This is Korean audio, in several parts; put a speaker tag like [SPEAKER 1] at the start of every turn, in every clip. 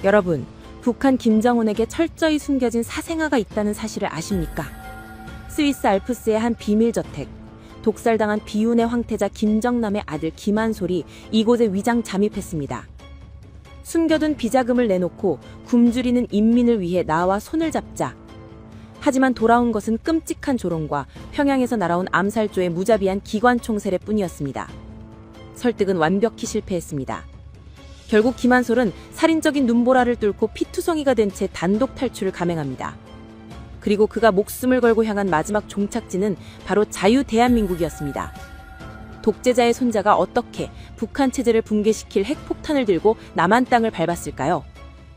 [SPEAKER 1] 여러분, 북한 김정은에게 철저히 숨겨진 사생아가 있다는 사실을 아십니까? 스위스 알프스의 한 비밀저택, 독살당한 비운의 황태자 김정남의 아들 김한솔이 이곳에 위장 잠입했습니다. 숨겨둔 비자금을 내놓고 굶주리는 인민을 위해 나와 손을 잡자. 하지만 돌아온 것은 끔찍한 조롱과 평양에서 날아온 암살조의 무자비한 기관 총세례 뿐이었습니다. 설득은 완벽히 실패했습니다. 결국 김한솔은 살인적인 눈보라를 뚫고 피투성이가 된 채 단독 탈출을 감행합니다. 그리고 그가 목숨을 걸고 향한 마지막 종착지는 바로 자유 대한민국이었습니다. 독재자의 손자가 어떻게 북한 체제를 붕괴시킬 핵폭탄을 들고 남한 땅을 밟았을까요?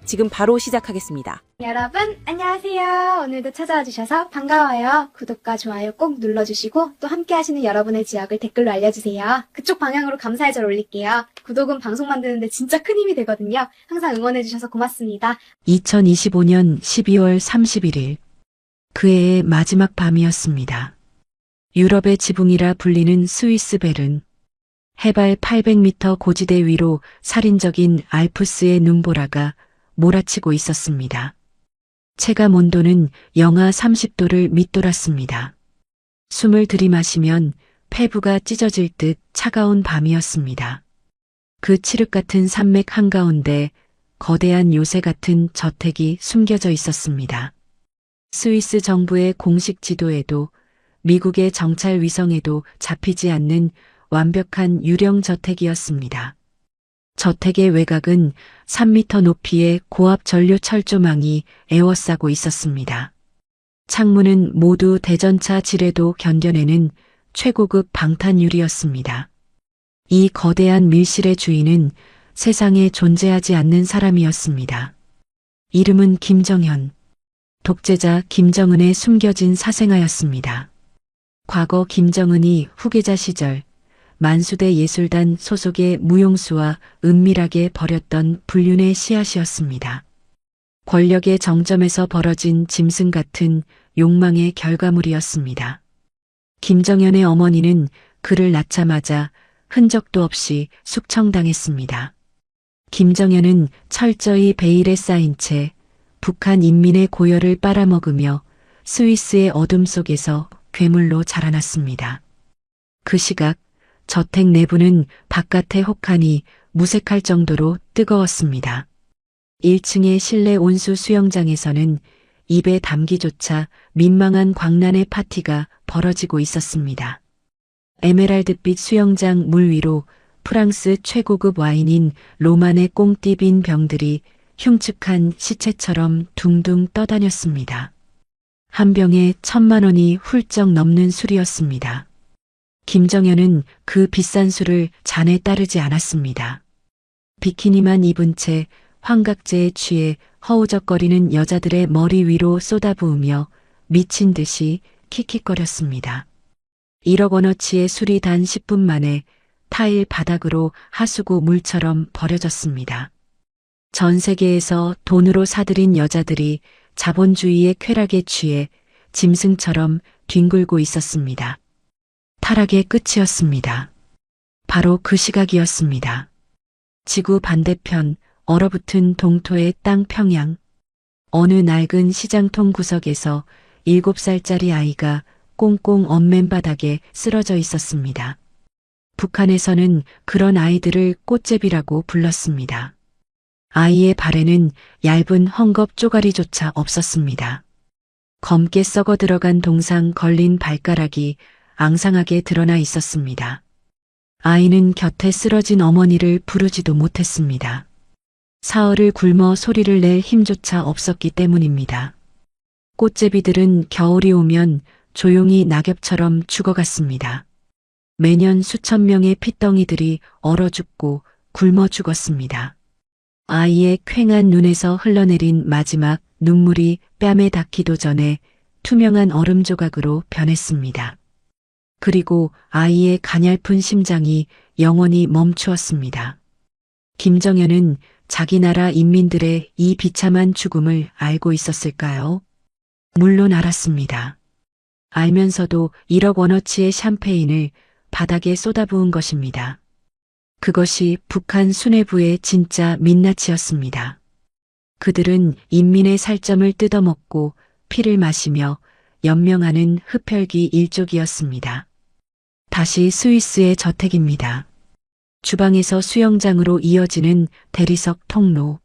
[SPEAKER 1] 지금 바로 시작하겠습니다.
[SPEAKER 2] 여러분 안녕하세요. 오늘도 찾아와 주셔서 반가워요. 구독과 좋아요 꼭 눌러주시고 또 함께 하시는 여러분의 지역을 댓글로 알려주세요. 그쪽 방향으로 감사의 절 올릴게요. 구독은 방송 만드는데 진짜 큰 힘이 되거든요. 항상 응원해주셔서 고맙습니다.
[SPEAKER 3] 2025년 12월 31일 그해의 마지막 밤이었습니다. 유럽의 지붕이라 불리는 스위스 베른. 해발 800m 고지대 위로 살인적인 알프스의 눈보라가 몰아치고 있었습니다. 체감 온도는 영하 30도를 밑돌았습니다. 숨을 들이마시면 폐부가 찢어질 듯 차가운 밤이었습니다. 그 칠흑 같은 산맥 한가운데 거대한 요새 같은 저택이 숨겨져 있었습니다. 스위스 정부의 공식 지도에도 미국의 정찰 위성에도 잡히지 않는 완벽한 유령 저택이었습니다. 저택의 외곽은 3m 높이의 고압 전류 철조망이 에워싸고 있었습니다. 창문은 모두 대전차 지뢰도 견뎌내는 최고급 방탄유리였습니다. 이 거대한 밀실의 주인은 세상에 존재하지 않는 사람이었습니다. 이름은 김정현. 독재자 김정은의 숨겨진 사생아였습니다. 과거 김정은이 후계자 시절 만수대 예술단 소속의 무용수와 은밀하게 벌였던 불륜의 씨앗이었습니다. 권력의 정점에서 벌어진 짐승 같은 욕망의 결과물이었습니다. 김정현의 어머니는 그를 낳자마자 흔적도 없이 숙청당했습니다. 김정현은 철저히 베일에 쌓인 채 북한 인민의 고열을 빨아먹으며 스위스의 어둠 속에서 괴물로 자라났습니다. 그 시각 저택 내부는 바깥의 혹한이 무색할 정도로 뜨거웠습니다. 1층의 실내 온수 수영장에서는 입에 담기조차 민망한 광란의 파티가 벌어지고 있었습니다. 에메랄드빛 수영장 물 위로 프랑스 최고급 와인인 로만의 꽁띠 빈 병들이 흉측한 시체처럼 둥둥 떠다녔습니다. 한 병에 1,000만 원이 훌쩍 넘는 술이었습니다. 김정현은 그 비싼 술을 잔에 따르지 않았습니다. 비키니만 입은 채 환각제에 취해 허우적거리는 여자들의 머리 위로 쏟아부으며 미친 듯이 킥킥거렸습니다. 1억 원어치의 술이 단 10분 만에 타일 바닥으로 하수구 물처럼 버려졌습니다. 전 세계에서 돈으로 사들인 여자들이 자본주의의 쾌락에 취해 짐승처럼 뒹굴고 있었습니다. 타락의 끝이었습니다. 바로 그 시각이었습니다. 지구 반대편 얼어붙은 동토의 땅 평양. 어느 낡은 시장통 구석에서 7살짜리 아이가 꽁꽁 얽맨 바닥에 쓰러져 있었습니다. 북한에서는 그런 아이들을 꽃제비라고 불렀습니다. 아이의 발에는 얇은 헝겊 쪼가리조차 없었습니다. 검게 썩어 들어간 동상 걸린 발가락이 앙상하게 드러나 있었습니다. 아이는 곁에 쓰러진 어머니를 부르지도 못했습니다. 사흘을 굶어 소리를 낼 힘조차 없었기 때문입니다. 꽃제비들은 겨울이 오면 조용히 낙엽처럼 죽어갔습니다. 매년 수천 명의 핏덩이들이 얼어 죽고 굶어 죽었습니다. 아이의 퀭한 눈에서 흘러내린 마지막 눈물이 뺨에 닿기도 전에 투명한 얼음 조각으로 변했습니다. 그리고 아이의 가냘픈 심장이 영원히 멈추었습니다. 김정현은 자기 나라 인민들의 이 비참한 죽음을 알고 있었을까요? 물론 알았습니다. 알면서도 1억 원어치의 샴페인을 바닥에 쏟아부은 것입니다. 그것이 북한 수뇌부의 진짜 민낯이었습니다. 그들은 인민의 살점을 뜯어먹고 피를 마시며 연명하는 흡혈귀 일족이었습니다. 다시 스위스의 저택입니다. 주방에서 수영장으로 이어지는 대리석 통로.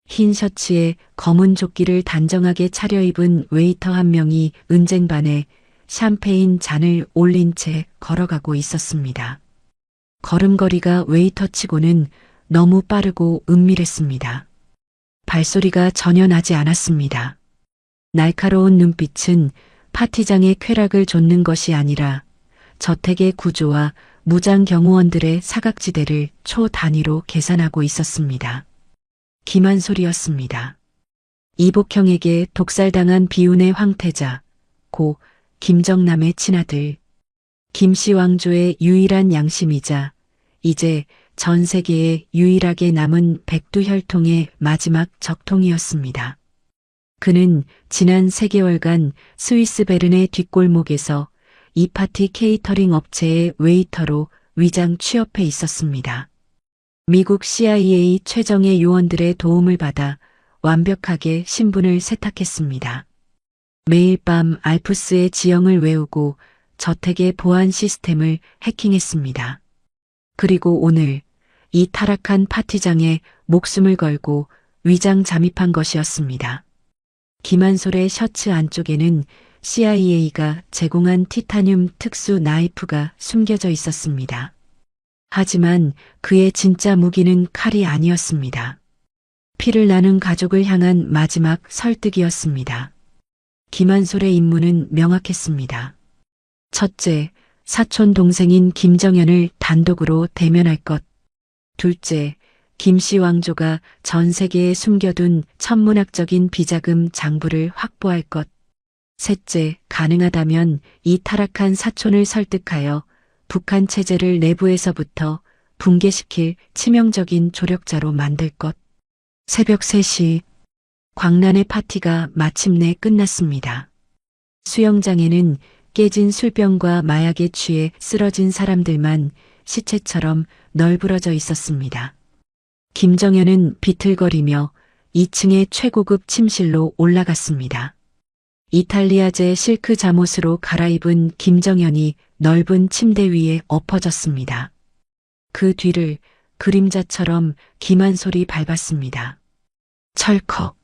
[SPEAKER 3] 흰 셔츠에 검은 조끼를 단정하게 차려입은 웨이터 한 명이 은쟁반에 샴페인 잔을 올린 채 걸어가고 있었습니다. 걸음걸이가 웨이터치고는 너무 빠르고 은밀했습니다. 발소리가 전혀 나지 않았습니다. 날카로운 눈빛은 파티장의 쾌락을 좇는 것이 아니라 저택의 구조와 무장 경호원들의 사각지대를 초 단위로 계산하고 있었습니다. 김한솔이었습니다. 이복형에게 독살당한 비운의 황태자, 고 김정남의 친아들, 김씨 왕조의 유일한 양심이자 이제 전 세계에 유일하게 남은 백두혈통의 마지막 적통이었습니다. 그는 지난 3개월간 스위스 베른의 뒷골목에서 이 파티 케이터링 업체의 웨이터로 위장 취업해 있었습니다. 미국 CIA 최정예 요원들의 도움을 받아 완벽하게 신분을 세탁했습니다. 매일 밤 알프스의 지형을 외우고 저택의 보안 시스템을 해킹했습니다. 그리고 오늘 이 타락한 파티장에 목숨을 걸고 위장 잠입한 것이었습니다. 김한솔의 셔츠 안쪽에는 CIA가 제공한 티타늄 특수 나이프가 숨겨져 있었습니다. 하지만 그의 진짜 무기는 칼이 아니었습니다. 피를 나눈 가족을 향한 마지막 설득이었습니다. 김한솔의 임무는 명확했습니다. 첫째, 사촌 동생인 김정연을 단독으로 대면할 것. 둘째, 김씨 왕조가 전 세계에 숨겨둔 천문학적인 비자금 장부를 확보할 것. 셋째, 가능하다면 이 타락한 사촌을 설득하여 북한 체제를 내부에서부터 붕괴시킬 치명적인 조력자로 만들 것. 새벽 3시, 광란의 파티가 마침내 끝났습니다. 수영장에는 깨진 술병과 마약에 취해 쓰러진 사람들만 시체처럼 널브러져 있었습니다. 김정연은 비틀거리며 2층의 최고급 침실로 올라갔습니다. 이탈리아제 실크 잠옷으로 갈아입은 김정연이 넓은 침대 위에 엎어졌습니다. 그 뒤를 그림자처럼 김한솔이 밟았습니다. 철컥.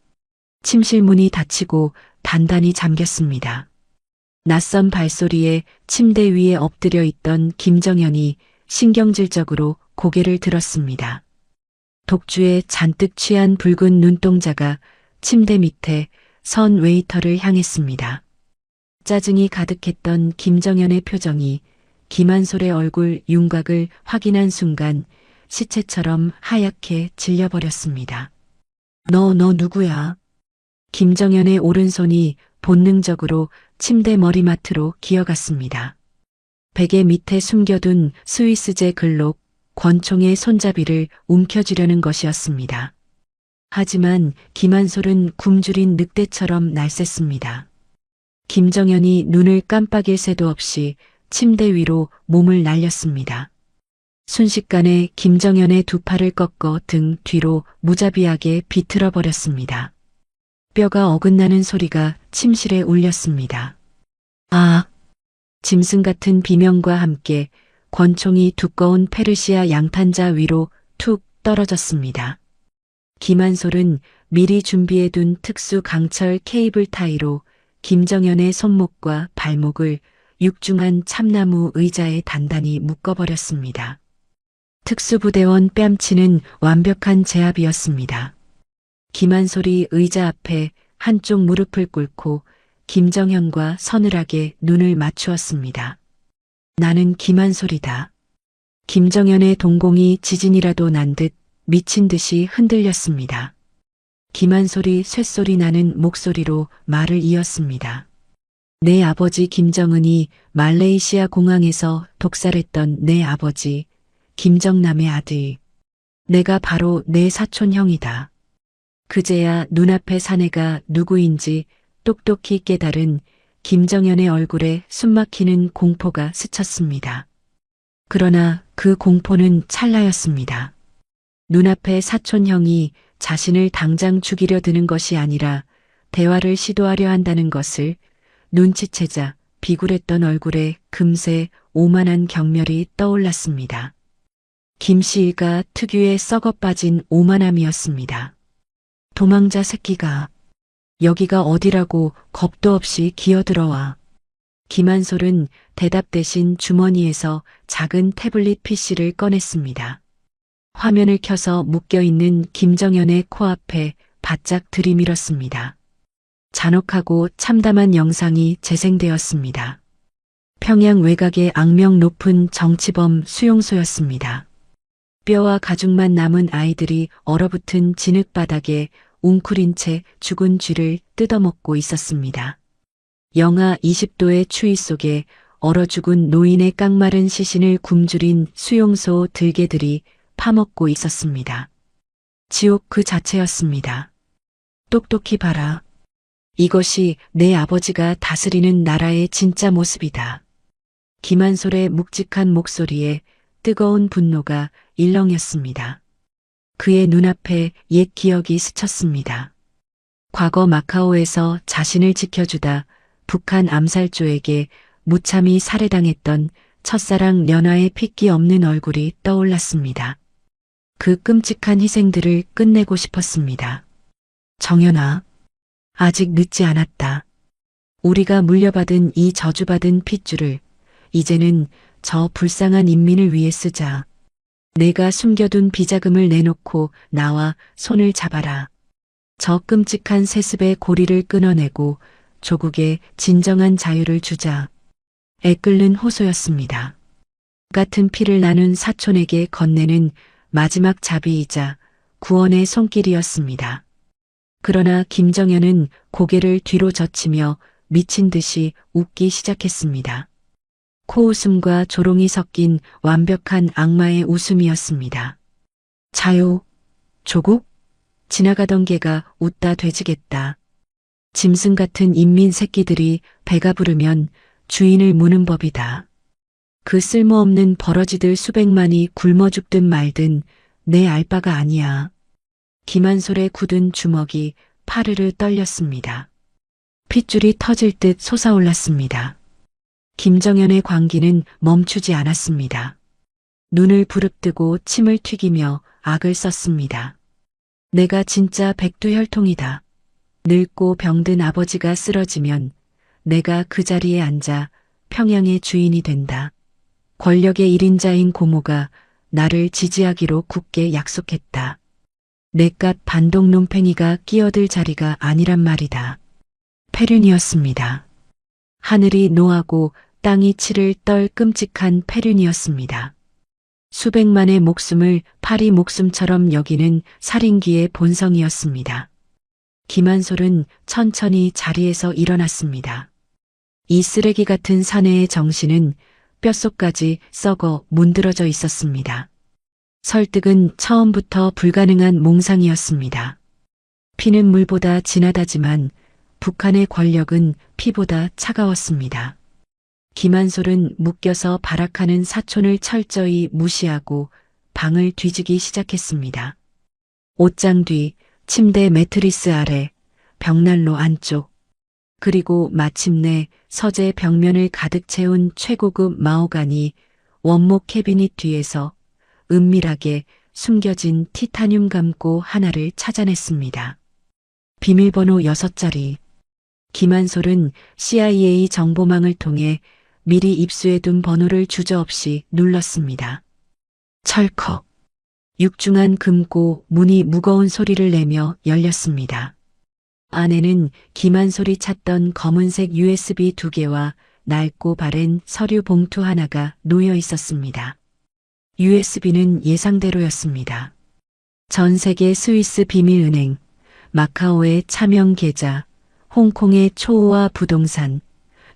[SPEAKER 3] 침실 문이 닫히고 단단히 잠겼습니다. 낯선 발소리에 침대 위에 엎드려 있던 김정연이 신경질적으로 고개를 들었습니다. 독주에 잔뜩 취한 붉은 눈동자가 침대 밑에 선 웨이터를 향했습니다. 짜증이 가득했던 김정연의 표정이 김한솔의 얼굴 윤곽을 확인한 순간 시체처럼 하얗게 질려버렸습니다. 너 누구야? 김정연의 오른손이 본능적으로 침대 머리맡으로 기어갔습니다. 베개 밑에 숨겨둔 스위스제 글록, 권총의 손잡이를 움켜쥐려는 것이었습니다. 하지만 김한솔은 굶주린 늑대처럼 날쌔습니다. 김정연이 눈을 깜빡일 새도 없이 침대 위로 몸을 날렸습니다. 순식간에 김정연의 두 팔을 꺾어 등 뒤로 무자비하게 비틀어 버렸습니다. 뼈가 어긋나는 소리가 침실에 울렸습니다. 아! 짐승 같은 비명과 함께 권총이 두꺼운 페르시아 양탄자 위로 툭 떨어졌습니다. 김한솔은 미리 준비해둔 특수 강철 케이블 타이로 김정연의 손목과 발목을 육중한 참나무 의자에 단단히 묶어버렸습니다. 특수부대원 뺨치는 완벽한 제압이었습니다. 김한솔이 의자 앞에 한쪽 무릎을 꿇고 김정현과 서늘하게 눈을 맞추었습니다. 나는 김한솔이다. 김정현의 동공이 지진이라도 난 듯 미친 듯이 흔들렸습니다. 김한솔이 쇳소리 나는 목소리로 말을 이었습니다. 내 아버지 김정은이 말레이시아 공항에서 독살했던 내 아버지 김정남의 아들. 내가 바로 내 사촌 형이다. 그제야 눈앞의 사내가 누구인지 똑똑히 깨달은 김정연의 얼굴에 숨막히는 공포가 스쳤습니다. 그러나 그 공포는 찰나였습니다. 눈앞의 사촌 형이 자신을 당장 죽이려 드는 것이 아니라 대화를 시도하려 한다는 것을 눈치채자 비굴했던 얼굴에 금세 오만한 경멸이 떠올랐습니다. 김씨 일가 특유의 썩어빠진 오만함이었습니다. 도망자 새끼가 여기가 어디라고 겁도 없이 기어들어와. 김한솔은 대답 대신 주머니에서 작은 태블릿 PC를 꺼냈습니다. 화면을 켜서 묶여있는 김정현의 코앞에 바짝 들이밀었습니다. 잔혹하고 참담한 영상이 재생되었습니다. 평양 외곽의 악명 높은 정치범 수용소였습니다. 뼈와 가죽만 남은 아이들이 얼어붙은 진흙바닥에 웅크린 채 죽은 쥐를 뜯어먹고 있었습니다. 영하 20도의 추위 속에 얼어 죽은 노인의 깡마른 시신을 굶주린 수용소 들개들이 파먹고 있었습니다. 지옥 그 자체였습니다. 똑똑히 봐라. 이것이 내 아버지가 다스리는 나라의 진짜 모습이다. 김한솔의 묵직한 목소리에 뜨거운 분노가 일렁였습니다. 그의 눈앞에 옛 기억이 스쳤습니다. 과거 마카오에서 자신을 지켜주다 북한 암살조에게 무참히 살해당했던 첫사랑 련아의 핏기 없는 얼굴이 떠올랐습니다. 그 끔찍한 희생들을 끝내고 싶었습니다. 정연아, 아직 늦지 않았다. 우리가 물려받은 이 저주받은 핏줄을 이제는 저 불쌍한 인민을 위해 쓰자. 내가 숨겨둔 비자금을 내놓고 나와 손을 잡아라. 저 끔찍한 세습의 고리를 끊어내고 조국에 진정한 자유를 주자. 애끓는 호소였습니다. 같은 피를 나눈 사촌에게 건네는 마지막 자비이자 구원의 손길이었습니다. 그러나 김정현은 고개를 뒤로 젖히며 미친 듯이 웃기 시작했습니다. 코웃음과 조롱이 섞인 완벽한 악마의 웃음이었습니다. 자유, 조국? 지나가던 개가 웃다 돼지겠다. 짐승 같은 인민 새끼들이 배가 부르면 주인을 무는 법이다. 그 쓸모없는 버러지들 수백만이 굶어 죽든 말든 내 알바가 아니야. 김한솔의 굳은 주먹이 파르르 떨렸습니다. 핏줄이 터질 듯 솟아올랐습니다. 김정현의 광기는 멈추지 않았습니다. 눈을 부릅뜨고 침을 튀기며 악을 썼습니다. 내가 진짜 백두혈통이다. 늙고 병든 아버지가 쓰러지면 내가 그 자리에 앉아 평양의 주인이 된다. 권력의 1인자인 고모가 나를 지지하기로 굳게 약속했다. 내깟 반동 놈팽이가 끼어들 자리가 아니란 말이다. 폐륜이었습니다. 하늘이 노하고 땅이 치를 떨 끔찍한 폐륜이었습니다. 수백만의 목숨을 파리 목숨처럼 여기는 살인귀의 본성이었습니다. 김한솔은 천천히 자리에서 일어났습니다. 이 쓰레기 같은 사내의 정신은 뼛속까지 썩어 문드러져 있었습니다. 설득은 처음부터 불가능한 몽상이었습니다. 피는 물보다 진하다지만 북한의 권력은 피보다 차가웠습니다. 김한솔은 묶여서 발악하는 사촌을 철저히 무시하고 방을 뒤지기 시작했습니다. 옷장 뒤, 침대 매트리스 아래, 벽난로 안쪽, 그리고 마침내 서재 벽면을 가득 채운 최고급 마호가니 원목 캐비닛 뒤에서 은밀하게 숨겨진 티타늄 감고 하나를 찾아냈습니다. 비밀번호 6자리. 김한솔은 CIA 정보망을 통해 미리 입수해둔 번호를 주저없이 눌렀습니다. 철컥. 육중한 금고 문이 무거운 소리를 내며 열렸습니다. 안에는 김한솔이 찾던 검은색 USB 2개와 낡고 바랜 서류 봉투 하나가 놓여 있었습니다. USB는 예상대로였습니다. 전 세계 스위스 비밀은행, 마카오의 차명 계좌, 홍콩의 초호화 부동산,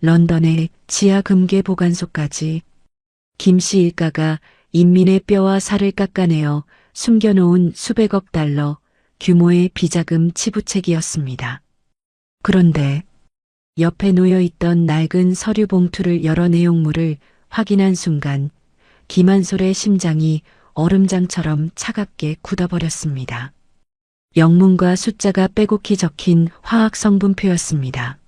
[SPEAKER 3] 런던의 지하 금괴 보관소까지 김씨 일가가 인민의 뼈와 살을 깎아내어 숨겨놓은 수백억 달러 규모의 비자금 치부책이었습니다. 그런데 옆에 놓여있던 낡은 서류 봉투를 열어 내용물을 확인한 순간 김한솔의 심장이 얼음장처럼 차갑게 굳어버렸습니다. 영문과 숫자가 빼곡히 적힌 화학 성분표였습니다.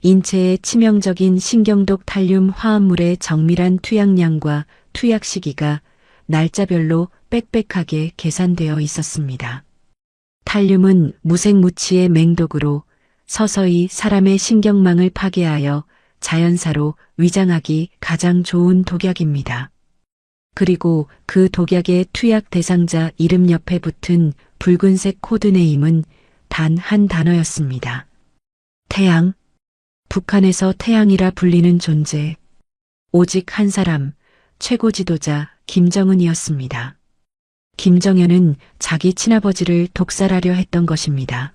[SPEAKER 3] 인체에 치명적인 신경독 탈륨 화합물의 정밀한 투약량과 투약 시기가 날짜별로 빽빽하게 계산되어 있었습니다. 탈륨은 무색무취의 맹독으로 서서히 사람의 신경망을 파괴하여 자연사로 위장하기 가장 좋은 독약입니다. 그리고 그 독약의 투약 대상자 이름 옆에 붙은 붉은색 코드네임은 단 한 단어였습니다. 태양. 북한에서 태양이라 불리는 존재. 오직 한 사람, 최고 지도자 김정은이었습니다. 김정현은 자기 친아버지를 독살하려 했던 것입니다.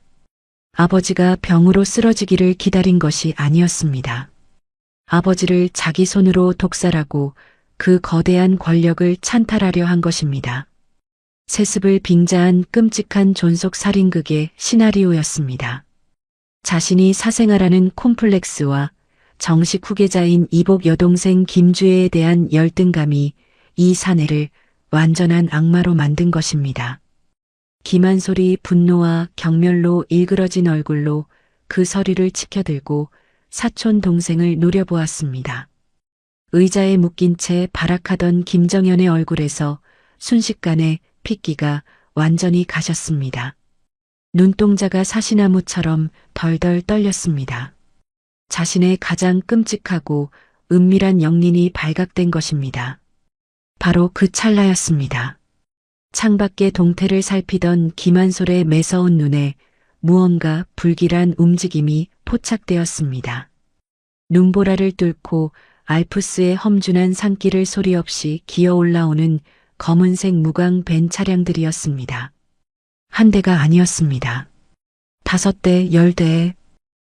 [SPEAKER 3] 아버지가 병으로 쓰러지기를 기다린 것이 아니었습니다. 아버지를 자기 손으로 독살하고 그 거대한 권력을 찬탈하려 한 것입니다. 세습을 빙자한 끔찍한 존속 살인극의 시나리오였습니다. 자신이 사생아라는 콤플렉스와 정식 후계자인 이복 여동생 김주애에 대한 열등감이 이 사내를 완전한 악마로 만든 것입니다. 기만솔이 분노와 경멸로 일그러진 얼굴로 그 서리를 치켜들고 사촌 동생을 노려보았습니다. 의자에 묶인 채 발악하던 김정현의 얼굴에서 순식간에 핏기가 완전히 가셨습니다. 눈동자가 사시나무처럼 덜덜 떨렸습니다. 자신의 가장 끔찍하고 은밀한 영린이 발각된 것입니다. 바로 그 찰나였습니다. 창밖의 동태를 살피던 김한솔의 매서운 눈에 무언가 불길한 움직임이 포착되었습니다. 눈보라를 뚫고 알프스의 험준한 산길을 소리 없이 기어 올라오는 검은색 무광 벤 차량들이었습니다. 한 대가 아니었습니다. 5대, 10대,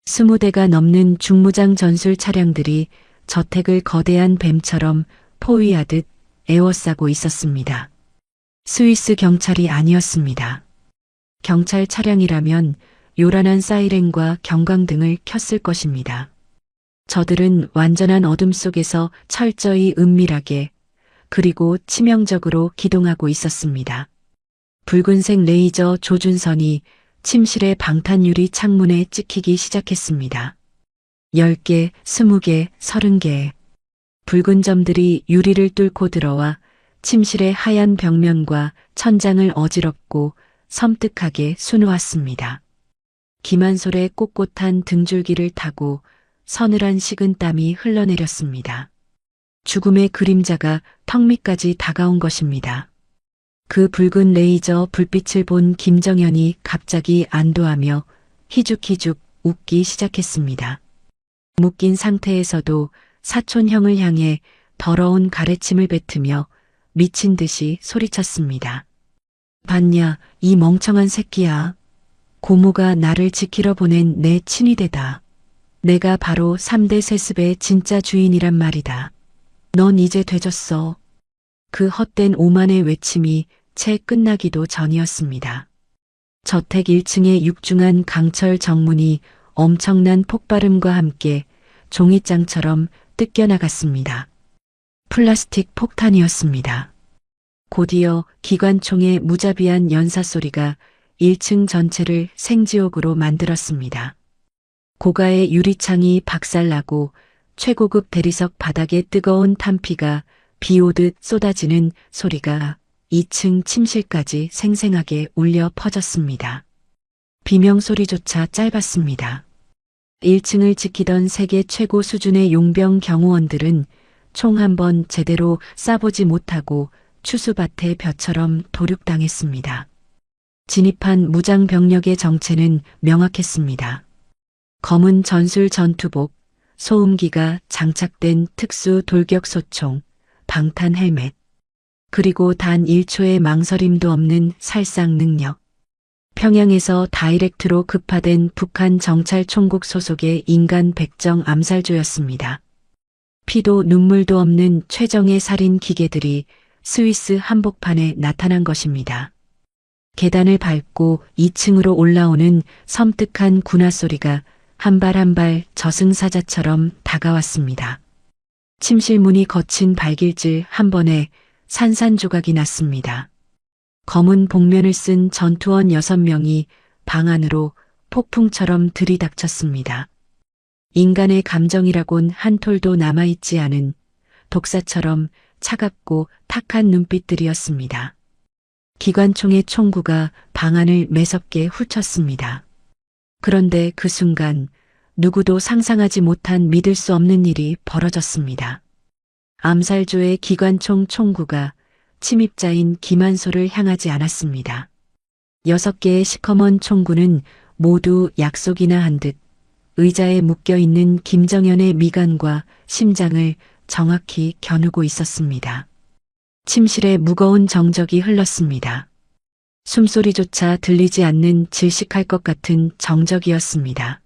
[SPEAKER 3] 20대가 넘는 중무장 전술 차량들이 저택을 거대한 뱀처럼 포위하듯 에워싸고 있었습니다. 스위스 경찰이 아니었습니다. 경찰 차량이라면 요란한 사이렌과 경광등을 켰을 것입니다. 저들은 완전한 어둠 속에서 철저히 은밀하게 그리고 치명적으로 기동하고 있었습니다. 붉은색 레이저 조준선이 침실의 방탄유리 창문에 찍히기 시작했습니다. 10개, 20개, 30개. 붉은 점들이 유리를 뚫고 들어와 침실의 하얀 벽면과 천장을 어지럽고 섬뜩하게 수놓았습니다. 김한솔의 꼿꼿한 등줄기를 타고 서늘한 식은땀이 흘러내렸습니다. 죽음의 그림자가 턱 밑까지 다가온 것입니다. 그 붉은 레이저 불빛을 본 김정현이 갑자기 안도하며 희죽희죽 웃기 시작했습니다. 묶인 상태에서도 사촌형을 향해 더러운 가래침을 뱉으며 미친 듯이 소리쳤습니다. 봤냐, 이 멍청한 새끼야. 고모가 나를 지키러 보낸 내 친위대다. 내가 바로 3대 세습의 진짜 주인이란 말이다. 넌 이제 되졌어. 그 헛된 오만의 외침이 채 끝나기도 전이었습니다. 저택 1층의 육중한 강철 정문이 엄청난 폭발음과 함께 종이장처럼 뜯겨나갔습니다. 플라스틱 폭탄이었습니다. 곧이어 기관총의 무자비한 연사소리가 1층 전체를 생지옥으로 만들었습니다. 고가의 유리창이 박살나고 최고급 대리석 바닥에 뜨거운 탄피가 비오듯 쏟아지는 소리가 2층 침실까지 생생하게 울려 퍼졌습니다. 비명소리조차 짧았습니다. 1층을 지키던 세계 최고 수준의 용병 경호원들은 총 한 번 제대로 쏴보지 못하고 추수밭의 벼처럼 도륙당했습니다. 진입한 무장병력의 정체는 명확했습니다. 검은 전술 전투복, 소음기가 장착된 특수 돌격소총, 방탄 헬멧, 그리고 단 1초의 망설임도 없는 살상 능력. 평양에서 다이렉트로 급파된 북한 정찰총국 소속의 인간 백정 암살조였습니다. 피도 눈물도 없는 최정의 살인 기계들이 스위스 한복판에 나타난 것입니다. 계단을 밟고 2층으로 올라오는 섬뜩한 군화 소리가 한 발 한 발 저승사자처럼 다가왔습니다. 침실 문이 거친 발길질 한 번에 산산조각이 났습니다. 검은 복면을 쓴 전투원 6명이 방 안으로 폭풍처럼 들이닥쳤습니다. 인간의 감정이라곤 한 톨도 남아있지 않은 독사처럼 차갑고 탁한 눈빛들이었습니다. 기관총의 총구가 방 안을 매섭게 훑쳤습니다. 그런데 그 순간 누구도 상상하지 못한 믿을 수 없는 일이 벌어졌습니다. 암살조의 기관총 총구가 침입자인 김한솔을 향하지 않았습니다. 6개의 시커먼 총구는 모두 약속이나 한 듯 의자에 묶여있는 김정현의 미간과 심장을 정확히 겨누고 있었습니다. 침실에 무거운 정적이 흘렀습니다. 숨소리조차 들리지 않는 질식할 것 같은 정적이었습니다.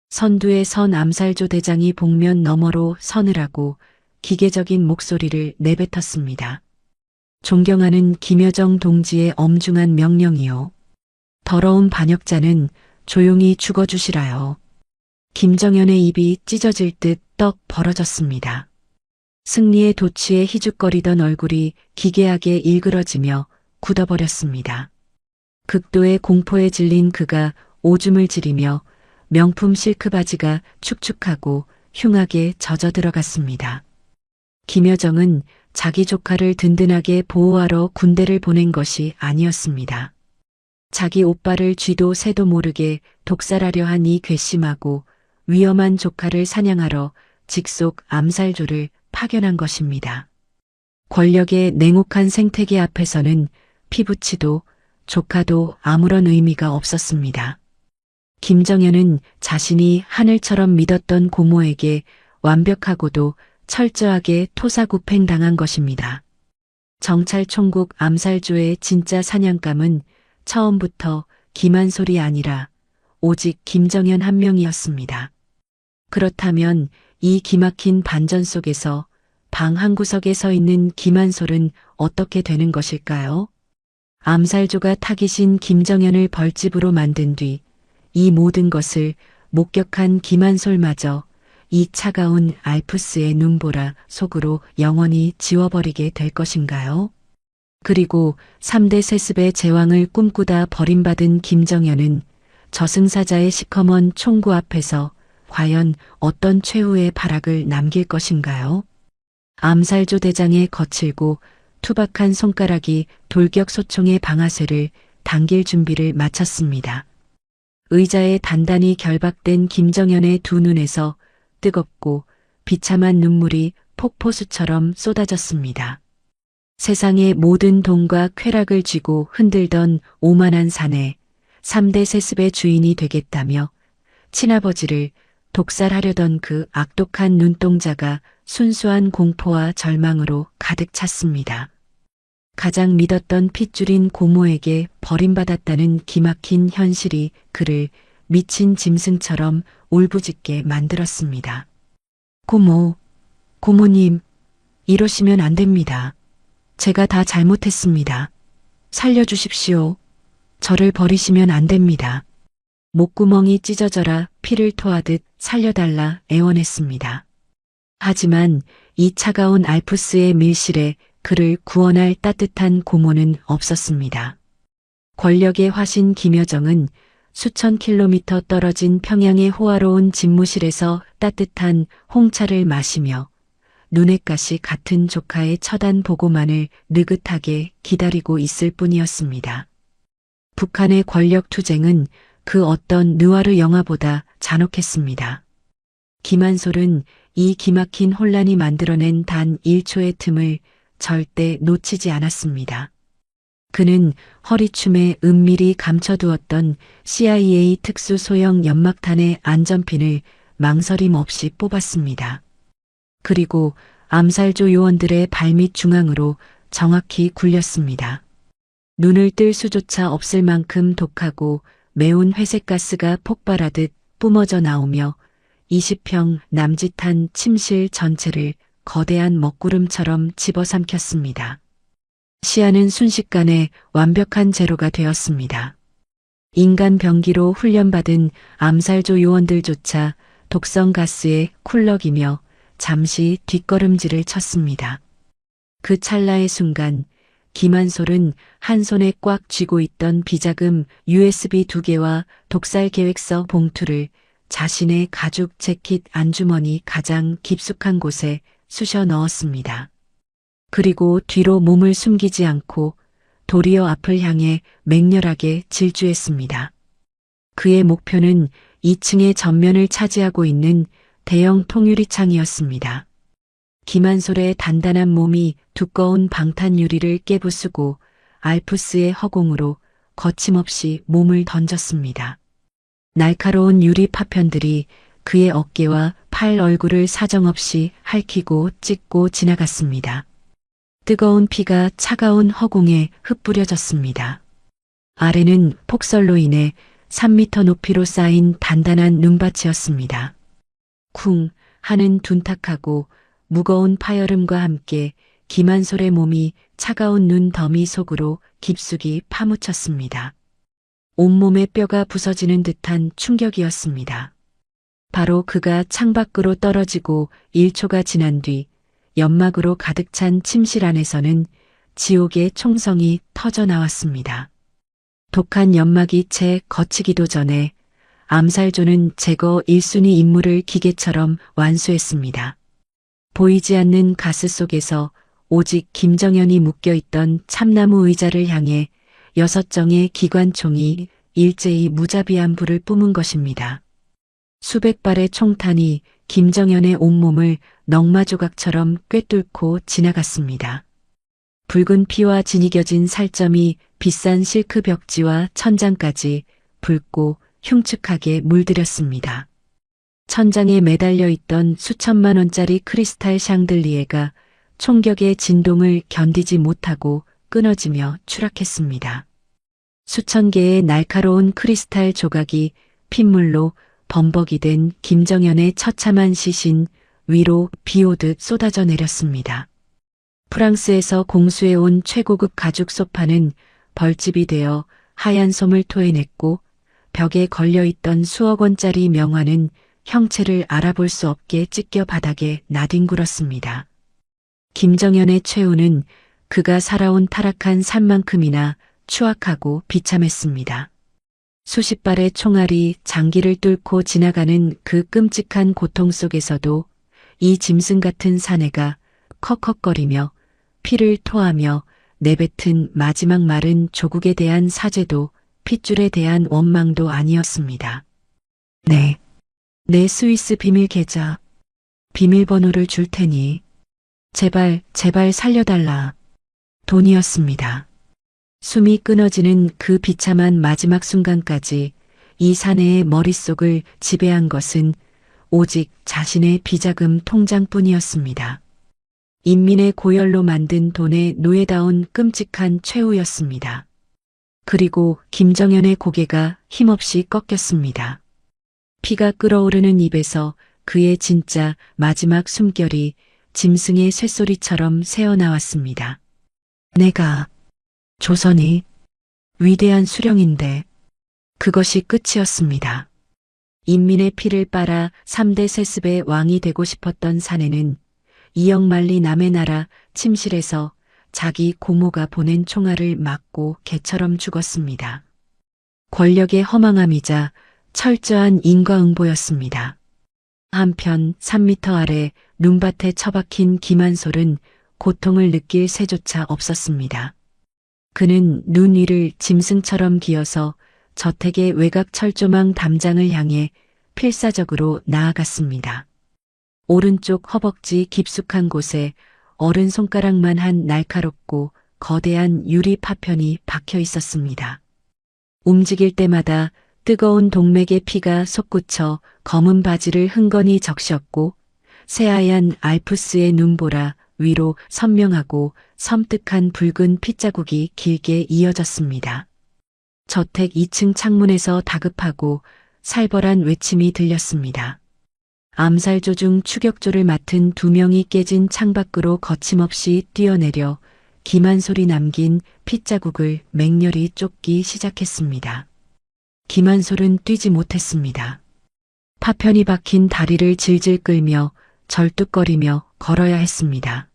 [SPEAKER 3] 선두에 선 암살조 대장이 복면 너머로 서느라고 기계적인 목소리를 내뱉었습니다. 존경하는 김여정 동지의 엄중한 명령이요. 더러운 반역자는 조용히 죽어주시라요. 김정현의 입이 찢어질 듯 떡 벌어졌습니다. 승리의 도취에 희죽거리던 얼굴이 기괴하게 일그러지며 굳어버렸습니다. 극도의 공포에 질린 그가 오줌을 지리며 명품 실크 바지가 축축하고 흉하게 젖어 들어갔습니다. 김여정은 자기 조카를 든든하게 보호하러 군대를 보낸 것이 아니었습니다. 자기 오빠를 쥐도 새도 모르게 독살하려 한 이 괘씸하고 위험한 조카를 사냥하러 직속 암살조를 파견한 것입니다. 권력의 냉혹한 생태계 앞에서는 피부치도 조카도 아무런 의미가 없었습니다. 김정현은 자신이 하늘처럼 믿었던 고모에게 완벽하고도 철저하게 토사구팽당한 것입니다. 정찰 총국 암살조의 진짜 사냥감은 처음부터 김한솔이 아니라 오직 김정현 한 명이었습니다. 그렇다면 이 기막힌 반전 속에서 방 한구석에 서 있는 김한솔은 어떻게 되는 것일까요? 암살조가 타깃인 김정현을 벌집으로 만든 뒤 이 모든 것을 목격한 김한솔마저 이 차가운 알프스의 눈보라 속으로 영원히 지워버리게 될 것인가요? 그리고 3대 세습의 제왕을 꿈꾸다 버림받은 김정현은 저승사자의 시커먼 총구 앞에서 과연 어떤 최후의 발악을 남길 것인가요? 암살조 대장의 거칠고 투박한 손가락이 돌격소총의 방아쇠를 당길 준비를 마쳤습니다. 의자에 단단히 결박된 김정현의 두 눈에서 뜨겁고 비참한 눈물이 폭포수처럼 쏟아졌습니다. 세상의 모든 돈과 쾌락을 쥐고 흔들던 오만한 사내 3대 세습의 주인이 되겠다며 친아버지를 독살하려던 그 악독한 눈동자가 순수한 공포와 절망으로 가득 찼습니다. 가장 믿었던 핏줄인 고모에게 버림받았다는 기막힌 현실이 그를 미친 짐승처럼 울부짖게 만들었습니다. 고모님, 이러시면 안 됩니다. 제가 다 잘못했습니다. 살려주십시오. 저를 버리시면 안 됩니다. 목구멍이 찢어져라 피를 토하듯 살려달라 애원했습니다. 하지만 이 차가운 알프스의 밀실에 그를 구원할 따뜻한 고모는 없었습니다. 권력의 화신 김여정은 수천 킬로미터 떨어진 평양의 호화로운 집무실에서 따뜻한 홍차를 마시며 눈의 가시 같은 조카의 처단 보고만을 느긋하게 기다리고 있을 뿐이었습니다. 북한의 권력 투쟁은 그 어떤 느와르 영화보다 잔혹했습니다. 김한솔은 이 기막힌 혼란이 만들어낸 단 1초의 틈을 절대 놓치지 않았습니다. 그는 허리춤에 은밀히 감춰두었던 CIA 특수 소형 연막탄의 안전핀을 망설임 없이 뽑았습니다. 그리고 암살조 요원들의 발밑 중앙으로 정확히 굴렸습니다. 눈을 뜰 수조차 없을 만큼 독하고 매운 회색가스가 폭발하듯 뿜어져 나오며 20평 남짓한 침실 전체를 거대한 먹구름처럼 집어삼켰습니다. 시야는 순식간에 완벽한 제로가 되었습니다. 인간 병기로 훈련받은 암살조 요원들조차 독성 가스에 쿨럭이며 잠시 뒷걸음질을 쳤습니다. 그 찰나의 순간 김한솔은 한 손에 꽉 쥐고 있던 비자금 USB 2개와 독살 계획서 봉투를 자신의 가죽 재킷 안주머니 가장 깊숙한 곳에 쑤셔 넣었습니다. 그리고 뒤로 몸을 숨기지 않고 도리어 앞을 향해 맹렬하게 질주했습니다. 그의 목표는 2층의 전면을 차지하고 있는 대형 통유리창이었습니다. 김한솔의 단단한 몸이 두꺼운 방탄 유리를 깨부수고 알프스의 허공으로 거침없이 몸을 던졌습니다. 날카로운 유리 파편들이 그의 어깨와 팔 얼굴을 사정없이 핥히고 찢고 지나갔습니다. 뜨거운 피가 차가운 허공에 흩뿌려졌습니다. 아래는 폭설로 인해 3미터 높이로 쌓인 단단한 눈밭이었습니다. 쿵 하는 둔탁하고 무거운 파열음과 함께 김한솔의 몸이 차가운 눈 더미 속으로 깊숙이 파묻혔습니다. 온몸의 뼈가 부서지는 듯한 충격이었습니다. 바로 그가 창밖으로 떨어지고 1초가 지난 뒤 연막으로 가득 찬 침실 안에서는 지옥의 총성이 터져 나왔습니다. 독한 연막이 채 거치기도 전에 암살조는 제거 1순위 임무를 기계처럼 완수했습니다. 보이지 않는 가스 속에서 오직 김정현이 묶여있던 참나무 의자를 향해 6정의 기관총이 일제히 무자비한 불을 뿜은 것입니다. 수백 발의 총탄이 김정현의 온몸을 넝마조각처럼 꿰뚫고 지나갔습니다. 붉은 피와 진이겨진 살점이 비싼 실크 벽지와 천장까지 붉고 흉측하게 물들였습니다. 천장에 매달려 있던 수천만 원짜리 크리스탈 샹들리에가 총격의 진동을 견디지 못하고 끊어지며 추락했습니다. 수천 개의 날카로운 크리스탈 조각이 핏물로 범벅이 된 김정현의 처참한 시신 위로 비오듯 쏟아져 내렸습니다. 프랑스에서 공수해온 최고급 가죽 소파는 벌집이 되어 하얀 솜을 토해냈고 벽에 걸려있던 수억 원짜리 명화는 형체를 알아볼 수 없게 찢겨 바닥에 나뒹굴었습니다. 김정현의 최후는 그가 살아온 타락한 산만큼이나 추악하고 비참했습니다. 수십 발의 총알이 장기를 뚫고 지나가는 그 끔찍한 고통 속에서도 이 짐승 같은 사내가 컥컥거리며 피를 토하며 내뱉은 마지막 말은 조국에 대한 사죄도 핏줄에 대한 원망도 아니었습니다. 네. 내 스위스 비밀 계좌. 비밀번호를 줄 테니 제발 살려달라. 돈이었습니다. 숨이 끊어지는 그 비참한 마지막 순간까지 이 사내의 머릿속을 지배한 것은 오직 자신의 비자금 통장뿐이었습니다. 인민의 고열로 만든 돈의 노예다운 끔찍한 최후였습니다. 그리고 김정현의 고개가 힘없이 꺾였습니다. 피가 끓어오르는 입에서 그의 진짜 마지막 숨결이 짐승의 쇳소리처럼 새어나왔습니다. 내가 조선이 위대한 수령인데 그것이 끝이었습니다. 인민의 피를 빨아 3대 세습의 왕이 되고 싶었던 사내는 이역만리 남의 나라 침실에서 자기 고모가 보낸 총알을 맞고 개처럼 죽었습니다. 권력의 허망함이자 철저한 인과응보였습니다. 한편 3미터 아래 눈밭에 처박힌 김한솔은 고통을 느낄 새조차 없었습니다. 그는 눈 위를 짐승처럼 기어서 저택의 외곽 철조망 담장을 향해 필사적으로 나아갔습니다. 오른쪽 허벅지 깊숙한 곳에 어른 손가락만한 날카롭고 거대한 유리 파편이 박혀 있었습니다. 움직일 때마다 뜨거운 동맥의 피가 솟구쳐 검은 바지를 흥건히 적셨고 새하얀 알프스의 눈보라 위로 선명하고 섬뜩한 붉은 핏자국이 길게 이어졌습니다. 저택 2층 창문에서 다급하고 살벌한 외침이 들렸습니다. 암살조 중 추격조를 맡은 2명이 깨진 창밖으로 거침없이 뛰어내려 김한솔이 남긴 핏자국을 맹렬히 쫓기 시작했습니다. 김한솔은 뛰지 못했습니다. 파편이 박힌 다리를 질질 끌며 절뚝거리며 걸어야 했습니다.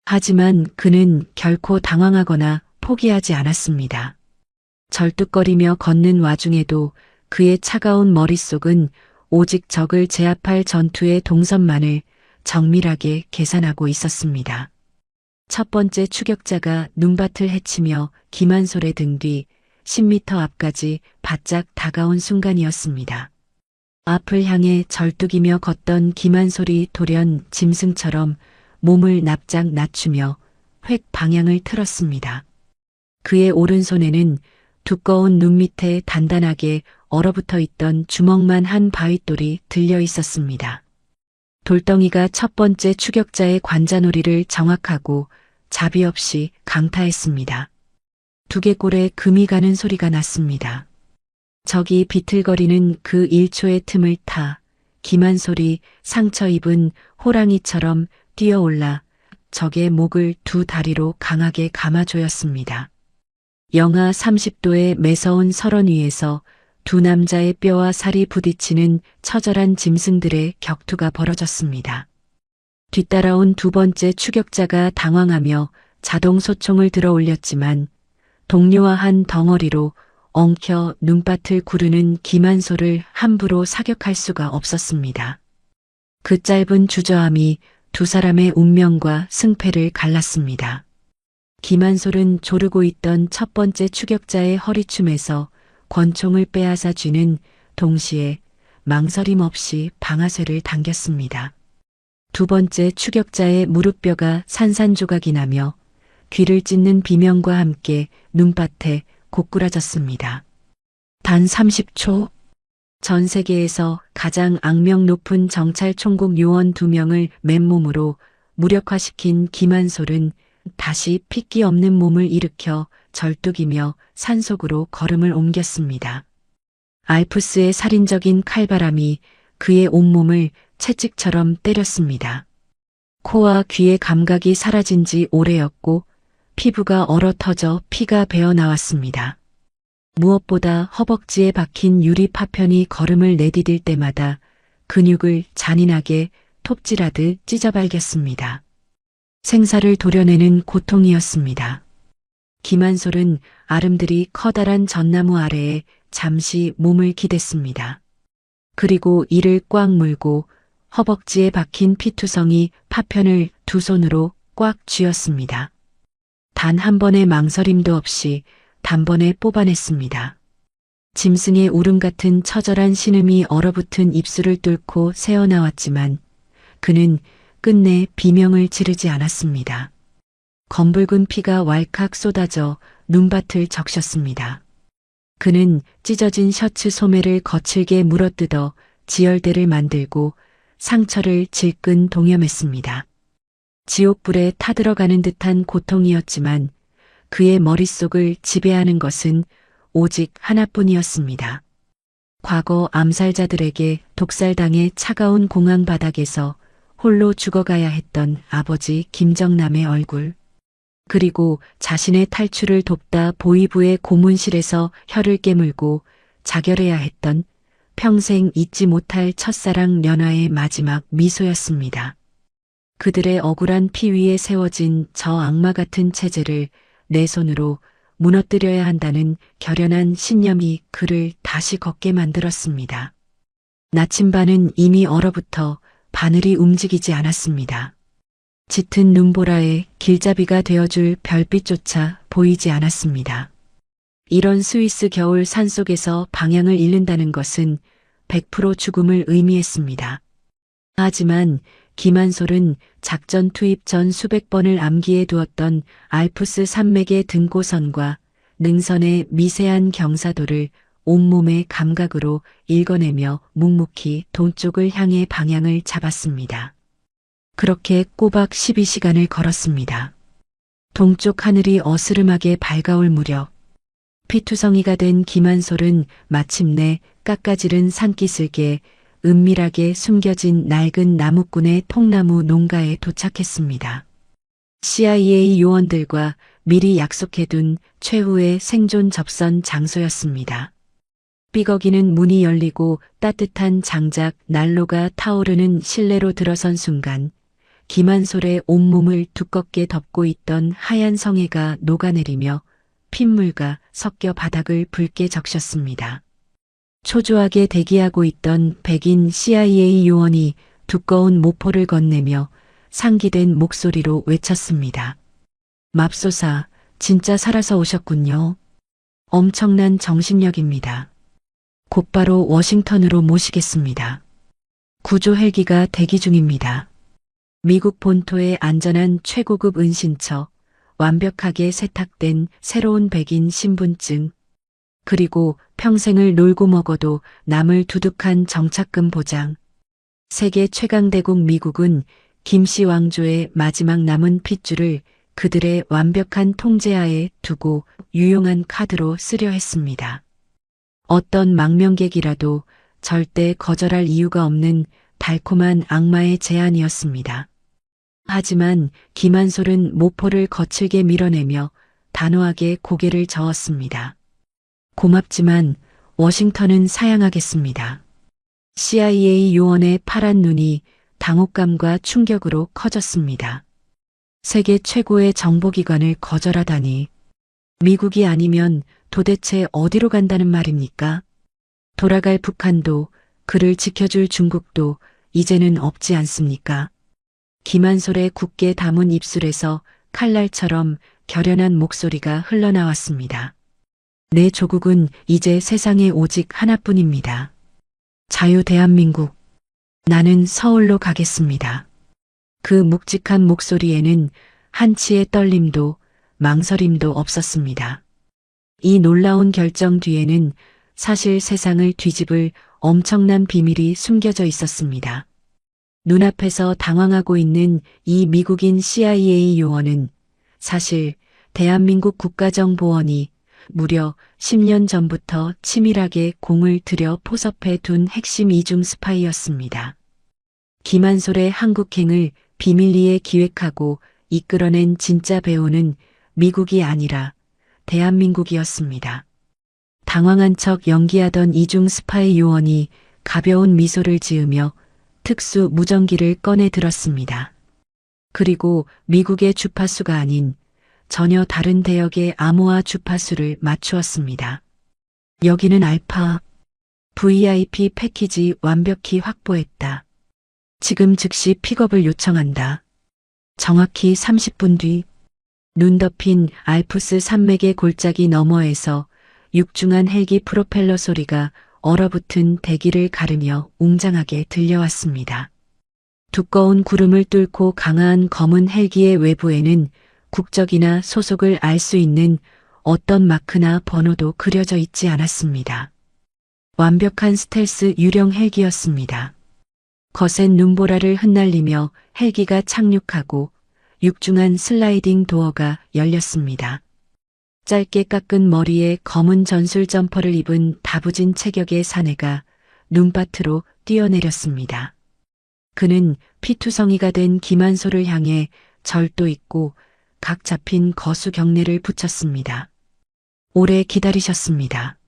[SPEAKER 3] 하지만 그는 결코 당황하거나 포기하지 않았습니다. 절뚝거리며 걷는 와중에도 그의 차가운 머릿속은 오직 적을 제압할 전투의 동선만을 정밀하게 계산하고 있었습니다. 첫 번째 추격자가 눈밭을 헤치며 김한솔의 등 뒤 10m 앞까지 바짝 다가온 순간이었습니다. 앞을 향해 절뚝이며 걷던 김한솔이 돌연 짐승처럼 몸을 납작 낮추며 획 방향을 틀었습니다. 그의 오른손에는 두꺼운 눈 밑에 단단하게 얼어붙어 있던 주먹만 한 바윗돌이 들려 있었습니다. 돌덩이가 첫 번째 추격자의 관자놀이를 정확하고 자비 없이 강타했습니다. 두개골에 금이 가는 소리가 났습니다. 적이 비틀거리는 그 1초의 틈을 타 김한솔이 상처 입은 호랑이처럼 뛰어올라 적의 목을 두 다리로 강하게 감아조였습니다. 영하 30도의 매서운 설원 위에서 두 남자의 뼈와 살이 부딪히는 처절한 짐승들의 격투가 벌어졌습니다. 뒤따라온 두 번째 추격자가 당황하며 자동 소총을 들어 올렸지만 동료와 한 덩어리로 엉켜 눈밭을 구르는 김한솔을 함부로 사격할 수가 없었습니다. 그 짧은 주저함이 두 사람의 운명과 승패를 갈랐습니다. 김한솔은 조르고 있던 첫 번째 추격자의 허리춤에서 권총을 빼앗아 쥐는 동시에 망설임 없이 방아쇠를 당겼습니다. 두 번째 추격자의 무릎뼈가 산산조각이 나며 귀를 찢는 비명과 함께 눈밭에 고꾸라졌습니다. 단 30초, 전 세계에서 가장 악명 높은 정찰 총국 요원 2명을 맨몸으로 무력화시킨 김한솔은 다시 핏기 없는 몸을 일으켜 절뚝이며 산속으로 걸음을 옮겼습니다. 알프스의 살인적인 칼바람이 그의 온몸을 채찍처럼 때렸습니다. 코와 귀의 감각이 사라진 지 오래였고 피부가 얼어터져 피가 배어나왔습니다. 무엇보다 허벅지에 박힌 유리 파편이 걸음을 내디딜 때마다 근육을 잔인하게 톱질하듯 찢어발겼습니다. 생사를 도려내는 고통이었습니다. 김한솔은 아름드리 커다란 전나무 아래에 잠시 몸을 기댔습니다. 그리고 이를 꽉 물고 허벅지에 박힌 피투성이 파편을 두 손으로 꽉 쥐었습니다. 단 한 번의 망설임도 없이 단번에 뽑아냈습니다. 짐승의 울음 같은 처절한 신음이 얼어붙은 입술을 뚫고 새어나왔지만 그는 끝내 비명을 지르지 않았습니다. 검붉은 피가 왈칵 쏟아져 눈밭을 적셨습니다. 그는 찢어진 셔츠 소매를 거칠게 물어뜯어 지혈대를 만들고 상처를 질끈 동염했습니다. 지옥불에 타들어가는 듯한 고통이었지만 그의 머릿속을 지배하는 것은 오직 하나뿐이었습니다. 과거 암살자들에게 독살당해 차가운 공항 바닥에서 홀로 죽어가야 했던 아버지 김정남의 얼굴. 그리고 자신의 탈출을 돕다 보위부의 고문실에서 혀를 깨물고 자결해야 했던 평생 잊지 못할 첫사랑 련화의 마지막 미소였습니다. 그들의 억울한 피 위에 세워진 저 악마 같은 체제를 내 손으로 무너뜨려야 한다는 결연한 신념이 그를 다시 걷게 만들었습니다. 나침반은 이미 얼어붙어 바늘이 움직이지 않았습니다. 짙은 눈보라에 길잡이가 되어줄 별빛조차 보이지 않았습니다. 이런 스위스 겨울 산속에서 방향을 잃는다는 것은 100% 죽음을 의미했습니다. 하지만 김한솔은 작전 투입 전 수백 번을 암기해 두었던 알프스 산맥의 등고선과 능선의 미세한 경사도를 온몸의 감각으로 읽어내며 묵묵히 동쪽을 향해 방향을 잡았습니다. 그렇게 꼬박 12시간을 걸었습니다. 동쪽 하늘이 어스름하게 밝아올 무렵 피투성이가 된 김한솔은 마침내 깎아지른 산기슭에 은밀하게 숨겨진 낡은 나무꾼의 통나무 농가에 도착했습니다. CIA 요원들과 미리 약속해둔 최후의 생존 접선 장소였습니다. 삐걱이는 문이 열리고 따뜻한 장작 난로가 타오르는 실내로 들어선 순간 김한솔의 온몸을 두껍게 덮고 있던 하얀 성에가 녹아내리며 핏물과 섞여 바닥을 붉게 적셨습니다. 초조하게 대기하고 있던 백인 CIA 요원이 두꺼운 모포를 건네며 상기된 목소리로 외쳤습니다. 맙소사, 진짜 살아서 오셨군요. 엄청난 정신력입니다. 곧바로 워싱턴으로 모시겠습니다. 구조 헬기가 대기 중입니다. 미국 본토의 안전한 최고급 은신처, 완벽하게 세탁된 새로운 백인 신분증, 그리고 평생을 놀고 먹어도 남을 두둑한 정착금 보장. 세계 최강대국 미국은 김씨 왕조의 마지막 남은 핏줄을 그들의 완벽한 통제하에 두고 유용한 카드로 쓰려 했습니다. 어떤 망명객이라도 절대 거절할 이유가 없는 달콤한 악마의 제안이었습니다. 하지만 김한솔은 모포를 거칠게 밀어내며 단호하게 고개를 저었습니다. 고맙지만 워싱턴은 사양하겠습니다. CIA 요원의 파란 눈이 당혹감과 충격으로 커졌습니다. 세계 최고의 정보기관을 거절하다니. 미국이 아니면 도대체 어디로 간다는 말입니까? 돌아갈 북한도 그를 지켜줄 중국도 이제는 없지 않습니까? 김한솔의 굳게 담은 입술에서 칼날처럼 결연한 목소리가 흘러나왔습니다. 내 조국은 이제 세상에 오직 하나뿐입니다. 자유 대한민국. 나는 서울로 가겠습니다. 그 묵직한 목소리에는 한치의 떨림도 망설임도 없었습니다. 이 놀라운 결정 뒤에는 사실 세상을 뒤집을 엄청난 비밀이 숨겨져 있었습니다. 눈앞에서 당황하고 있는 이 미국인 CIA 요원은 사실 대한민국 국가정보원이 무려 10년 전부터 치밀하게 공을 들여 포섭해 둔 핵심 이중 스파이였습니다. 김한솔의 한국행을 비밀리에 기획하고 이끌어낸 진짜 배우는 미국이 아니라 대한민국이었습니다. 당황한 척 연기하던 이중 스파이 요원이 가벼운 미소를 지으며 특수 무전기를 꺼내 들었습니다. 그리고 미국의 주파수가 아닌 전혀 다른 대역의 암호화 주파수를 맞추었습니다. 여기는 알파, VIP 패키지 완벽히 확보했다. 지금 즉시 픽업을 요청한다. 정확히 30분 뒤, 눈 덮인 알프스 산맥의 골짜기 너머에서 육중한 헬기 프로펠러 소리가 얼어붙은 대기를 가르며 웅장하게 들려왔습니다. 두꺼운 구름을 뚫고 강한 검은 헬기의 외부에는 국적이나 소속을 알 수 있는 어떤 마크나 번호도 그려져 있지 않았습니다. 완벽한 스텔스 유령 헬기였습니다. 거센 눈보라를 흩날리며 헬기가 착륙하고 육중한 슬라이딩 도어가 열렸습니다. 짧게 깎은 머리에 검은 전술 점퍼를 입은 다부진 체격의 사내가 눈밭으로 뛰어내렸습니다. 그는 피투성이가 된 김한솔을 향해 절도 있고 각 잡힌 거수 경례를 붙였습니다. 오래 기다리셨습니다.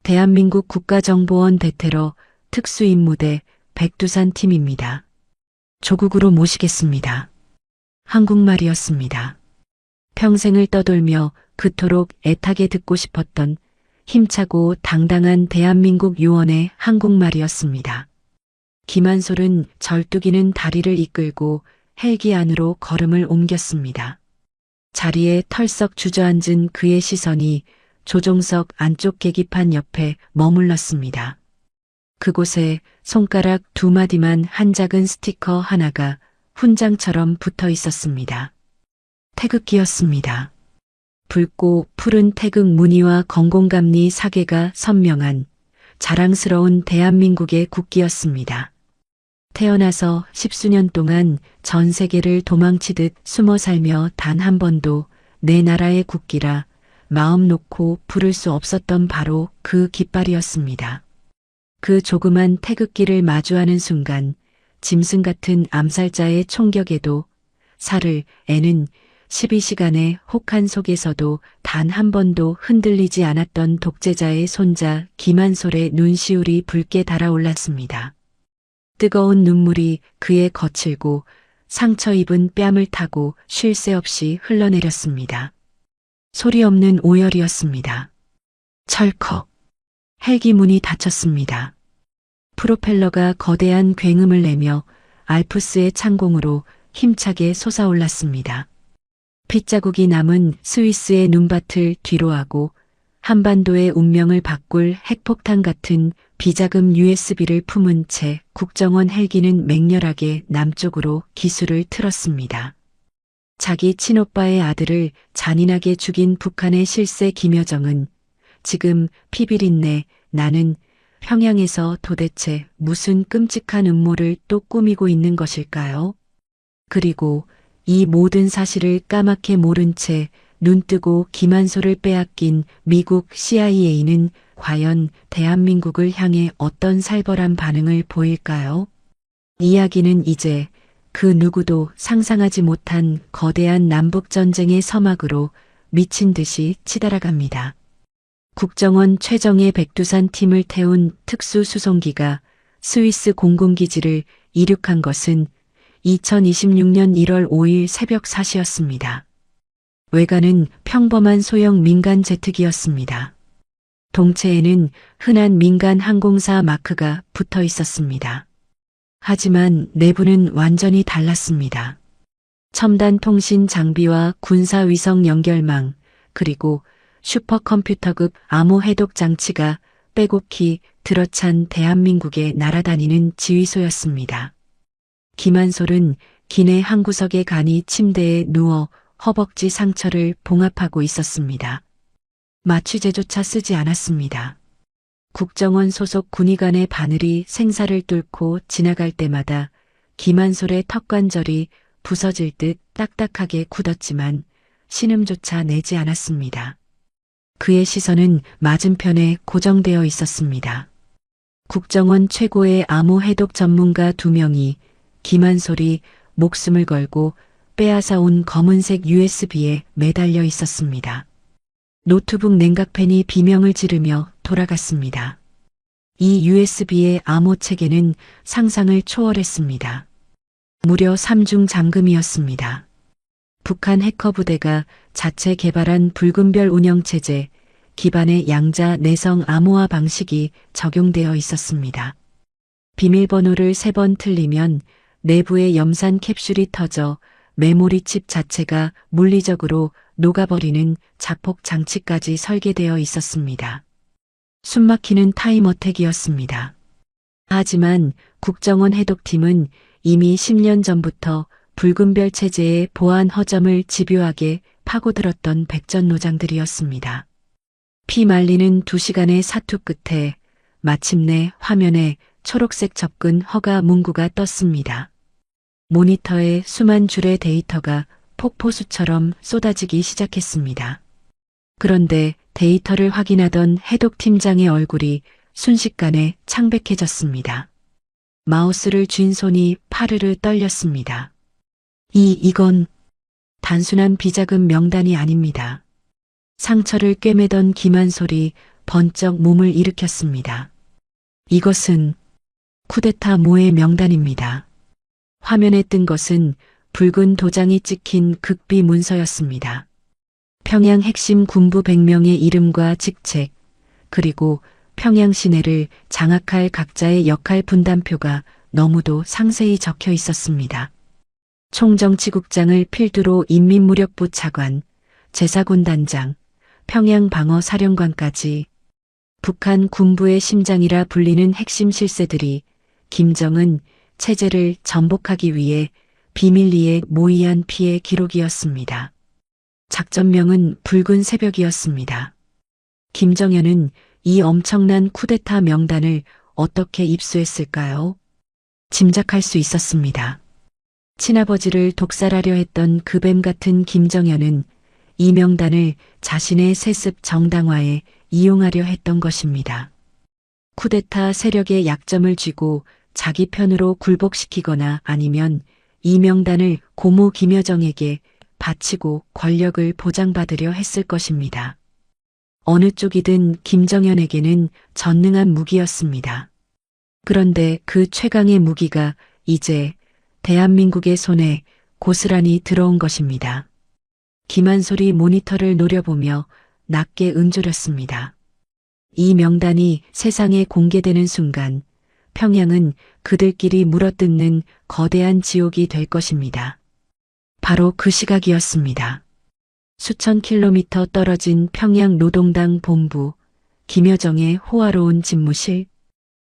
[SPEAKER 3] 대한민국 국가정보원 대테러 특수임무대 백두산 팀입니다. 조국으로 모시겠습니다. 한국말이었습니다. 평생을 떠돌며 그토록 애타게 듣고 싶었던 힘차고 당당한 대한민국 요원의 한국말이었습니다. 김한솔은 절뚝이는 다리를 이끌고 헬기 안으로 걸음을 옮겼습니다. 자리에 털썩 주저앉은 그의 시선이 조종석 안쪽 계기판 옆에 머물렀습니다. 그곳에 손가락 2마디만 한 작은 스티커 하나가 훈장처럼 붙어 있었습니다. 태극기였습니다. 붉고 푸른 태극 무늬와 건공감리 사계가 선명한 자랑스러운 대한민국의 국기였습니다. 태어나서 10수년 동안 전 세계를 도망치듯 숨어 살며 단 한 번도 내 나라의 국기라 마음 놓고 부를 수 없었던 바로 그 깃발이었습니다. 그 조그만 태극기를 마주하는 순간 짐승 같은 암살자의 총격에도 살을 애는 12시간의 혹한 속에서도 단 한 번도 흔들리지 않았던 독재자의 손자 김한솔의 눈시울이 붉게 달아올랐습니다. 뜨거운 눈물이 그의 거칠고 상처 입은 뺨을 타고 쉴 새 없이 흘러내렸습니다. 소리 없는 오열이었습니다. 철컥. 헬기 문이 닫혔습니다. 프로펠러가 거대한 굉음을 내며 알프스의 창공으로 힘차게 솟아올랐습니다. 핏자국이 남은 스위스의 눈밭을 뒤로하고 한반도의 운명을 바꿀 핵폭탄 같은 비자금 USB를 품은 채 국정원 헬기는 맹렬하게 남쪽으로 기수를 틀었습니다. 자기 친오빠의 아들을 잔인하게 죽인 북한의 실세 김여정은 지금 피비린내 나는 평양에서 도대체 무슨 끔찍한 음모를 또 꾸미고 있는 것일까요? 그리고 이 모든 사실을 까맣게 모른 채 눈뜨고 김한솔을 빼앗긴 미국 CIA는 과연 대한민국을 향해 어떤 살벌한 반응을 보일까요? 이야기는 이제 그 누구도 상상하지 못한 거대한 남북전쟁의 서막으로 미친 듯이 치달아갑니다. 국정원 최정예 백두산 팀을 태운 특수수송기가 스위스 공군기지를 이륙한 것은 2026년 1월 5일 새벽 4시였습니다. 외관은 평범한 소형 민간 제트기였습니다. 동체에는 흔한 민간 항공사 마크가 붙어 있었습니다. 하지만 내부는 완전히 달랐습니다. 첨단 통신 장비와 군사 위성 연결망, 그리고 슈퍼컴퓨터급 암호 해독 장치가 빼곡히 들어찬 대한민국에 날아다니는 지휘소였습니다. 김한솔은 기내 한 구석에 간이 침대에 누워 허벅지 상처를 봉합하고 있었습니다. 마취제조차 쓰지 않았습니다. 국정원 소속 군의관의 바늘이 생사를 뚫고 지나갈 때마다 김한솔의 턱관절이 부서질 듯 딱딱하게 굳었지만 신음조차 내지 않았습니다. 그의 시선은 맞은편에 고정되어 있었습니다. 국정원 최고의 암호 해독 전문가 2명이 김한솔이 목숨을 걸고 빼앗아 온 검은색 USB에 매달려 있었습니다. 노트북 냉각팬이 비명을 지르며 돌아갔습니다. 이 USB의 암호 체계는 상상을 초월했습니다. 무려 3중 잠금이었습니다. 북한 해커 부대가 자체 개발한 붉은별 운영체제 기반의 양자 내성 암호화 방식이 적용되어 있었습니다. 비밀번호를 3번 틀리면 내부의 염산 캡슐이 터져 메모리 칩 자체가 물리적으로 녹아버리는 자폭 장치까지 설계되어 있었습니다. 숨막히는 타임어택이었습니다. 하지만 국정원 해독팀은 이미 10년 전부터 붉은별 체제의 보안 허점을 집요하게 파고들었던 백전노장들이었습니다. 피 말리는 2시간의 사투 끝에 마침내 화면에 초록색 접근 허가 문구가 떴습니다. 모니터에 수만 줄의 데이터가 폭포수처럼 쏟아지기 시작했습니다. 그런데 데이터를 확인하던 해독팀장의 얼굴이 순식간에 창백해졌습니다. 마우스를 쥔 손이 파르르 떨렸습니다. 이건 단순한 비자금 명단이 아닙니다. 상처를 꿰매던 김한솔이 번쩍 몸을 일으켰습니다. 이것은 쿠데타 모의 명단입니다. 화면에 뜬 것은 붉은 도장이 찍힌 극비 문서였습니다. 평양 핵심 군부 100명의 이름과 직책, 그리고 평양 시내를 장악할 각자의 역할 분담표가 너무도 상세히 적혀 있었습니다. 총정치국장을 필두로 인민무력부 차관, 제사군단장, 평양방어사령관까지 북한 군부의 심장이라 불리는 핵심 실세들이 김정은 체제를 전복하기 위해 비밀리에 모의한 피해 기록이었습니다. 작전명은 붉은 새벽이었습니다. 김정연은 이 엄청난 쿠데타 명단을 어떻게 입수했을까요? 짐작할 수 있었습니다. 친아버지를 독살하려 했던 그 뱀 같은 김정연은 이 명단을 자신의 세습 정당화에 이용하려 했던 것입니다. 쿠데타 세력의 약점을 쥐고 자기 편으로 굴복시키거나 아니면 이 명단을 고모 김여정에게 바치고 권력을 보장받으려 했을 것입니다. 어느 쪽이든 김정연에게는 전능한 무기였습니다. 그런데 그 최강의 무기가 이제 대한민국의 손에 고스란히 들어온 것입니다. 김한솔이 모니터를 노려보며 낮게 응조렸습니다. 이 명단이 세상에 공개되는 순간 평양은 그들끼리 물어뜯는 거대한 지옥이 될 것입니다. 바로 그 시각이었습니다. 수천 킬로미터 떨어진 평양 노동당 본부, 김여정의 호화로운 집무실,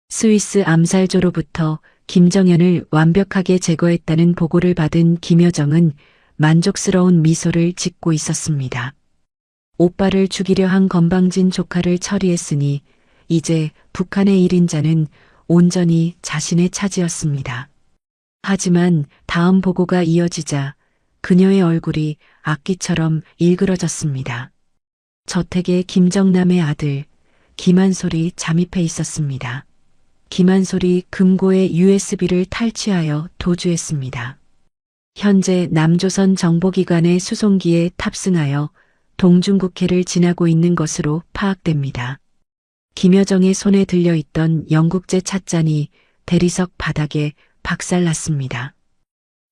[SPEAKER 3] 스위스 암살조로부터 김정연을 완벽하게 제거했다는 보고를 받은 김여정은 만족스러운 미소를 짓고 있었습니다. 오빠를 죽이려 한 건방진 조카를 처리했으니 이제 북한의 1인자는 온전히 자신의 차지였습니다. 하지만 다음 보고가 이어지자 그녀의 얼굴이 악기처럼 일그러졌습니다. 저택에 김정남의 아들 김한솔이 잠입해 있었습니다. 김한솔이 금고의 USB를 탈취하여 도주했습니다. 현재 남조선 정보기관의 수송기에 탑승하여 동중국해를 지나고 있는 것으로 파악됩니다. 김여정의 손에 들려있던 영국제 찻잔이 대리석 바닥에 박살났습니다.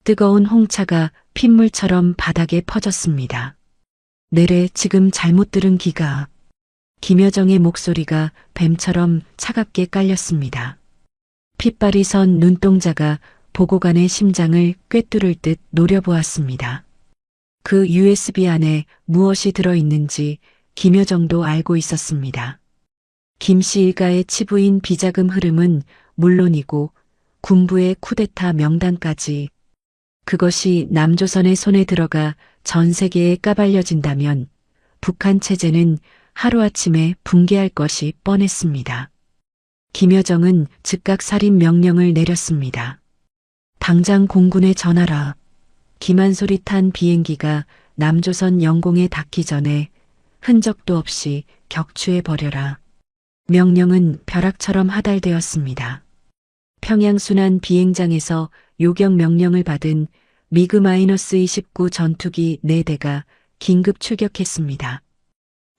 [SPEAKER 3] 뜨거운 홍차가 핏물처럼 바닥에 퍼졌습니다. 내래 지금 잘못 들은 기가. 김여정의 목소리가 뱀처럼 차갑게 깔렸습니다. 핏발이 선 눈동자가 보고관의 심장을 꿰뚫을 듯 노려보았습니다. 그 USB 안에 무엇이 들어있는지 김여정도 알고 있었습니다. 김씨 일가의 치부인 비자금 흐름은 물론이고 군부의 쿠데타 명단까지 그것이 남조선의 손에 들어가 전 세계에 까발려진다면 북한 체제는 하루아침에 붕괴할 것이 뻔했습니다. 김여정은 즉각 살인 명령을 내렸습니다. 당장 공군에 전하라. 김한솔이 탄 비행기가 남조선 영공에 닿기 전에 흔적도 없이 격추해 버려라. 명령은 벼락처럼 하달되었습니다. 평양 순안 비행장에서 요격 명령을 받은 미그-29 전투기 4대가 긴급 출격했습니다.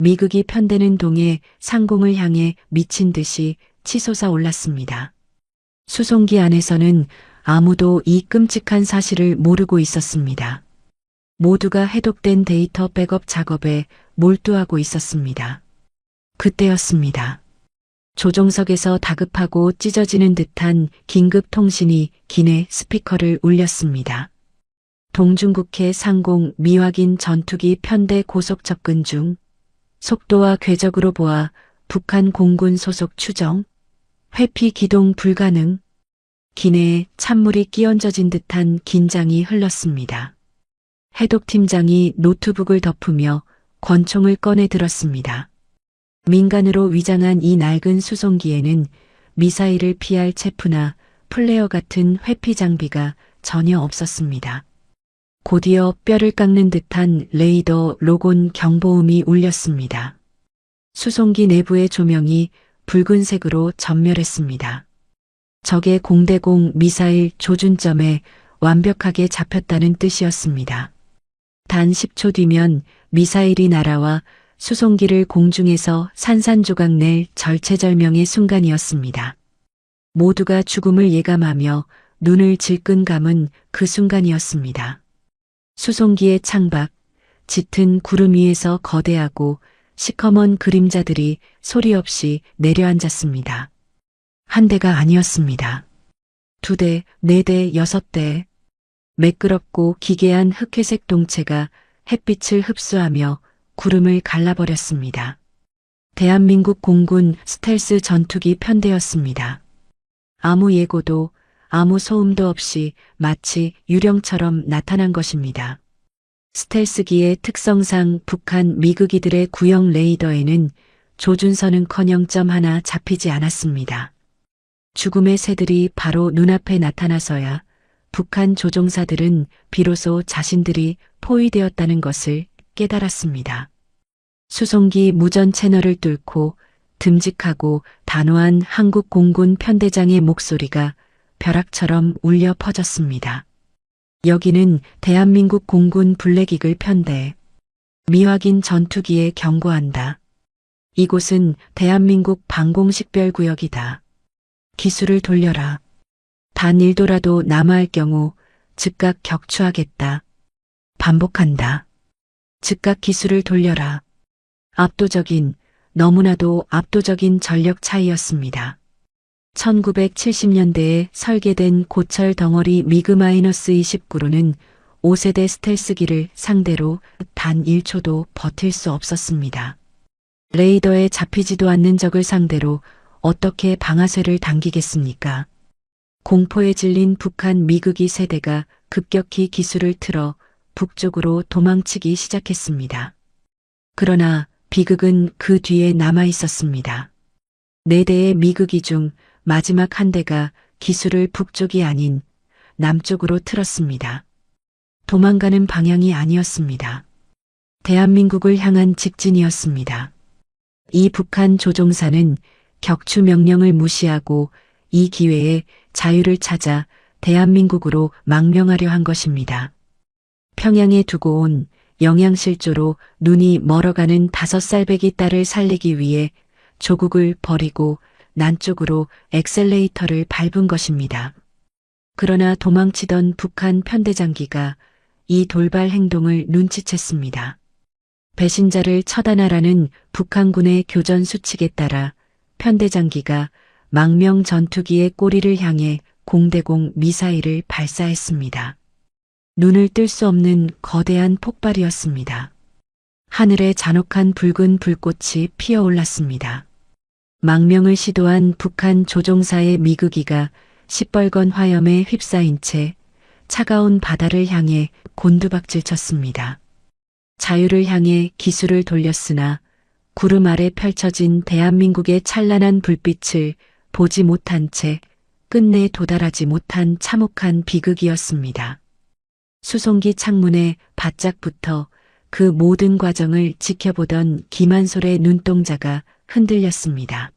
[SPEAKER 3] 미국이 편대는 동해 상공을 향해 미친 듯이 치솟아 올랐습니다. 수송기 안에서는 아무도 이 끔찍한 사실을 모르고 있었습니다. 모두가 해독된 데이터 백업 작업에 몰두하고 있었습니다. 그때였습니다. 조종석에서 다급하고 찢어지는 듯한 긴급 통신이 기내 스피커를 울렸습니다. 동중국해 상공 미확인 전투기 편대 고속 접근 중, 속도와 궤적으로 보아 북한 공군 소속 추정, 회피 기동 불가능. 기내에 찬물이 끼얹어진 듯한 긴장이 흘렀습니다. 해독팀장이 노트북을 덮으며 권총을 꺼내 들었습니다. 민간으로 위장한 이 낡은 수송기에는 미사일을 피할 체프나 플레어 같은 회피 장비가 전혀 없었습니다. 곧이어 뼈를 깎는 듯한 레이더 로곤 경보음이 울렸습니다. 수송기 내부의 조명이 붉은색으로 전멸했습니다. 적의 공대공 미사일 조준점에 완벽하게 잡혔다는 뜻이었습니다. 단 10초 뒤면 미사일이 날아와 수송기를 공중에서 산산조각 낼 절체절명의 순간이었습니다. 모두가 죽음을 예감하며 눈을 질끈 감은 그 순간이었습니다. 수송기의 창밖, 짙은 구름 위에서 거대하고 시커먼 그림자들이 소리 없이 내려앉았습니다. 한 대가 아니었습니다. 2대, 4대, 6대. 매끄럽고 기괴한 흑회색 동체가 햇빛을 흡수하며 구름을 갈라버렸습니다. 대한민국 공군 스텔스 전투기 편대였습니다. 아무 예고도 아무 소음도 없이 마치 유령처럼 나타난 것입니다. 스텔스기의 특성상 북한 미그기들의 구형 레이더에는 조준선은커녕 점 하나 잡히지 않았습니다. 죽음의 새들이 바로 눈앞에 나타나서야 북한 조종사들은 비로소 자신들이 포위되었다는 것을 깨달았습니다. 수송기 무전 채널을 뚫고 듬직하고 단호한 한국 공군 편대장의 목소리가 벼락처럼 울려 퍼졌습니다. 여기는 대한민국 공군 블랙이글 편대. 미확인 전투기에 경고한다. 이곳은 대한민국 방공식별구역이다. 기술을 돌려라. 단 1도라도 남아할 경우 즉각 격추하겠다. 반복한다. 즉각 기술을 돌려라. 압도적인, 너무나도 압도적인 전력 차이였습니다. 1970년대에 설계된 고철 덩어리 미그-29로는 5세대 스텔스기를 상대로 단 1초도 버틸 수 없었습니다. 레이더에 잡히지도 않는 적을 상대로 어떻게 방아쇠를 당기겠습니까? 공포에 질린 북한 미그기 세대가 급격히 기술을 틀어 북쪽으로 도망치기 시작했습니다. 그러나 비극은 그 뒤에 남아 있었습니다. 4대의 미그기 중 마지막 한 대가 기술을 북쪽이 아닌 남쪽으로 틀었습니다. 도망가는 방향이 아니었습니다. 대한민국을 향한 직진이었습니다. 이 북한 조종사는 격추 명령을 무시하고 이 기회에 자유를 찾아 대한민국으로 망명하려 한 것입니다. 평양에 두고 온 영양실조로 눈이 멀어가는 5살배기 딸을 살리기 위해 조국을 버리고 남쪽으로 엑셀레이터를 밟은 것입니다. 그러나 도망치던 북한 편대장기가 이 돌발 행동을 눈치챘습니다. 배신자를 처단하라는 북한군의 교전 수칙에 따라 편대장기가 망명 전투기의 꼬리를 향해 공대공 미사일을 발사했습니다. 눈을 뜰 수 없는 거대한 폭발이었습니다. 하늘에 잔혹한 붉은 불꽃이 피어올랐습니다. 망명을 시도한 북한 조종사의 미그기가 시뻘건 화염에 휩싸인 채 차가운 바다를 향해 곤두박질 쳤습니다. 자유를 향해 기술을 돌렸으나 구름 아래 펼쳐진 대한민국의 찬란한 불빛을 보지 못한 채 끝내 도달하지 못한 참혹한 비극이었습니다. 수송기 창문에 바짝 붙어 그 모든 과정을 지켜보던 김한솔의 눈동자가 흔들렸습니다.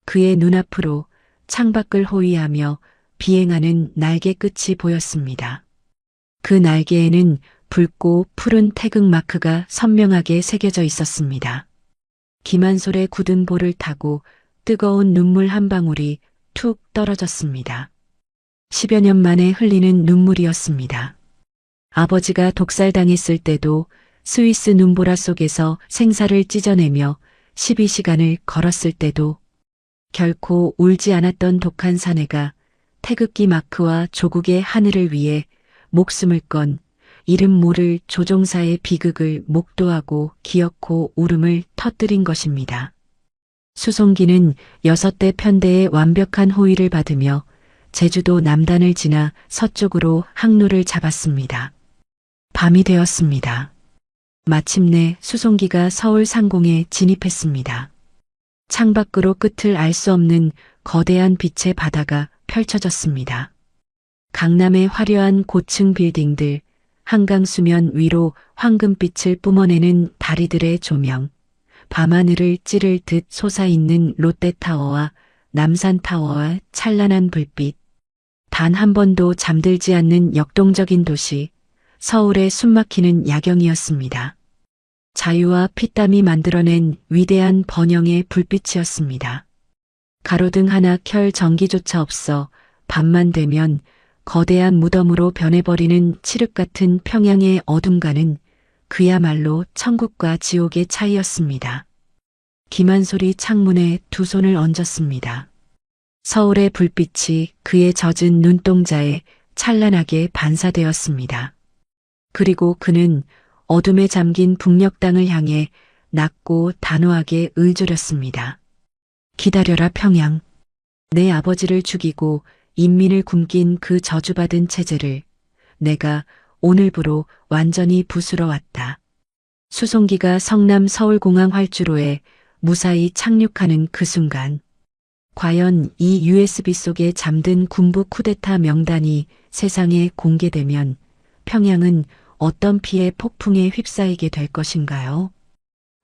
[SPEAKER 3] 그의 눈앞으로 창밖을 호위하며 비행하는 날개 끝이 보였습니다. 그 날개에는 붉고 푸른 태극 마크가 선명하게 새겨져 있었습니다. 김한솔의 굳은 볼을 타고 뜨거운 눈물 한 방울이 툭 떨어졌습니다. 10여 년 만에 흘리는 눈물이었습니다. 아버지가 독살당했을 때도 스위스 눈보라 속에서 생사를 찢어내며 12시간을 걸었을 때도 결코 울지 않았던 독한 사내가 태극기 마크와 조국의 하늘을 위해 목숨을 건 이름 모를 조종사의 비극을 목도하고 기어코 울음을 터뜨린 것입니다. 수송기는 6대 편대의 완벽한 호위를 받으며 제주도 남단을 지나 서쪽으로 항로를 잡았습니다. 밤이 되었습니다. 마침내 수송기가 서울 상공에 진입했습니다. 창밖으로 끝을 알 수 없는 거대한 빛의 바다가 펼쳐졌습니다. 강남의 화려한 고층 빌딩들, 한강 수면 위로 황금빛을 뿜어내는 다리들의 조명, 밤하늘을 찌를 듯 솟아있는 롯데타워와 남산타워와 찬란한 불빛, 단 한 번도 잠들지 않는 역동적인 도시, 서울의 숨막히는 야경이었습니다. 자유와 피땀이 만들어낸 위대한 번영의 불빛이었습니다. 가로등 하나 켤 전기조차 없어 밤만 되면 거대한 무덤으로 변해버리는 칠흑 같은 평양의 어둠과는 그야말로 천국과 지옥의 차이였습니다. 김한솔이 창문에 두 손을 얹었습니다. 서울의 불빛이 그의 젖은 눈동자에 찬란하게 반사되었습니다. 그리고 그는 어둠에 잠긴 북녘 땅을 향해 낮고 단호하게 을조렸습니다. 기다려라 평양. 내 아버지를 죽이고 인민을 굶긴 그 저주받은 체제를 내가 오늘부로 완전히 부수러 왔다. 수송기가 성남 서울공항 활주로에 무사히 착륙하는 그 순간 과연 이 USB 속에 잠든 군부 쿠데타 명단이 세상에 공개되면 평양은 어떤 피해 폭풍에 휩싸이게 될 것인가요?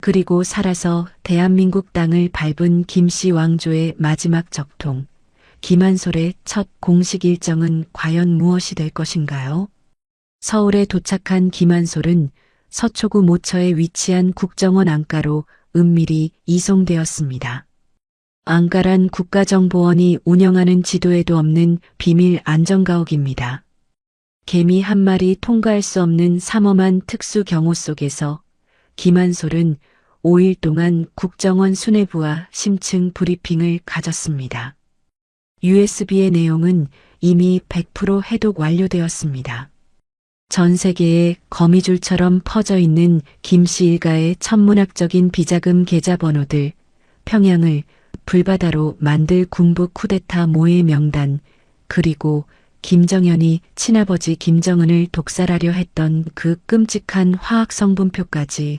[SPEAKER 3] 그리고 살아서 대한민국 땅을 밟은 김씨 왕조의 마지막 적통, 김한솔의 첫 공식 일정은 과연 무엇이 될 것인가요? 서울에 도착한 김한솔은 서초구 모처에 위치한 국정원 안가로 은밀히 이송되었습니다. 안가란 국가정보원이 운영하는 지도에도 없는 비밀 안전가옥입니다. 개미 한 마리 통과할 수 없는 삼엄한 특수 경호 속에서 김한솔은 5일 동안 국정원 수뇌부와 심층 브리핑을 가졌습니다. USB의 내용은 이미 100% 해독 완료되었습니다. 전 세계에 거미줄처럼 퍼져 있는 김씨 일가의 천문학적인 비자금 계좌번호들, 평양을 불바다로 만들 군부 쿠데타 모의 명단, 그리고 김정연이 친아버지 김정은을 독살하려 했던 그 끔찍한 화학 성분표까지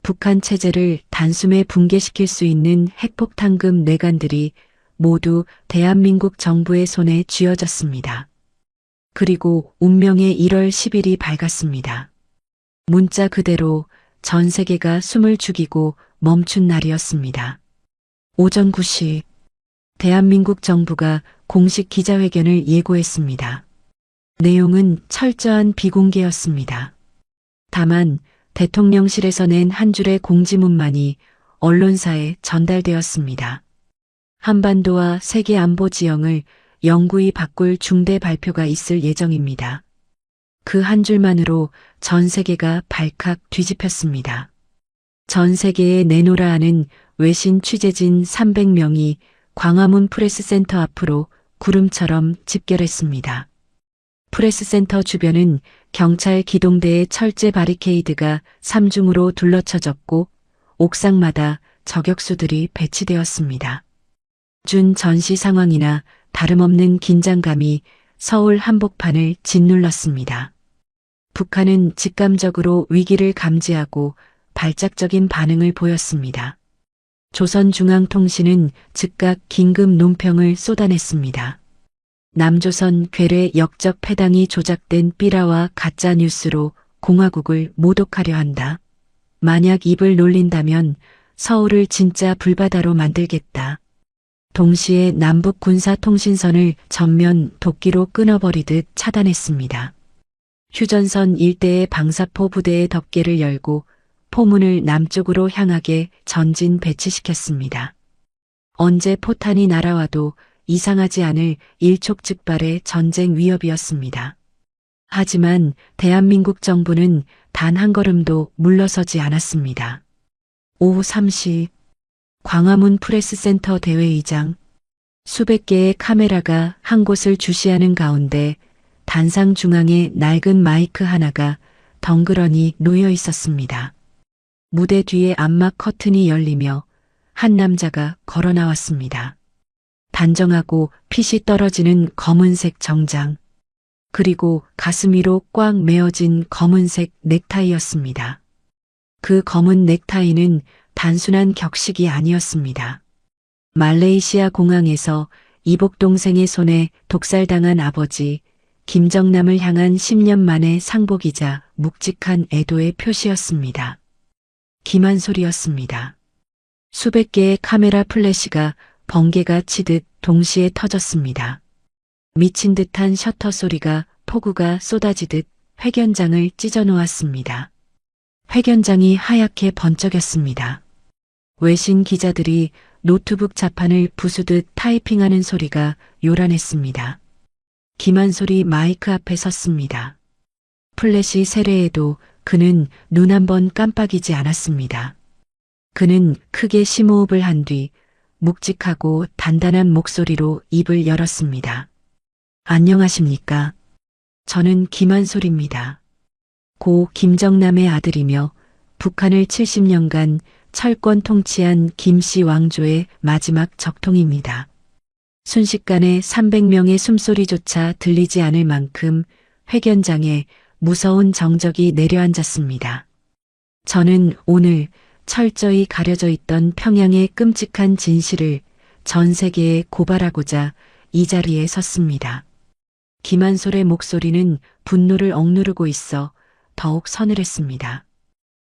[SPEAKER 3] 북한 체제를 단숨에 붕괴시킬 수 있는 핵폭탄급 뇌관들이 모두 대한민국 정부의 손에 쥐어졌습니다. 그리고 운명의 1월 10일이 밝았습니다. 문자 그대로 전 세계가 숨을 죽이고 멈춘 날이었습니다. 오전 9시 대한민국 정부가 공식 기자회견을 예고했습니다. 내용은 철저한 비공개였습니다. 다만 대통령실에서 낸 한 줄의 공지문만이 언론사에 전달되었습니다. 한반도와 세계 안보 지형을 영구히 바꿀 중대 발표가 있을 예정입니다. 그 한 줄만으로 전 세계가 발칵 뒤집혔습니다. 전 세계에 내노라 하는 외신 취재진 300명이 광화문 프레스센터 앞으로 구름처럼 집결했습니다. 프레스센터 주변은 경찰 기동대의 철제 바리케이드가 3중으로 둘러쳐졌고 옥상마다 저격수들이 배치되었습니다. 준 전시 상황이나 다름없는 긴장감이 서울 한복판을 짓눌렀습니다. 북한은 직감적으로 위기를 감지하고 발작적인 반응을 보였습니다. 조선중앙통신은 즉각 긴급 논평을 쏟아냈습니다. 남조선 괴뢰 역적 패당이 조작된 삐라와 가짜 뉴스로 공화국을 모독하려 한다. 만약 입을 놀린다면 서울을 진짜 불바다로 만들겠다. 동시에 남북 군사통신선을 전면 도끼로 끊어버리듯 차단했습니다. 휴전선 일대의 방사포 부대의 덮개를 열고 포문을 남쪽으로 향하게 전진 배치시켰습니다. 언제 포탄이 날아와도 이상하지 않을 일촉즉발의 전쟁 위협이었습니다. 하지만 대한민국 정부는 단 한 걸음도 물러서지 않았습니다. 오후 3시 광화문 프레스센터 대회의장, 수백 개의 카메라가 한 곳을 주시하는 가운데 단상 중앙에 낡은 마이크 하나가 덩그러니 놓여 있었습니다. 무대 뒤에 암막 커튼이 열리며 한 남자가 걸어 나왔습니다. 단정하고 핏이 떨어지는 검은색 정장, 그리고 가슴 위로 꽉 메어진 검은색 넥타이였습니다. 그 검은 넥타이는 단순한 격식이 아니었습니다. 말레이시아 공항에서 이복 동생의 손에 독살당한 아버지 김정남을 향한 10년 만의 상복이자 묵직한 애도의 표시였습니다. 김한솔이었습니다. 수백 개의 카메라 플래시가 번개가 치듯 동시에 터졌습니다. 미친 듯한 셔터 소리가 폭우가 쏟아지듯 회견장을 찢어놓았습니다. 회견장이 하얗게 번쩍였습니다. 외신 기자들이 노트북 자판을 부수듯 타이핑하는 소리가 요란했습니다. 김한솔이 마이크 앞에 섰습니다. 플래시 세례에도 그는 눈 한 번 깜빡이지 않았습니다. 그는 크게 심호흡을 한 뒤 묵직하고 단단한 목소리로 입을 열었습니다. 안녕하십니까? 저는 김한솔입니다. 고 김정남의 아들이며 북한을 70년간 철권 통치한 김씨 왕조의 마지막 적통입니다. 순식간에 300명의 숨소리조차 들리지 않을 만큼 회견장에 무서운 정적이 내려앉았습니다. 저는 오늘 철저히 가려져 있던 평양의 끔찍한 진실을 전 세계에 고발하고자 이 자리에 섰습니다. 김한솔의 목소리는 분노를 억누르고 있어 더욱 서늘했습니다.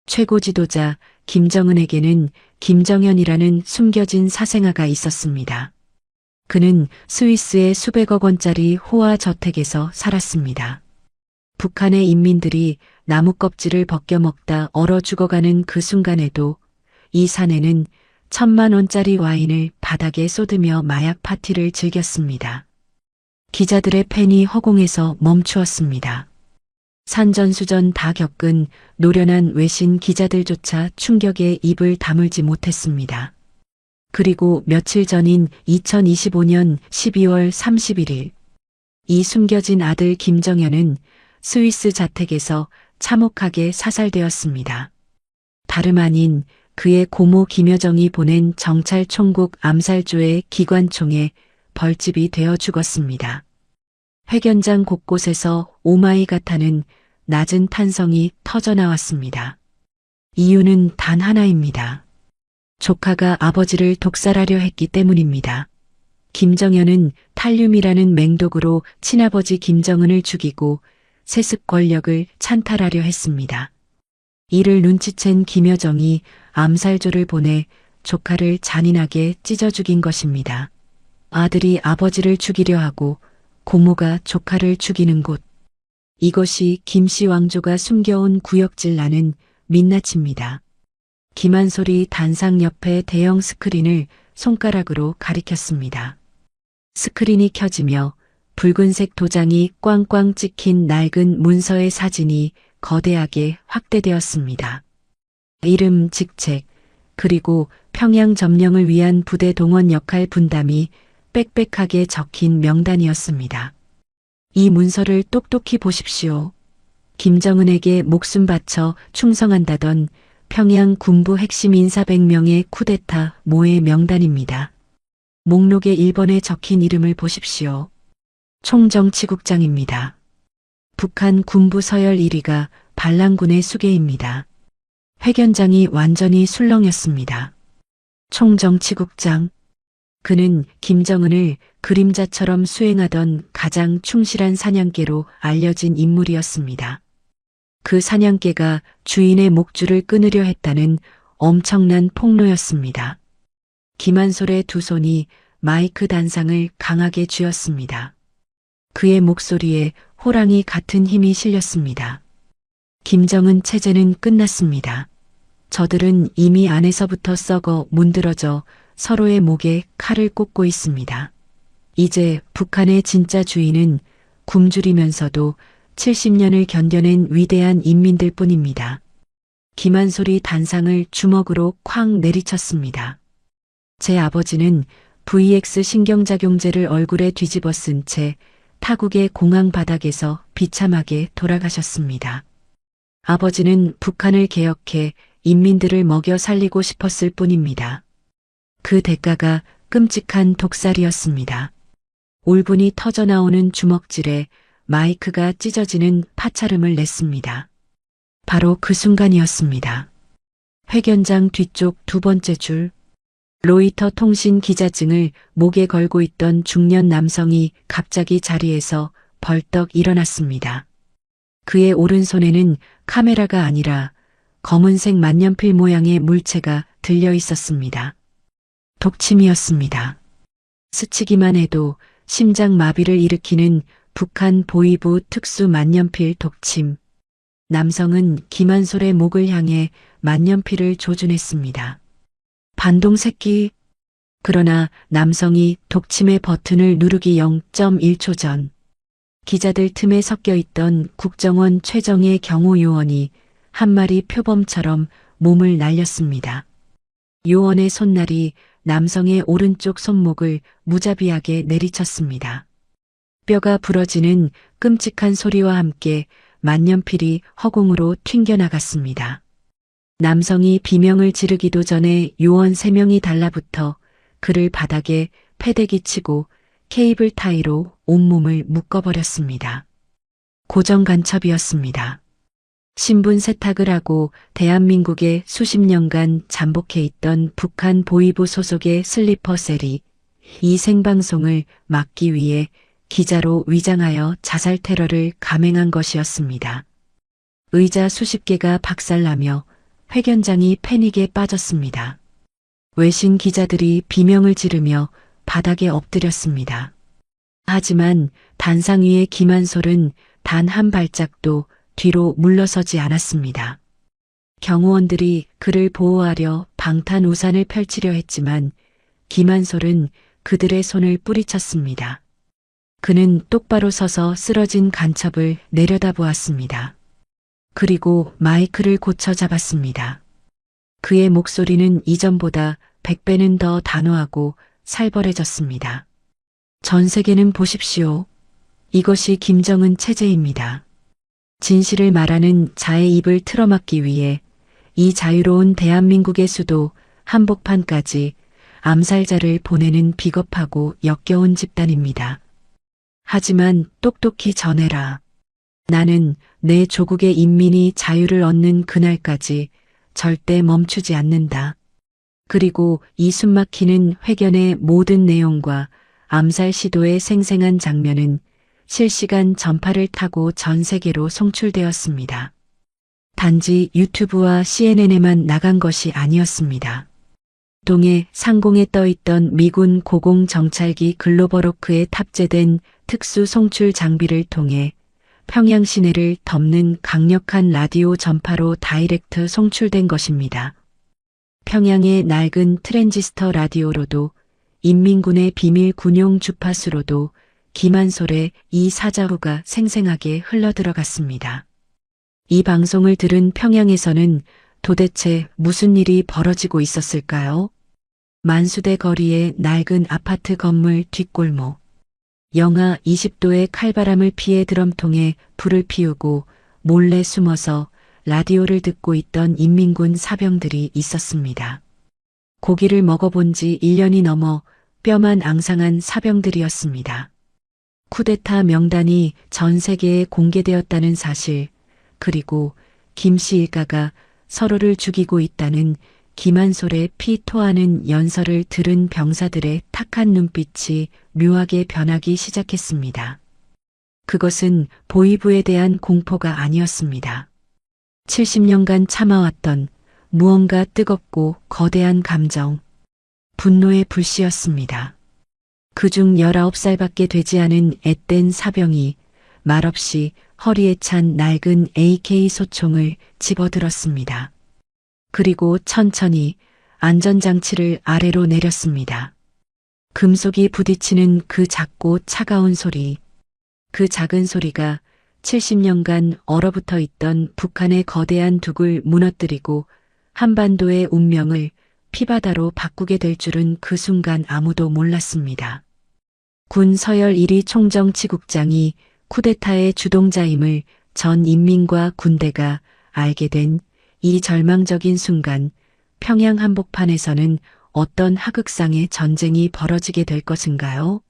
[SPEAKER 3] 최고 지도자 김정은에게는 김정연이라는 숨겨진 사생아가 있었습니다. 그는 스위스의 수백억 원짜리 호화 저택에서 살았습니다. 북한의 인민들이 나무 껍질을 벗겨 먹다 얼어 죽어가는 그 순간에도 이 사내는 1,000만 원짜리 와인을 바닥에 쏟으며 마약 파티를 즐겼습니다. 기자들의 펜이 허공에서 멈추었습니다. 산전수전 다 겪은 노련한 외신 기자들조차 충격에 입을 다물지 못했습니다. 그리고 며칠 전인 2025년 12월 31일, 이 숨겨진 아들 김정현은 스위스 자택에서 참혹하게 사살되었습니다. 다름 아닌 그의 고모 김여정이 보낸 정찰 총국 암살조의 기관총에 벌집이 되어 죽었습니다. 회견장 곳곳에서 오마이갓하는 낮은 탄성이 터져나왔습니다. 이유는 단 하나입니다. 조카가 아버지를 독살하려 했기 때문입니다. 김정현은 탈륨이라는 맹독으로 친아버지 김정은을 죽이고 세습 권력을 찬탈하려 했습니다. 이를 눈치챈 김여정이 암살조를 보내 조카를 잔인하게 찢어 죽인 것입니다. 아들이 아버지를 죽이려 하고 고모가 조카를 죽이는 곳. 이것이 김씨 왕조가 숨겨온 구역질나는 민낯입니다. 김한솔이 단상 옆에 대형 스크린을 손가락으로 가리켰습니다. 스크린이 켜지며 붉은색 도장이 꽝꽝 찍힌 낡은 문서의 사진이 거대하게 확대되었습니다. 이름, 직책, 그리고 평양 점령을 위한 부대 동원 역할 분담이 빽빽하게 적힌 명단이었습니다. 이 문서를 똑똑히 보십시오. 김정은에게 목숨 바쳐 충성한다던 평양 군부 핵심 인사 100명의 쿠데타 모의 명단입니다. 목록에 1번에 적힌 이름을 보십시오. 총정치국장입니다. 북한 군부 서열 1위가 반란군의 수계입니다. 회견장이 완전히 술렁였습니다. 총정치국장. 그는 김정은을 그림자처럼 수행하던 가장 충실한 사냥개로 알려진 인물이었습니다. 그 사냥개가 주인의 목줄을 끊으려 했다는 엄청난 폭로였습니다. 김한솔의 두 손이 마이크 단상을 강하게 쥐었습니다. 그의 목소리에 호랑이 같은 힘이 실렸습니다. 김정은 체제는 끝났습니다. 저들은 이미 안에서부터 썩어 문드러져 서로의 목에 칼을 꽂고 있습니다. 이제 북한의 진짜 주인은 굶주리면서도 70년을 견뎌낸 위대한 인민들 뿐입니다. 김한솔이 단상을 주먹으로 쾅 내리쳤습니다. 제 아버지는 VX 신경작용제를 얼굴에 뒤집어 쓴 채 타국의 공항 바닥에서 비참하게 돌아가셨습니다. 아버지는 북한을 개혁해 인민들을 먹여 살리고 싶었을 뿐입니다. 그 대가가 끔찍한 독살이었습니다. 울분이 터져나오는 주먹질에 마이크가 찢어지는 파차름을 냈습니다. 바로 그 순간이었습니다. 회견장 뒤쪽 두 번째 줄, 로이터 통신 기자증을 목에 걸고 있던 중년 남성이 갑자기 자리에서 벌떡 일어났습니다. 그의 오른손에는 카메라가 아니라 검은색 만년필 모양의 물체가 들려 있었습니다. 독침이었습니다. 스치기만 해도 심장 마비를 일으키는 북한 보위부 특수 만년필 독침. 남성은 김한솔의 목을 향해 만년필을 조준했습니다. 반동 새끼. 그러나 남성이 독침의 버튼을 누르기 0.1초 전, 기자들 틈에 섞여 있던 국정원 최정예 경호요원이 한 마리 표범처럼 몸을 날렸습니다. 요원의 손날이 남성의 오른쪽 손목을 무자비하게 내리쳤습니다. 뼈가 부러지는 끔찍한 소리와 함께 만년필이 허공으로 튕겨나갔습니다. 남성이 비명을 지르기도 전에 요원 3명이 달라붙어 그를 바닥에 패대기 치고 케이블 타이로 온몸을 묶어버렸습니다. 고정 간첩이었습니다. 신분 세탁을 하고 대한민국에 수십 년간 잠복해 있던 북한 보위부 소속의 슬리퍼 셀이 이 생방송을 막기 위해 기자로 위장하여 자살 테러를 감행한 것이었습니다. 의자 수십 개가 박살나며 회견장이 패닉에 빠졌습니다. 외신 기자들이 비명을 지르며 바닥에 엎드렸습니다. 하지만 단상 위의 김한솔은 단 한 발짝도 뒤로 물러서지 않았습니다. 경호원들이 그를 보호하려 방탄 우산을 펼치려 했지만 김한솔은 그들의 손을 뿌리쳤습니다. 그는 똑바로 서서 쓰러진 간첩을 내려다보았습니다. 그리고 마이크를 고쳐 잡았습니다. 그의 목소리는 이전보다 100배는 더 단호하고 살벌해졌습니다. 전 세계는 보십시오. 이것이 김정은 체제입니다. 진실을 말하는 자의 입을 틀어막기 위해 이 자유로운 대한민국의 수도 한복판까지 암살자를 보내는 비겁하고 역겨운 집단입니다. 하지만 똑똑히 전해라. 나는 내 조국의 인민이 자유를 얻는 그날까지 절대 멈추지 않는다. 그리고 이 숨막히는 회견의 모든 내용과 암살 시도의 생생한 장면은 실시간 전파를 타고 전 세계로 송출되었습니다. 단지 유튜브와 CNN에만 나간 것이 아니었습니다. 동해 상공에 떠있던 미군 고공 정찰기 글로벌호크에 탑재된 특수 송출 장비를 통해 평양 시내를 덮는 강력한 라디오 전파로 다이렉트 송출된 것입니다. 평양의 낡은 트랜지스터 라디오로도 인민군의 비밀 군용 주파수로도 김한솔의 이 사자후가 생생하게 흘러들어갔습니다. 이 방송을 들은 평양에서는 도대체 무슨 일이 벌어지고 있었을까요? 만수대 거리의 낡은 아파트 건물 뒷골목. 영하 20도의 칼바람을 피해 드럼통에 불을 피우고 몰래 숨어서 라디오를 듣고 있던 인민군 사병들이 있었습니다. 고기를 먹어본 지 1년이 넘어 뼈만 앙상한 사병들이었습니다. 쿠데타 명단이 전 세계에 공개되었다는 사실, 그리고 김씨 일가가 서로를 죽이고 있다는 김한솔의 피 토하는 연설을 들은 병사들의 탁한 눈빛이 묘하게 변하기 시작했습니다. 그것은 보위부에 대한 공포가 아니었습니다. 70년간 참아왔던 무언가 뜨겁고 거대한 감정, 분노의 불씨였습니다. 그중 19살밖에 되지 않은 앳된 사병이 말없이 허리에 찬 낡은 AK 소총을 집어들었습니다. 그리고 천천히 안전장치를 아래로 내렸습니다. 금속이 부딪히는 그 작고 차가운 소리, 그 작은 소리가 70년간 얼어붙어 있던 북한의 거대한 둑을 무너뜨리고 한반도의 운명을 피바다로 바꾸게 될 줄은 그 순간 아무도 몰랐습니다. 군 서열 1위 총정치국장이 쿠데타의 주동자임을 전 인민과 군대가 알게 된 이 절망적인 순간 평양 한복판에서는 어떤 하극상의 전쟁이 벌어지게 될 것인가요?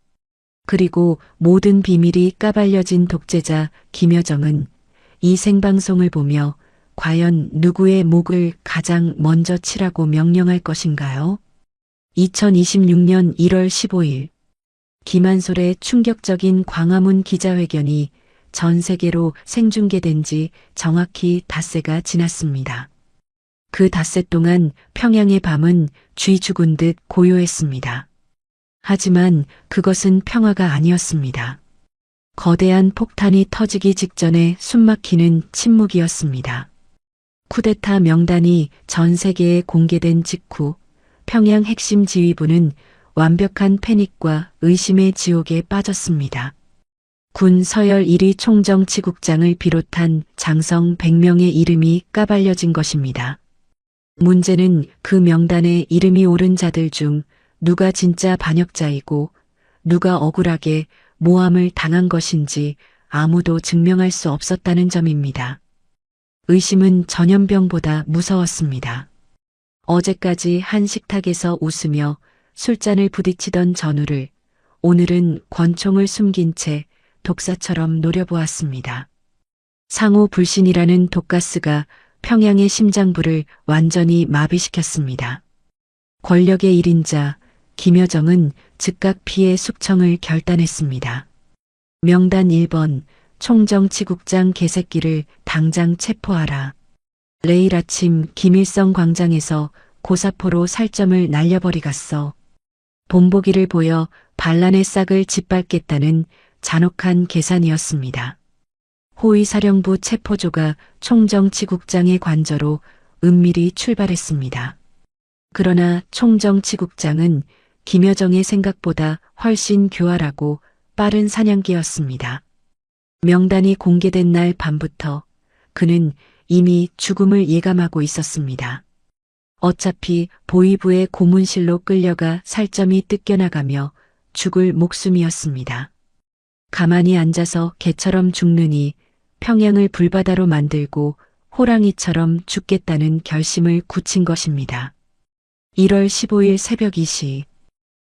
[SPEAKER 3] 그리고 모든 비밀이 까발려진 독재자 김여정은 이 생방송을 보며 과연 누구의 목을 가장 먼저 치라고 명령할 것인가요? 2026년 1월 15일 김한솔의 충격적인 광화문 기자회견이 전 세계로 생중계된 지 정확히 닷새가 지났습니다. 그 닷새 동안 평양의 밤은 쥐 죽은 듯 고요했습니다. 하지만 그것은 평화가 아니었습니다. 거대한 폭탄이 터지기 직전에 숨막히는 침묵이었습니다. 쿠데타 명단이 전 세계에 공개된 직후 평양 핵심 지휘부는 완벽한 패닉과 의심의 지옥에 빠졌습니다. 군 서열 1위 총정치국장을 비롯한 장성 100명의 이름이 까발려진 것입니다. 문제는 그 명단에 이름이 오른 자들 중 누가 진짜 반역자이고 누가 억울하게 모함을 당한 것인지 아무도 증명할 수 없었다는 점입니다. 의심은 전염병보다 무서웠습니다. 어제까지 한 식탁에서 웃으며 술잔을 부딪히던 전우를 오늘은 권총을 숨긴 채 독사처럼 노려보았습니다. 상호 불신이라는 독가스가 평양의 심장부를 완전히 마비시켰습니다. 권력의 1인자 김여정은 즉각 피해 숙청을 결단했습니다. 명단 1번 총정치국장 개새끼를 당장 체포하라. 내일 아침 김일성 광장에서 고사포로 살점을 날려버리갔어. 본보기를 보여 반란의 싹을 짓밟겠다는 잔혹한 계산이었습니다. 호위사령부 체포조가 총정치국장의 관저로 은밀히 출발했습니다. 그러나 총정치국장은 김여정의 생각보다 훨씬 교활하고 빠른 사냥개였습니다. 명단이 공개된 날 밤부터 그는 이미 죽음을 예감하고 있었습니다. 어차피 보위부의 고문실로 끌려가 살점이 뜯겨나가며 죽을 목숨이었습니다. 가만히 앉아서 개처럼 죽느니 평양을 불바다로 만들고 호랑이처럼 죽겠다는 결심을 굳힌 것입니다. 1월 15일 새벽 2시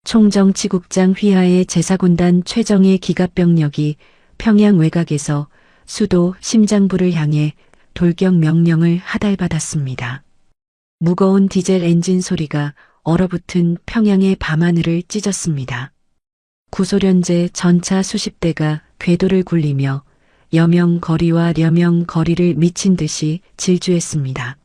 [SPEAKER 3] 총정치국장 휘하의 제사군단 최정예 기갑병력이 평양 외곽에서 수도 심장부를 향해 돌격 명령을 하달받았습니다. 무거운 디젤 엔진 소리가 얼어붙은 평양의 밤하늘을 찢었습니다. 구소련제 전차 수십 대가 궤도를 굴리며 여명 거리와 려명 거리를 미친 듯이 질주했습니다.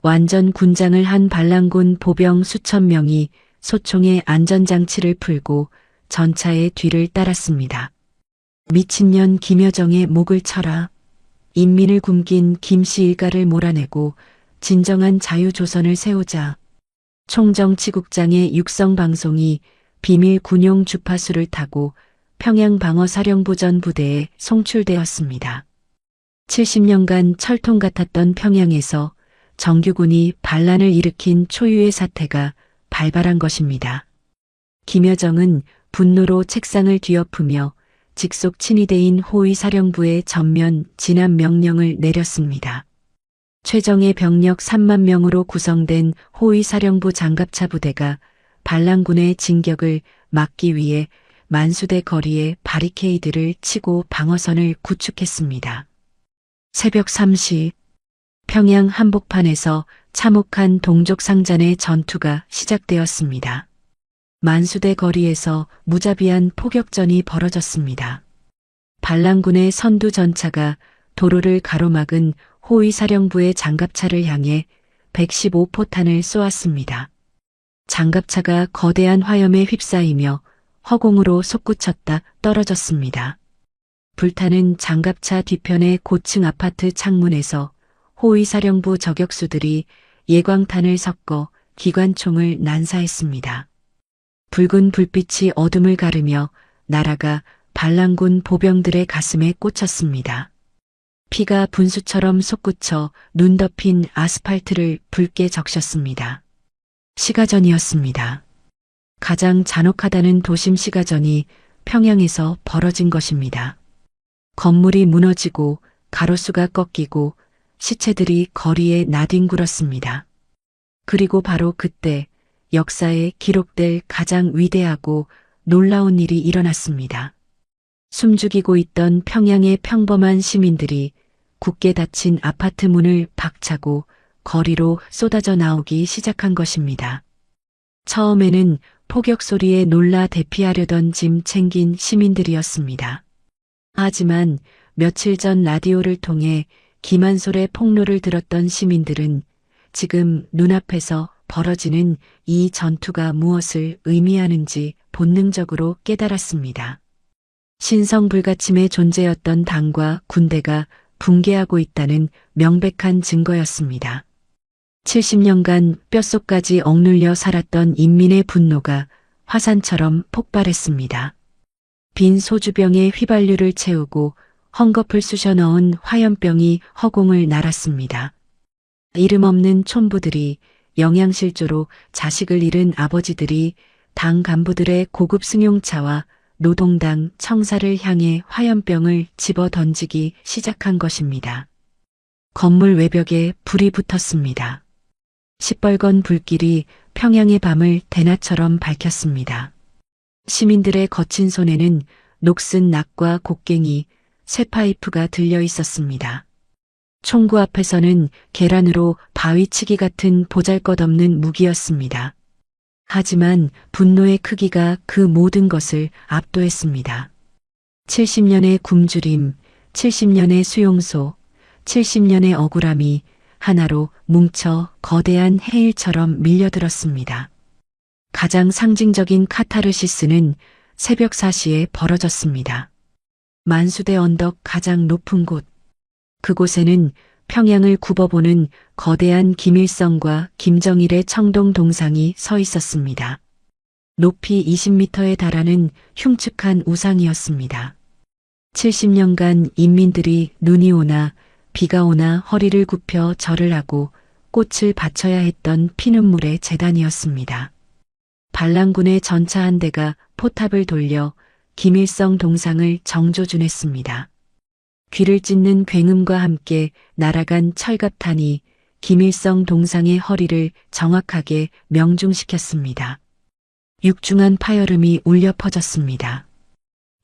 [SPEAKER 3] 완전 군장을 한 반란군 보병 수천 명이 소총의 안전장치를 풀고 전차의 뒤를 따랐습니다. 미친년 김여정의 목을 쳐라. 인민을 굶긴 김씨 일가를 몰아내고 진정한 자유조선을 세우자. 총정치국장의 육성방송이 비밀 군용 주파수를 타고 평양방어사령부 전 부대에 송출되었습니다. 70년간 철통 같았던 평양에서 정규군이 반란을 일으킨 초유의 사태가 발발한 것입니다. 김여정은 분노로 책상을 뒤엎으며 직속 친위대인 호위사령부에 전면 진압 명령을 내렸습니다. 최정예 병력 3만 명으로 구성된 호위사령부 장갑차 부대가 반란군의 진격을 막기 위해 만수대 거리에 바리케이드를 치고 방어선을 구축했습니다. 새벽 3시 평양 한복판에서 참혹한 동족상잔의 전투가 시작되었습니다. 만수대 거리에서 무자비한 포격전이 벌어졌습니다. 반란군의 선두 전차가 도로를 가로막은 호위사령부의 장갑차를 향해 115포탄을 쏘았습니다. 장갑차가 거대한 화염에 휩싸이며 허공으로 솟구쳤다 떨어졌습니다. 불타는 장갑차 뒤편의 고층 아파트 창문에서 호위사령부 저격수들이 예광탄을 섞어 기관총을 난사했습니다. 붉은 불빛이 어둠을 가르며 날아가 반란군 보병들의 가슴에 꽂혔습니다. 피가 분수처럼 솟구쳐 눈 덮인 아스팔트를 붉게 적셨습니다. 시가전이었습니다. 가장 잔혹하다는 도심 시가전이 평양에서 벌어진 것입니다. 건물이 무너지고 가로수가 꺾이고 시체들이 거리에 나뒹굴었습니다. 그리고 바로 그때 역사에 기록될 가장 위대하고 놀라운 일이 일어났습니다. 숨죽이고 있던 평양의 평범한 시민들이 굳게 닫힌 아파트 문을 박차고 거리로 쏟아져 나오기 시작한 것입니다. 처음에는 포격 소리에 놀라 대피하려던 짐 챙긴 시민들이었습니다. 하지만 며칠 전 라디오를 통해 김한솔의 폭로를 들었던 시민들은 지금 눈앞에서 벌어지는 이 전투가 무엇을 의미하는지 본능적으로 깨달았습니다. 신성불가침의 존재였던 당과 군대가 붕괴하고 있다는 명백한 증거였습니다. 70년간 뼛속까지 억눌려 살았던 인민의 분노가 화산처럼 폭발했습니다. 빈 소주병에 휘발유를 채우고 헝겊을 쑤셔 넣은 화염병이 허공을 날았습니다. 이름 없는 촌부들이, 영양실조로 자식을 잃은 아버지들이 당 간부들의 고급 승용차와 노동당 청사를 향해 화염병을 집어 던지기 시작한 것입니다. 건물 외벽에 불이 붙었습니다. 시뻘건 불길이 평양의 밤을 대낮처럼 밝혔습니다. 시민들의 거친 손에는 녹슨 낙과 곡괭이, 쇠파이프가 들려 있었습니다. 총구 앞에서는 계란으로 바위치기 같은 보잘것없는 무기였습니다. 하지만 분노의 크기가 그 모든 것을 압도했습니다. 70년의 굶주림, 70년의 수용소, 70년의 억울함이 하나로 뭉쳐 거대한 해일처럼 밀려들었습니다. 가장 상징적인 카타르시스는 새벽 4시에 벌어졌습니다. 만수대 언덕 가장 높은 곳. 그곳에는 평양을 굽어보는 거대한 김일성과 김정일의 청동 동상이 서 있었습니다. 높이 20m에 달하는 흉측한 우상이었습니다. 70년간 인민들이 눈이 오나 비가 오나 허리를 굽혀 절을 하고 꽃을 바쳐야 했던 피눈물의 제단이었습니다. 반란군의 전차 한 대가 포탑을 돌려 김일성 동상을 정조준했습니다. 귀를 찢는 굉음과 함께 날아간 철갑탄이 김일성 동상의 허리를 정확하게 명중시켰습니다. 육중한 파열음이 울려 퍼졌습니다.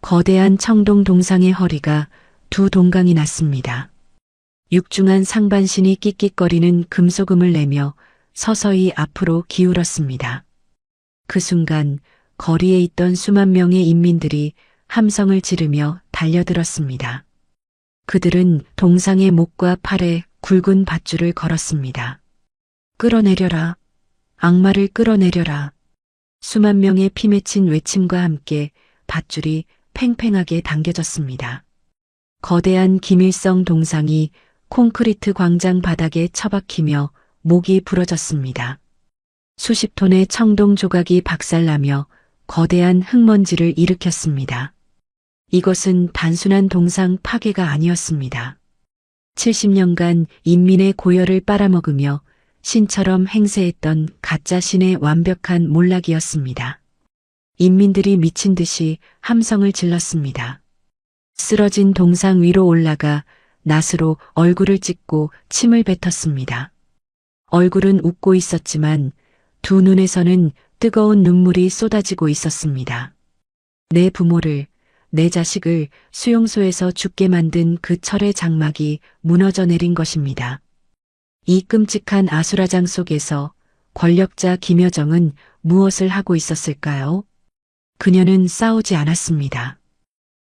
[SPEAKER 3] 거대한 청동 동상의 허리가 두 동강이 났습니다. 육중한 상반신이 끽끽거리는 금속음을 내며 서서히 앞으로 기울었습니다. 그 순간 거리에 있던 수만 명의 인민들이 함성을 지르며 달려들었습니다. 그들은 동상의 목과 팔에 굵은 밧줄을 걸었습니다. 끌어내려라. 악마를 끌어내려라. 수만 명의 피 맺힌 외침과 함께 밧줄이 팽팽하게 당겨졌습니다. 거대한 김일성 동상이 콘크리트 광장 바닥에 처박히며 목이 부러졌습니다. 수십 톤의 청동 조각이 박살나며 거대한 흙먼지를 일으켰습니다. 이것은 단순한 동상 파괴가 아니었습니다. 70년간 인민의 고열을 빨아먹으며 신처럼 행세했던 가짜 신의 완벽한 몰락이었습니다. 인민들이 미친 듯이 함성을 질렀습니다. 쓰러진 동상 위로 올라가 낫으로 얼굴을 찍고 침을 뱉었습니다. 얼굴은 웃고 있었지만 두 눈에서는 뜨거운 눈물이 쏟아지고 있었습니다. 내 부모를, 내 자식을 수용소에서 죽게 만든 그 철의 장막이 무너져 내린 것입니다. 이 끔찍한 아수라장 속에서 권력자 김여정은 무엇을 하고 있었을까요? 그녀는 싸우지 않았습니다.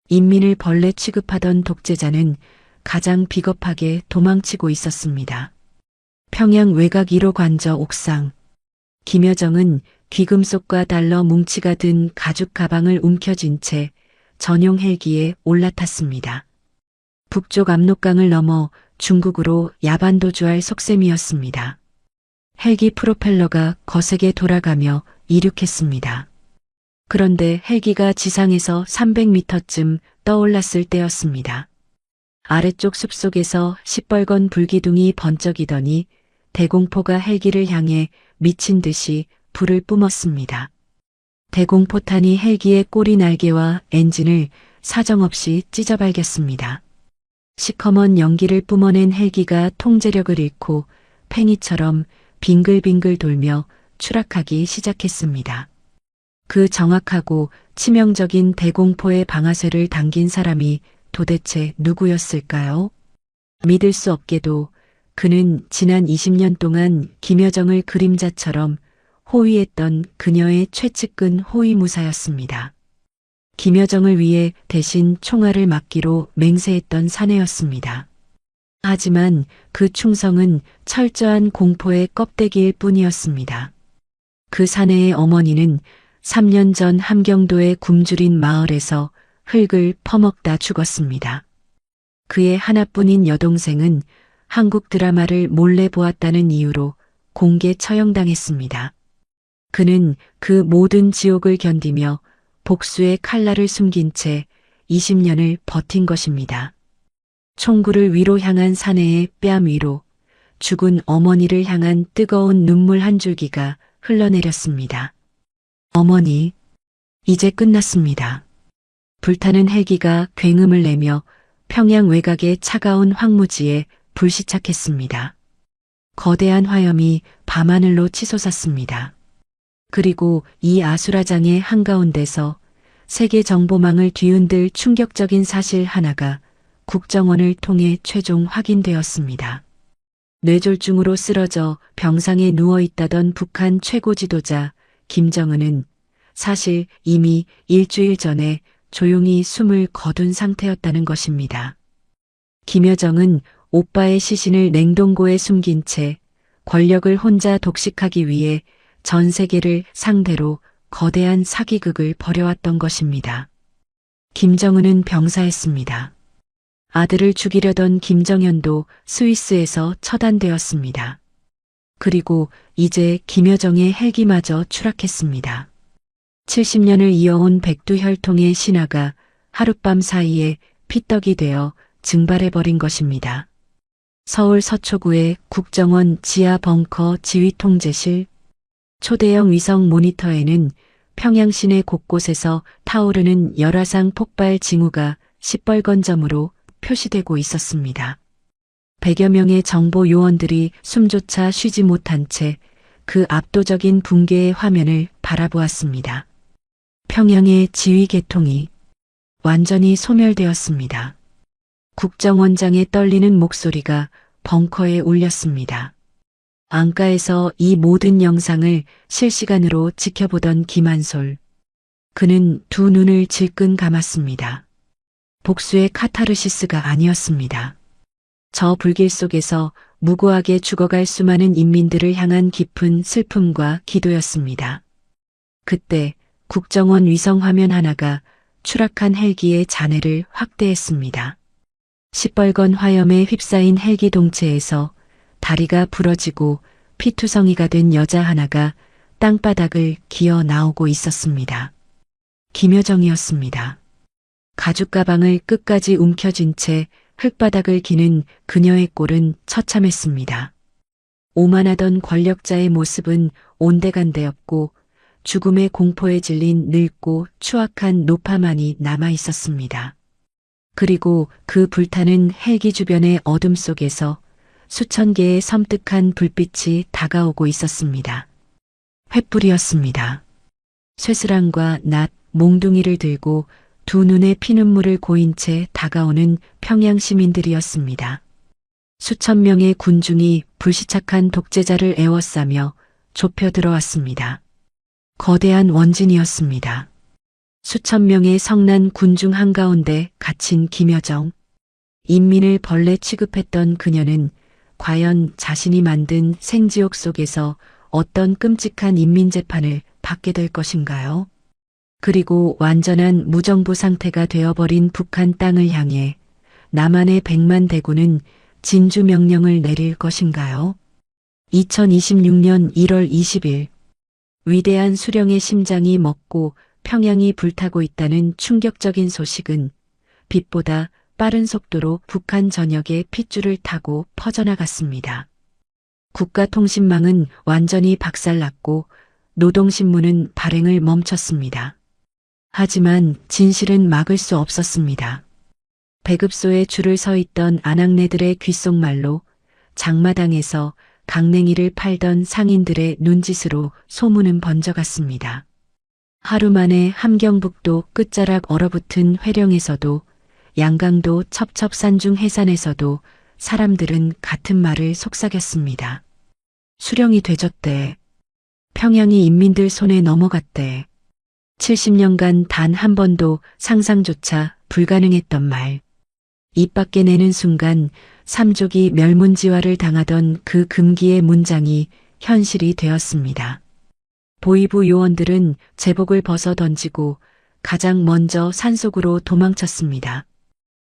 [SPEAKER 3] 인민을 벌레 취급하던 독재자는 가장 비겁하게 도망치고 있었습니다. 평양 외곽 1호 관저 옥상. 김여정은 귀금속과 달러 뭉치가 든 가죽 가방을 움켜쥔 채 전용 헬기에 올라탔습니다. 북쪽 압록강을 넘어 중국으로 야반도주할 속셈이었습니다. 헬기 프로펠러가 거세게 돌아가며 이륙했습니다. 그런데 헬기가 지상에서 300m쯤 떠올랐을 때였습니다. 아래쪽 숲속에서 시뻘건 불기둥이 번쩍이더니 대공포가 헬기를 향해 미친 듯이 불을 뿜었습니다. 대공포탄이 헬기의 꼬리 날개와 엔진을 사정없이 찢어발겼습니다. 시커먼 연기를 뿜어낸 헬기가 통제력을 잃고 팽이처럼 빙글빙글 돌며 추락하기 시작했습니다. 그 정확하고 치명적인 대공포의 방아쇠를 당긴 사람이 도대체 누구였을까요? 믿을 수 없게도 그는 지난 20년 동안 김여정을 그림자처럼 호위했던 그녀의 최측근 호위무사였습니다. 김여정을 위해 대신 총알을 맞기로 맹세했던 사내였습니다. 하지만 그 충성은 철저한 공포의 껍데기일 뿐이었습니다. 그 사내의 어머니는 3년 전 함경도의 굶주린 마을에서 흙을 퍼먹다 죽었습니다. 그의 하나뿐인 여동생은 한국 드라마를 몰래 보았다는 이유로 공개 처형당했습니다. 그는 그 모든 지옥을 견디며 복수의 칼날을 숨긴 채 20년을 버틴 것입니다. 총구를 위로 향한 사내의 뺨 위로 죽은 어머니를 향한 뜨거운 눈물 한 줄기가 흘러내렸습니다. 어머니, 이제 끝났습니다. 불타는 헬기가 굉음을 내며 평양 외곽의 차가운 황무지에 불시착했습니다. 거대한 화염이 밤하늘로 치솟았습니다. 그리고 이 아수라장의 한가운데서 세계 정보망을 뒤흔들 충격적인 사실 하나가 국정원을 통해 최종 확인되었습니다. 뇌졸중으로 쓰러져 병상에 누워있다던 북한 최고 지도자 김정은은 사실 이미 일주일 전에 조용히 숨을 거둔 상태였다는 것입니다. 김여정은 오빠의 시신을 냉동고에 숨긴 채 권력을 혼자 독식하기 위해 전 세계를 상대로 거대한 사기극을 벌여왔던 것입니다. 김정은은 병사했습니다. 아들을 죽이려던 김정현도 스위스에서 처단되었습니다. 그리고 이제 김여정의 헬기마저 추락했습니다. 70년을 이어온 백두혈통의 신화가 하룻밤 사이에 피떡이 되어 증발해버린 것입니다. 서울 서초구의 국정원 지하 벙커 지휘통제실. 초대형 위성 모니터에는 평양 시내 곳곳에서 타오르는 열화상 폭발 징후가 시뻘건 점으로 표시되고 있었습니다. 100여 명의 정보 요원들이 숨조차 쉬지 못한 채 그 압도적인 붕괴의 화면을 바라보았습니다. 평양의 지휘 계통이 완전히 소멸되었습니다. 국정원장의 떨리는 목소리가 벙커에 울렸습니다. 안가에서 이 모든 영상을 실시간으로 지켜보던 김한솔. 그는 두 눈을 질끈 감았습니다. 복수의 카타르시스가 아니었습니다. 저 불길 속에서 무고하게 죽어갈 수많은 인민들을 향한 깊은 슬픔과 기도였습니다. 그때 국정원 위성 화면 하나가 추락한 헬기의 잔해를 확대했습니다. 시뻘건 화염에 휩싸인 헬기 동체에서 다리가 부러지고 피투성이가 된 여자 하나가 땅바닥을 기어 나오고 있었습니다. 김여정이었습니다. 가죽 가방을 끝까지 움켜쥔 채 흙바닥을 기는 그녀의 꼴은 처참했습니다. 오만하던 권력자의 모습은 온데간데없고 죽음의 공포에 질린 늙고 추악한 노파만이 남아 있었습니다. 그리고 그 불타는 헬기 주변의 어둠 속에서 수천 개의 섬뜩한 불빛이 다가오고 있었습니다. 횃불이었습니다. 쇠스랑과 낫, 몽둥이를 들고 두 눈에 피눈물을 고인 채 다가오는 평양 시민들이었습니다. 수천 명의 군중이 불시착한 독재자를 에워싸며 좁혀 들어왔습니다. 거대한 원진이었습니다. 수천 명의 성난 군중 한가운데 갇힌 김여정. 인민을 벌레 취급했던 그녀는 과연 자신이 만든 생지옥 속에서 어떤 끔찍한 인민재판을 받게 될 것인가요? 그리고 완전한 무정부 상태가 되어버린 북한 땅을 향해 남한의 100만 대군은 진주 명령을 내릴 것인가요? 2026년 1월 20일 위대한 수령의 심장이 멎고 평양이 불타고 있다는 충격적인 소식은 빛보다 빠른 속도로 북한 전역에 핏줄을 타고 퍼져나갔습니다. 국가통신망은 완전히 박살났고 노동신문은 발행을 멈췄습니다. 하지만 진실은 막을 수 없었습니다. 배급소에 줄을 서 있던 아낙네들의 귓속말로 장마당에서 강냉이를 팔던 상인들의 눈짓으로 소문은 번져갔습니다. 하루 만에 함경북도 끝자락 얼어붙은 회령에서도 양강도 첩첩산중 해산에서도 사람들은 같은 말을 속삭였습니다. 수령이 되졌대. 평양이 인민들 손에 넘어갔대. 70년간 단 한 번도 상상조차 불가능했던 말. 입 밖에 내는 순간 삼족이 멸문지화를 당하던 그 금기의 문장이 현실이 되었습니다. 보위부 요원들은 제복을 벗어 던지고 가장 먼저 산속으로 도망쳤습니다.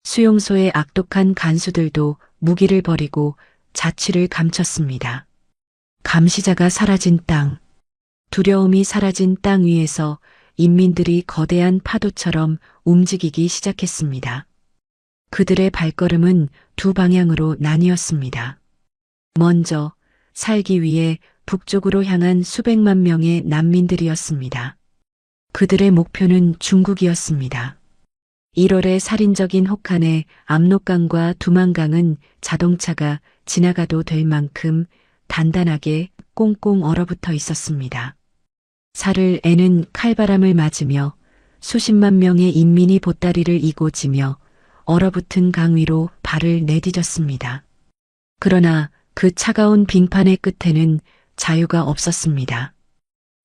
[SPEAKER 3] 수용소의 악독한 간수들도 무기를 버리고 자취를 감췄습니다. 감시자가 사라진 땅, 두려움이 사라진 땅 위에서 인민들이 거대한 파도처럼 움직이기 시작했습니다. 그들의 발걸음은 두 방향으로 나뉘었습니다. 먼저 살기 위해 북쪽으로 향한 수백만 명의 난민들이었습니다. 그들의 목표는 중국이었습니다. 1월의 살인적인 혹한의 압록강과 두만강은 자동차가 지나가도 될 만큼 단단하게 꽁꽁 얼어붙어 있었습니다. 살을 애는 칼바람을 맞으며 수십만 명의 인민이 보따리를 이고 지며 얼어붙은 강 위로 발을 내디뎠습니다. 그러나 그 차가운 빙판의 끝에는 자유가 없었습니다.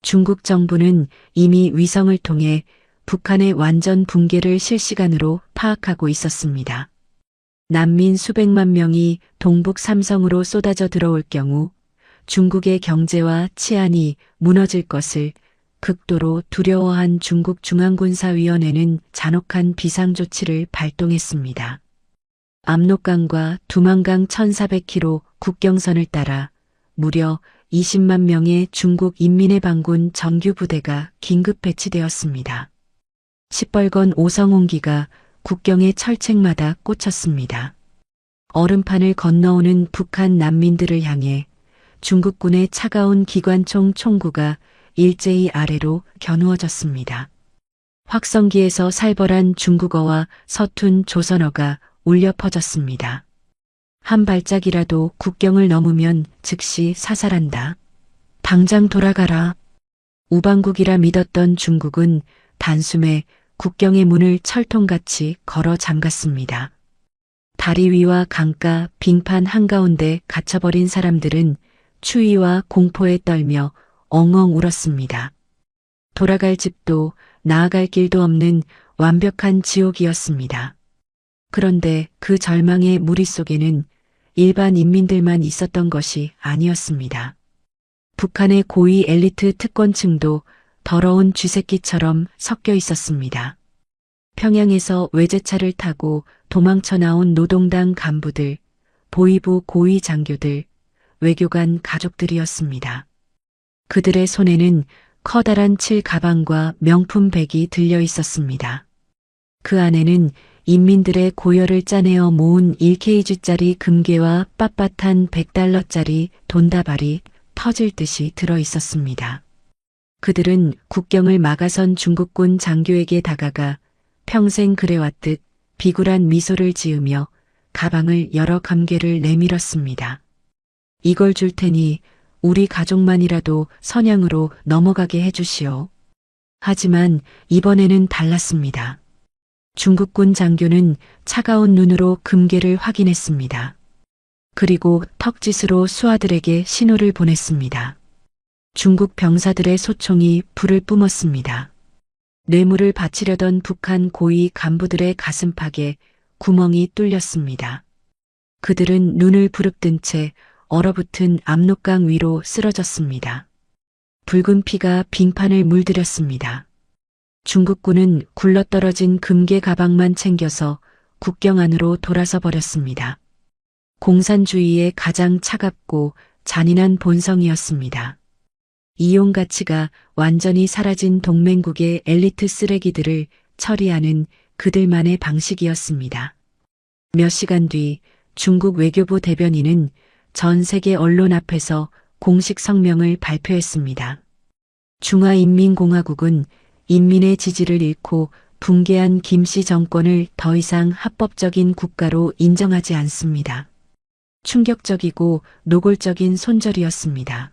[SPEAKER 3] 중국 정부는 이미 위성을 통해 북한의 완전 붕괴를 실시간으로 파악하고 있었습니다. 난민 수백만 명이 동북 삼성으로 쏟아져 들어올 경우 중국의 경제와 치안이 무너질 것을 극도로 두려워한 중국 중앙군사위원회는 잔혹한 비상조치를 발동했습니다. 압록강과 두만강 1400km 국경선을 따라 무려 20만 명의 중국 인민의 반군 정규 부대가 긴급 배치되었습니다. 시뻘건 오성옹기가 국경의 철책마다 꽂혔습니다. 얼음판을 건너오는 북한 난민들을 향해 중국군의 차가운 기관총 총구가 일제히 아래로 겨누어졌습니다. 확성기에서 살벌한 중국어와 서툰 조선어가 울려 퍼졌습니다. 한 발짝이라도 국경을 넘으면 즉시 사살한다. 당장 돌아가라. 우방국이라 믿었던 중국은 단숨에 국경의 문을 철통같이 걸어 잠갔습니다. 다리 위와 강가, 빙판 한가운데 갇혀버린 사람들은 추위와 공포에 떨며 엉엉 울었습니다. 돌아갈 집도 나아갈 길도 없는 완벽한 지옥이었습니다. 그런데 그 절망의 무리 속에는 일반 인민들만 있었던 것이 아니었습니다. 북한의 고위 엘리트 특권층도 더러운 쥐새끼처럼 섞여 있었습니다. 평양에서 외제차를 타고 도망쳐 나온 노동당 간부들, 보위부 고위 장교들, 외교관 가족들이었습니다. 그들의 손에는 커다란 칠 가방과 명품 백이 들려 있었습니다. 그 안에는 인민들의 고열을 짜내어 모은 1kg짜리 금괴와 빳빳한 100달러짜리 돈다발이 터질 듯이 들어 있었습니다. 그들은 국경을 막아선 중국군 장교에게 다가가 평생 그래왔듯 비굴한 미소를 지으며 가방을 여러 감개를 내밀었습니다. 이걸 줄 테니 우리 가족만이라도 선양으로 넘어가게 해주시오. 하지만 이번에는 달랐습니다. 중국군 장교는 차가운 눈으로 금괴를 확인했습니다. 그리고 턱짓으로 수하들에게 신호를 보냈습니다. 중국 병사들의 소총이 불을 뿜었습니다. 뇌물을 바치려던 북한 고위 간부들의 가슴팍에 구멍이 뚫렸습니다. 그들은 눈을 부릅뜬 채 얼어붙은 압록강 위로 쓰러졌습니다. 붉은 피가 빙판을 물들였습니다. 중국군은 굴러떨어진 금괴 가방만 챙겨서 국경 안으로 돌아서 버렸습니다. 공산주의의 가장 차갑고 잔인한 본성이었습니다. 이용 가치가 완전히 사라진 동맹국의 엘리트 쓰레기들을 처리하는 그들만의 방식이었습니다. 몇 시간 뒤 중국 외교부 대변인은 전 세계 언론 앞에서 공식 성명을 발표했습니다. 중화인민공화국은 인민의 지지를 잃고 붕괴한 김씨 정권을 더 이상 합법적인 국가로 인정하지 않습니다. 충격적이고 노골적인 손절이었습니다.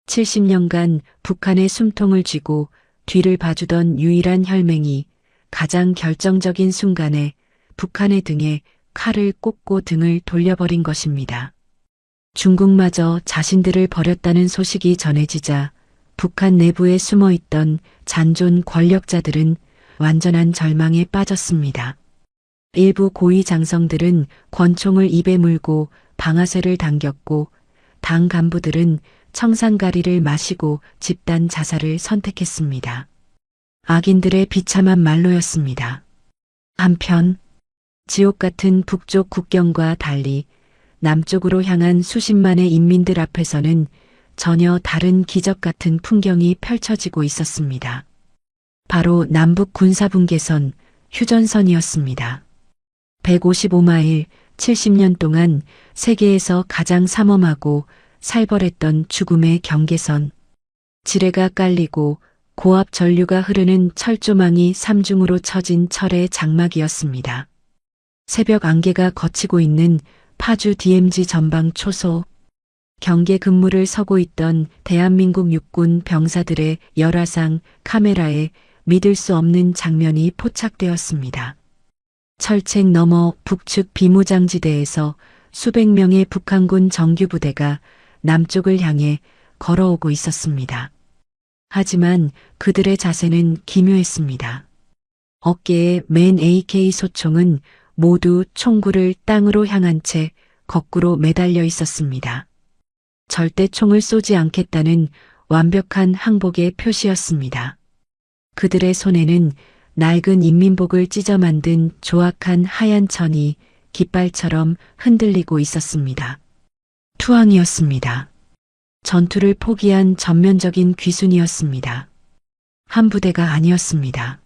[SPEAKER 3] 70년간 북한의 숨통을 쥐고 뒤를 봐주던 유일한 혈맹이 가장 결정적인 순간에 북한의 등에 칼을 꽂고 등을 돌려버린 것입니다. 중국마저 자신들을 버렸다는 소식이 전해지자 북한 내부에 숨어있던 잔존 권력자들은 완전한 절망에 빠졌습니다. 일부 고위 장성들은 권총을 입에 물고 방아쇠를 당겼고 당 간부들은 청산가리를 마시고 집단 자살을 선택했습니다. 악인들의 비참한 말로였습니다. 한편 지옥 같은 북쪽 국경과 달리 남쪽으로 향한 수십만의 인민들 앞에서는 전혀 다른 기적 같은 풍경이 펼쳐지고 있었습니다. 바로 남북 군사분계선, 휴전선이었습니다. 155마일, 70년 동안 세계에서 가장 삼엄하고 살벌했던 죽음의 경계선. 지뢰가 깔리고 고압 전류가 흐르는 철조망이 삼중으로 쳐진 철의 장막이었습니다. 새벽 안개가 걷히고 있는 파주 DMZ 전방 초소. 경계 근무를 서고 있던 대한민국 육군 병사들의 열화상 카메라에 믿을 수 없는 장면이 포착되었습니다. 철책 너머 북측 비무장지대에서 수백 명의 북한군 정규부대가 남쪽을 향해 걸어오고 있었습니다. 하지만 그들의 자세는 기묘했습니다. 어깨에 맨 AK 소총은 모두 총구를 땅으로 향한 채 거꾸로 매달려 있었습니다. 절대 총을 쏘지 않겠다는 완벽한 항복의 표시였습니다. 그들의 손에는 낡은 인민복을 찢어 만든 조악한 하얀 천이 깃발처럼 흔들리고 있었습니다. 투항이었습니다. 전투를 포기한 전면적인 귀순이었습니다. 한 부대가 아니었습니다.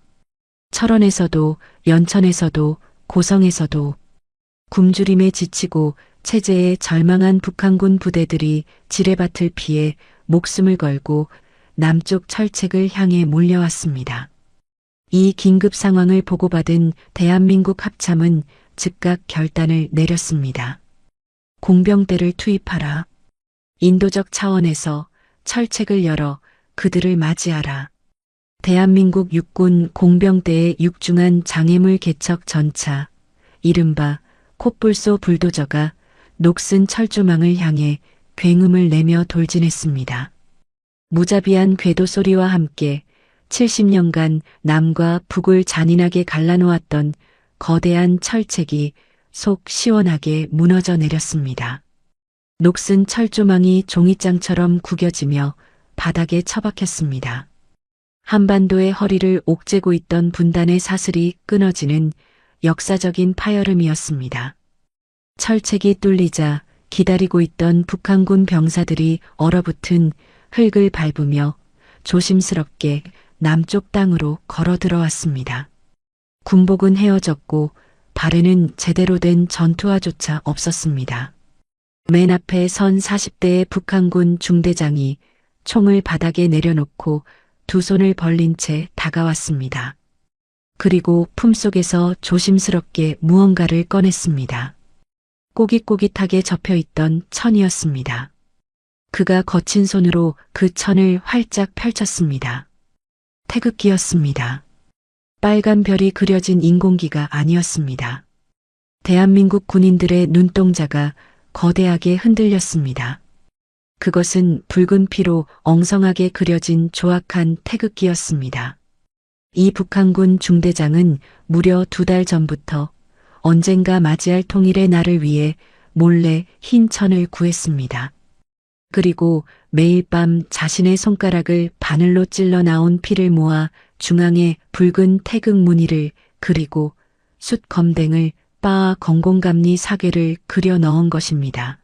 [SPEAKER 3] 철원에서도, 연천에서도, 고성에서도 굶주림에 지치고 체제에 절망한 북한군 부대들이 지뢰밭을 피해 목숨을 걸고 남쪽 철책을 향해 몰려왔습니다. 이 긴급 상황을 보고받은 대한민국 합참은 즉각 결단을 내렸습니다. 공병대를 투입하라. 인도적 차원에서 철책을 열어 그들을 맞이하라. 대한민국 육군 공병대의 육중한 장애물 개척 전차, 이른바 콧불소 불도저가 녹슨 철조망을 향해 굉음을 내며 돌진했습니다. 무자비한 궤도 소리와 함께 70년간 남과 북을 잔인하게 갈라놓았던 거대한 철책이 속 시원하게 무너져 내렸습니다. 녹슨 철조망이 종이장처럼 구겨지며 바닥에 처박혔습니다. 한반도의 허리를 옥죄고 있던 분단의 사슬이 끊어지는 역사적인 파열음이었습니다. 철책이 뚫리자 기다리고 있던 북한군 병사들이 얼어붙은 흙을 밟으며 조심스럽게 남쪽 땅으로 걸어 들어왔습니다. 군복은 헤어졌고 발에는 제대로 된 전투화조차 없었습니다. 맨 앞에 선 40대의 북한군 중대장이 총을 바닥에 내려놓고 두 손을 벌린 채 다가왔습니다. 그리고 품속에서 조심스럽게 무언가를 꺼냈습니다. 꼬깃꼬깃하게 접혀있던 천이었습니다. 그가 거친 손으로 그 천을 활짝 펼쳤습니다. 태극기였습니다. 빨간 별이 그려진 인공기가 아니었습니다. 대한민국 군인들의 눈동자가 거대하게 흔들렸습니다. 그것은 붉은 피로 엉성하게 그려진 조악한 태극기였습니다. 이 북한군 중대장은 무려 2달 전부터 언젠가 맞이할 통일의 날을 위해 몰래 흰 천을 구했습니다. 그리고 매일 밤 자신의 손가락을 바늘로 찔러 나온 피를 모아 중앙에 붉은 태극 무늬를 그리고 숫 검댕을 빻아 건공감리 사괴를 그려 넣은 것입니다.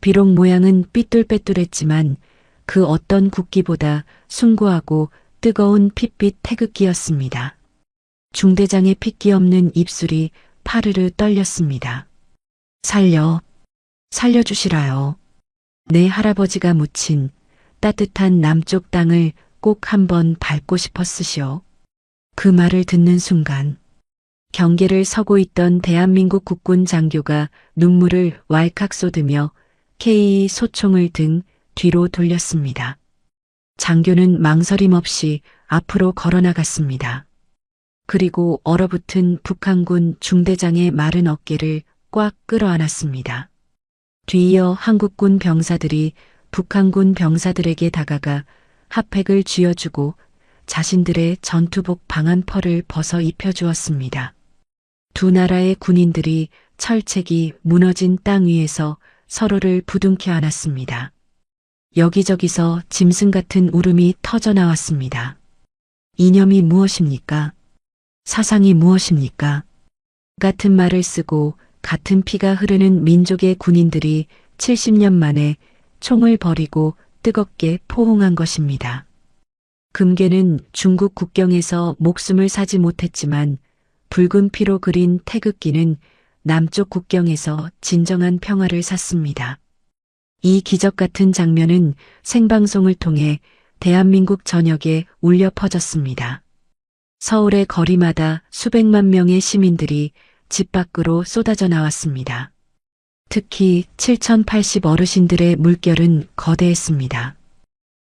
[SPEAKER 3] 비록 모양은 삐뚤빼뚤했지만 그 어떤 국기보다 숭고하고 뜨거운 핏빛 태극기였습니다. 중대장의 핏기 없는 입술이 파르르 떨렸습니다. 살려주시라요. 내 할아버지가 묻힌 따뜻한 남쪽 땅을 꼭 한번 밟고 싶었으시오. 그 말을 듣는 순간 경계를 서고 있던 대한민국 국군 장교가 눈물을 왈칵 쏟으며 K 소총을 등 뒤로 돌렸습니다. 장교는 망설임 없이 앞으로 걸어나갔습니다. 그리고 얼어붙은 북한군 중대장의 마른 어깨를 꽉 끌어안았습니다. 뒤이어 한국군 병사들이 북한군 병사들에게 다가가 핫팩을 쥐어주고 자신들의 전투복 방한펄을 벗어 입혀주었습니다. 두 나라의 군인들이 철책이 무너진 땅 위에서 서로를 부둥켜 안았습니다. 여기저기서 짐승 같은 울음이 터져 나왔습니다. 이념이 무엇입니까? 사상이 무엇입니까? 같은 말을 쓰고 같은 피가 흐르는 민족의 군인들이 70년 만에 총을 버리고 뜨겁게 포옹한 것입니다. 금괴는 중국 국경에서 목숨을 사지 못했지만 붉은 피로 그린 태극기는 남쪽 국경에서 진정한 평화를 샀습니다. 이 기적 같은 장면은 생방송을 통해 대한민국 전역에 울려 퍼졌습니다. 서울의 거리마다 수백만 명의 시민들이 집 밖으로 쏟아져 나왔습니다. 특히 7080 어르신들의 물결은 거대했습니다.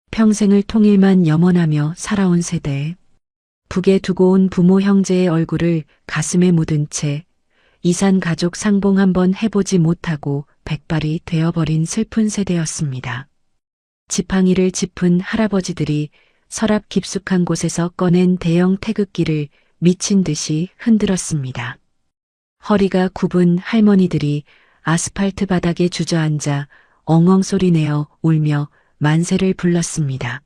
[SPEAKER 3] 평생을 통일만 염원하며 살아온 세대, 북에 두고 온 부모 형제의 얼굴을 가슴에 묻은 채 이산 가족 상봉 한번 해보지 못하고 백발이 되어버린 슬픈 세대였습니다. 지팡이를 짚은 할아버지들이 서랍 깊숙한 곳에서 꺼낸 대형 태극기를 미친 듯이 흔들었습니다. 허리가 굽은 할머니들이 아스팔트 바닥에 주저앉아 엉엉 소리내어 울며 만세를 불렀습니다.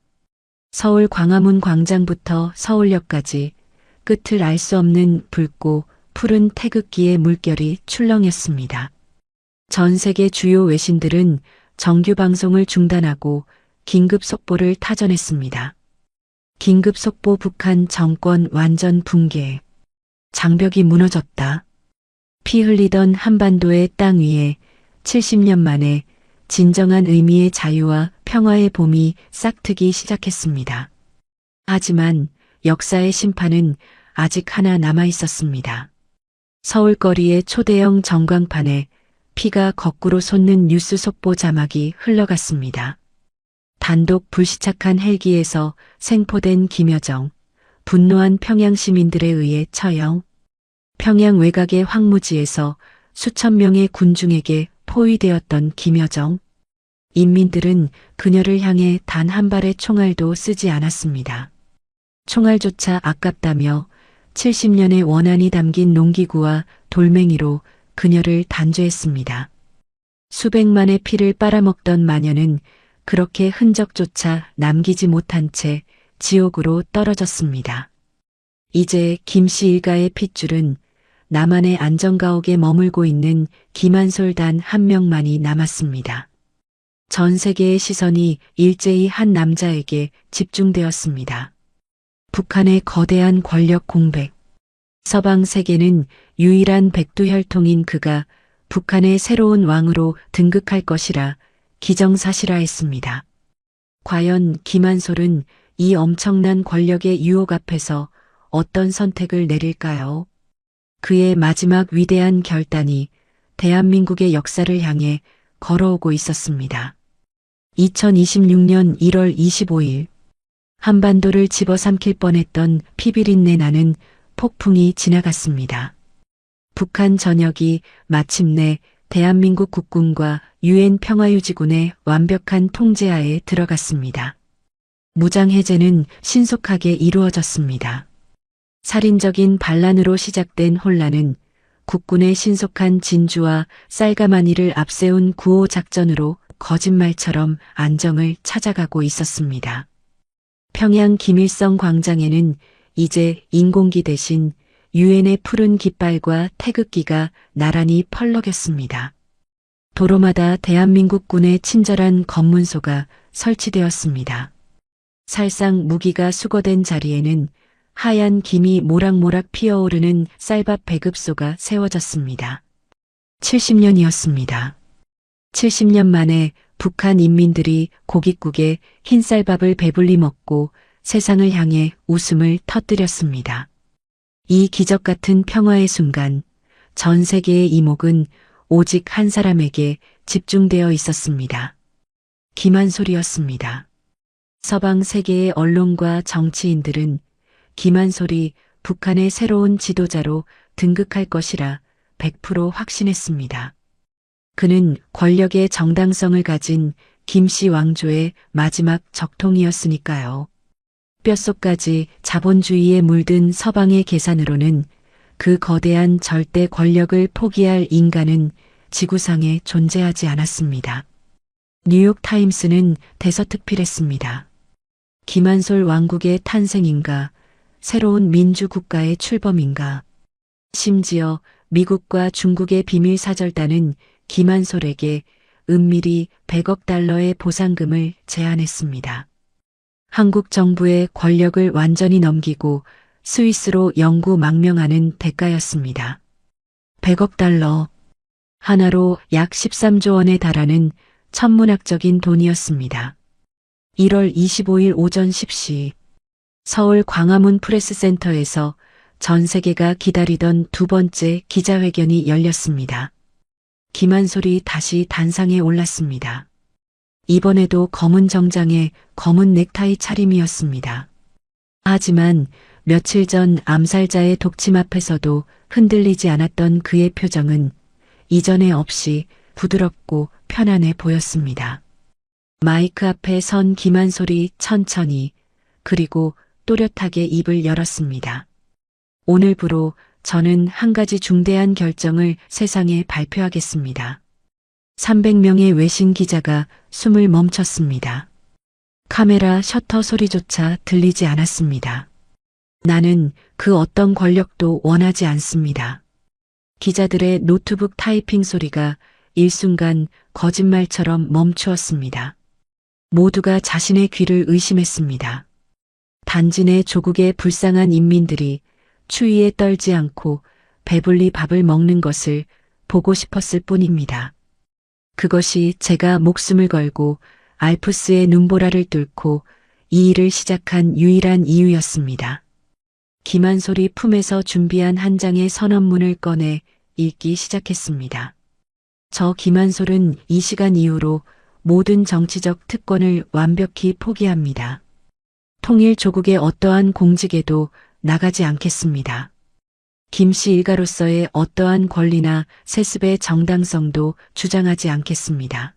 [SPEAKER 3] 서울 광화문 광장부터 서울역까지 끝을 알 수 없는 붉고 푸른 태극기의 물결이 출렁였습니다. 전 세계 주요 외신들은 정규 방송을 중단하고 긴급 속보를 타전했습니다. 긴급 속보 북한 정권 완전 붕괴. 장벽이 무너졌다. 피 흘리던 한반도의 땅 위에 70년 만에 진정한 의미의 자유와 평화의 봄이 싹트기 시작했습니다. 하지만 역사의 심판은 아직 하나 남아 있었습니다. 서울거리의 초대형 전광판에 피가 거꾸로 솟는 뉴스 속보 자막이 흘러갔습니다. 단독 불시착한 헬기에서 생포된 김여정, 분노한 평양 시민들에 의해 처형, 평양 외곽의 황무지에서 수천 명의 군중에게 포위되었던 김여정, 인민들은 그녀를 향해 단 한 발의 총알도 쓰지 않았습니다. 총알조차 아깝다며 70년의 원한이 담긴 농기구와 돌멩이로 그녀를 단죄했습니다. 수백만의 피를 빨아먹던 마녀는 그렇게 흔적조차 남기지 못한 채 지옥으로 떨어졌습니다. 이제 김씨 일가의 핏줄은 남한의 안전가옥에 머물고 있는 김한솔 단 한 명만이 남았습니다. 전 세계의 시선이 일제히 한 남자에게 집중되었습니다. 북한의 거대한 권력 공백. 서방 세계는 유일한 백두혈통인 그가 북한의 새로운 왕으로 등극할 것이라 기정사실화했습니다. 과연 김한솔은 이 엄청난 권력의 유혹 앞에서 어떤 선택을 내릴까요? 그의 마지막 위대한 결단이 대한민국의 역사를 향해 걸어오고 있었습니다. 2026년 1월 25일 한반도를 집어삼킬 뻔했던 피비린내 나는 폭풍이 지나갔습니다. 북한 전역이 마침내 대한민국 국군과 유엔 평화유지군의 완벽한 통제하에 들어갔습니다. 무장해제는 신속하게 이루어졌습니다. 살인적인 반란으로 시작된 혼란은 국군의 신속한 진주와 쌀가마니를 앞세운 구호 작전으로 거짓말처럼 안정을 찾아가고 있었습니다. 평양 김일성 광장에는 이제 인공기 대신 유엔의 푸른 깃발과 태극기가 나란히 펄럭였습니다. 도로마다 대한민국 군의 친절한 검문소가 설치되었습니다. 살상 무기가 수거된 자리에는 하얀 김이 모락모락 피어오르는 쌀밥 배급소가 세워졌습니다. 70년이었습니다. 70년 만에 북한 인민들이 고깃국에 흰쌀밥을 배불리 먹고 세상을 향해 웃음을 터뜨렸습니다. 이 기적 같은 평화의 순간 전 세계의 이목은 오직 한 사람에게 집중되어 있었습니다. 김한솔이었습니다. 서방 세계의 언론과 정치인들은 김한솔이 북한의 새로운 지도자로 등극할 것이라 100% 확신했습니다. 그는 권력의 정당성을 가진 김씨 왕조의 마지막 적통이었으니까요. 뼛속까지 자본주의에 물든 서방의 계산으로는 그 거대한 절대 권력을 포기할 인간은 지구상에 존재하지 않았습니다. 뉴욕타임스는 대서특필했습니다. 김한솔 왕국의 탄생인가, 새로운 민주국가의 출범인가. 심지어 미국과 중국의 비밀사절단은 김한솔에게 은밀히 100억 달러의 보상금을 제안했습니다. 한국 정부의 권력을 완전히 넘기고 스위스로 영구 망명하는 대가였습니다. 100억 달러. 하나로 약 13조 원에 달하는 천문학적인 돈이었습니다. 1월 25일 오전 10시 서울 광화문 프레스센터에서 전 세계가 기다리던 두 번째 기자회견이 열렸습니다. 김한솔이 다시 단상에 올랐습니다. 이번에도 검은 정장에 검은 넥타이 차림이었습니다. 하지만 며칠 전 암살자의 독침 앞에서도 흔들리지 않았던 그의 표정은 이전에 없이 부드럽고 편안해 보였습니다. 마이크 앞에 선 김한솔이 천천히 그리고 또렷하게 입을 열었습니다. 오늘부로 저는 한 가지 중대한 결정을 세상에 발표하겠습니다. 300명의 외신 기자가 숨을 멈췄습니다. 카메라 셔터 소리조차 들리지 않았습니다. 나는 그 어떤 권력도 원하지 않습니다. 기자들의 노트북 타이핑 소리가 일순간 거짓말처럼 멈추었습니다. 모두가 자신의 귀를 의심했습니다. 단지 내 조국의 불쌍한 인민들이 추위에 떨지 않고 배불리 밥을 먹는 것을 보고 싶었을 뿐입니다. 그것이 제가 목숨을 걸고 알프스의 눈보라를 뚫고 이 일을 시작한 유일한 이유였습니다. 김한솔이 품에서 준비한 한 장의 선언문을 꺼내 읽기 시작했습니다. 저 김한솔은 이 시간 이후로 모든 정치적 특권을 완벽히 포기합니다. 통일 조국의 어떠한 공직에도 나가지 않겠습니다. 김씨 일가로서의 어떠한 권리나 세습의 정당성도 주장하지 않겠습니다.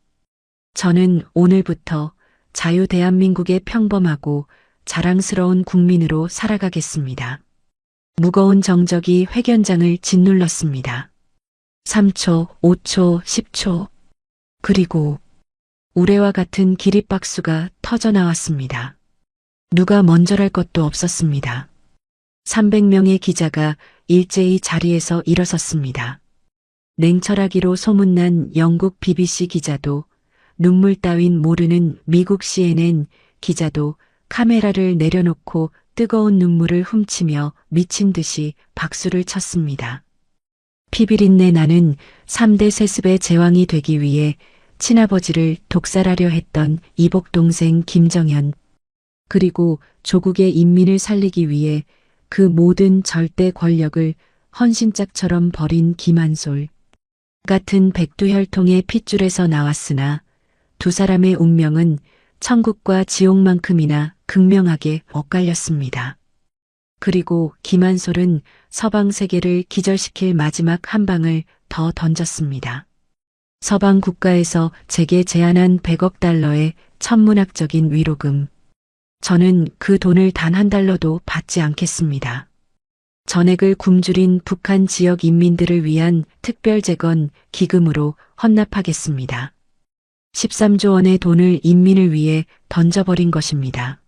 [SPEAKER 3] 저는 오늘부터 자유 대한민국의 평범하고 자랑스러운 국민으로 살아가겠습니다. 무거운 정적이 회견장을 짓눌렀습니다. 3초, 5초, 10초. 그리고 우레와 같은 기립박수가 터져나왔습니다. 누가 먼저랄 것도 없었습니다. 300명의 기자가 일제히 자리에서 일어섰습니다. 냉철하기로 소문난 영국 BBC 기자도, 눈물 따윈 모르는 미국 CNN 기자도 카메라를 내려놓고 뜨거운 눈물을 훔치며 미친 듯이 박수를 쳤습니다. 피비린내 나는 3대 세습의 제왕이 되기 위해 친아버지를 독살하려 했던 이복 동생 김정현, 그리고 조국의 인민을 살리기 위해 그 모든 절대 권력을 헌신짝처럼 버린 김한솔 같은 백두혈통의 핏줄에서 나왔으나 두 사람의 운명은 천국과 지옥만큼이나 극명하게 엇갈렸습니다. 그리고 김한솔은 서방 세계를 기절시킬 마지막 한 방을 더 던졌습니다. 서방 국가에서 제게 제안한 100억 달러의 천문학적인 위로금. 저는 그 돈을 단 한 달러도 받지 않겠습니다. 전액을 굶주린 북한 지역 인민들을 위한 특별재건 기금으로 헌납하겠습니다. 13조 원의 돈을 인민을 위해 던져버린 것입니다.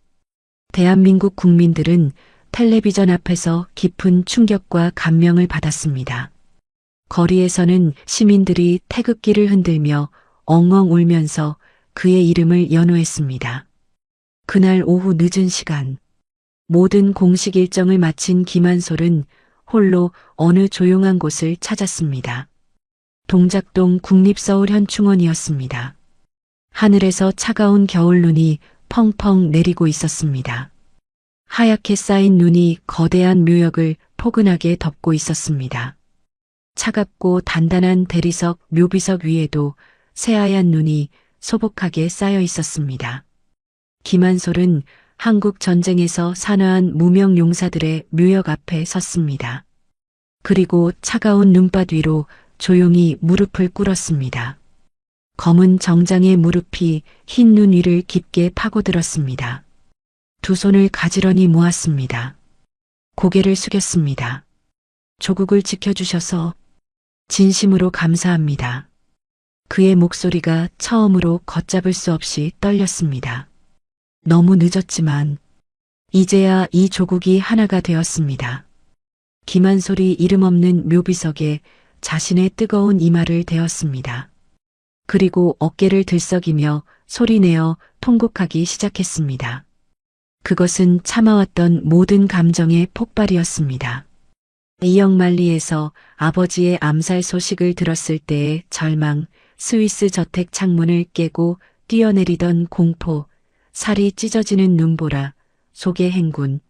[SPEAKER 3] 대한민국 국민들은 텔레비전 앞에서 깊은 충격과 감명을 받았습니다. 거리에서는 시민들이 태극기를 흔들며 엉엉 울면서 그의 이름을 연호했습니다. 그날 오후 늦은 시간, 모든 공식 일정을 마친 김한솔은 홀로 어느 조용한 곳을 찾았습니다. 동작동 국립서울현충원이었습니다. 하늘에서 차가운 겨울눈이 펑펑 내리고 있었습니다. 하얗게 쌓인 눈이 거대한 묘역을 포근하게 덮고 있었습니다. 차갑고 단단한 대리석 묘비석 위에도 새하얀 눈이 소복하게 쌓여 있었습니다. 김한솔은 한국 전쟁에서 산화한 무명 용사들의 묘역 앞에 섰습니다. 그리고 차가운 눈밭 위로 조용히 무릎을 꿇었습니다. 검은 정장의 무릎이 흰 눈 위를 깊게 파고들었습니다. 두 손을 가지런히 모았습니다. 고개를 숙였습니다. 조국을 지켜주셔서 진심으로 감사합니다. 그의 목소리가 처음으로 걷잡을 수 없이 떨렸습니다. 너무 늦었지만 이제야 이 조국이 하나가 되었습니다. 김한솔이 이름 없는 묘비석에 자신의 뜨거운 이마를 대었습니다. 그리고 어깨를 들썩이며 소리내어 통곡하기 시작했습니다. 그것은 참아왔던 모든 감정의 폭발이었습니다. 이영만리에서 아버지의 암살 소식을 들었을 때의 절망, 스위스 저택 창문을 깨고 뛰어내리던 공포, 살이 찢어지는 눈보라, 속의 행군,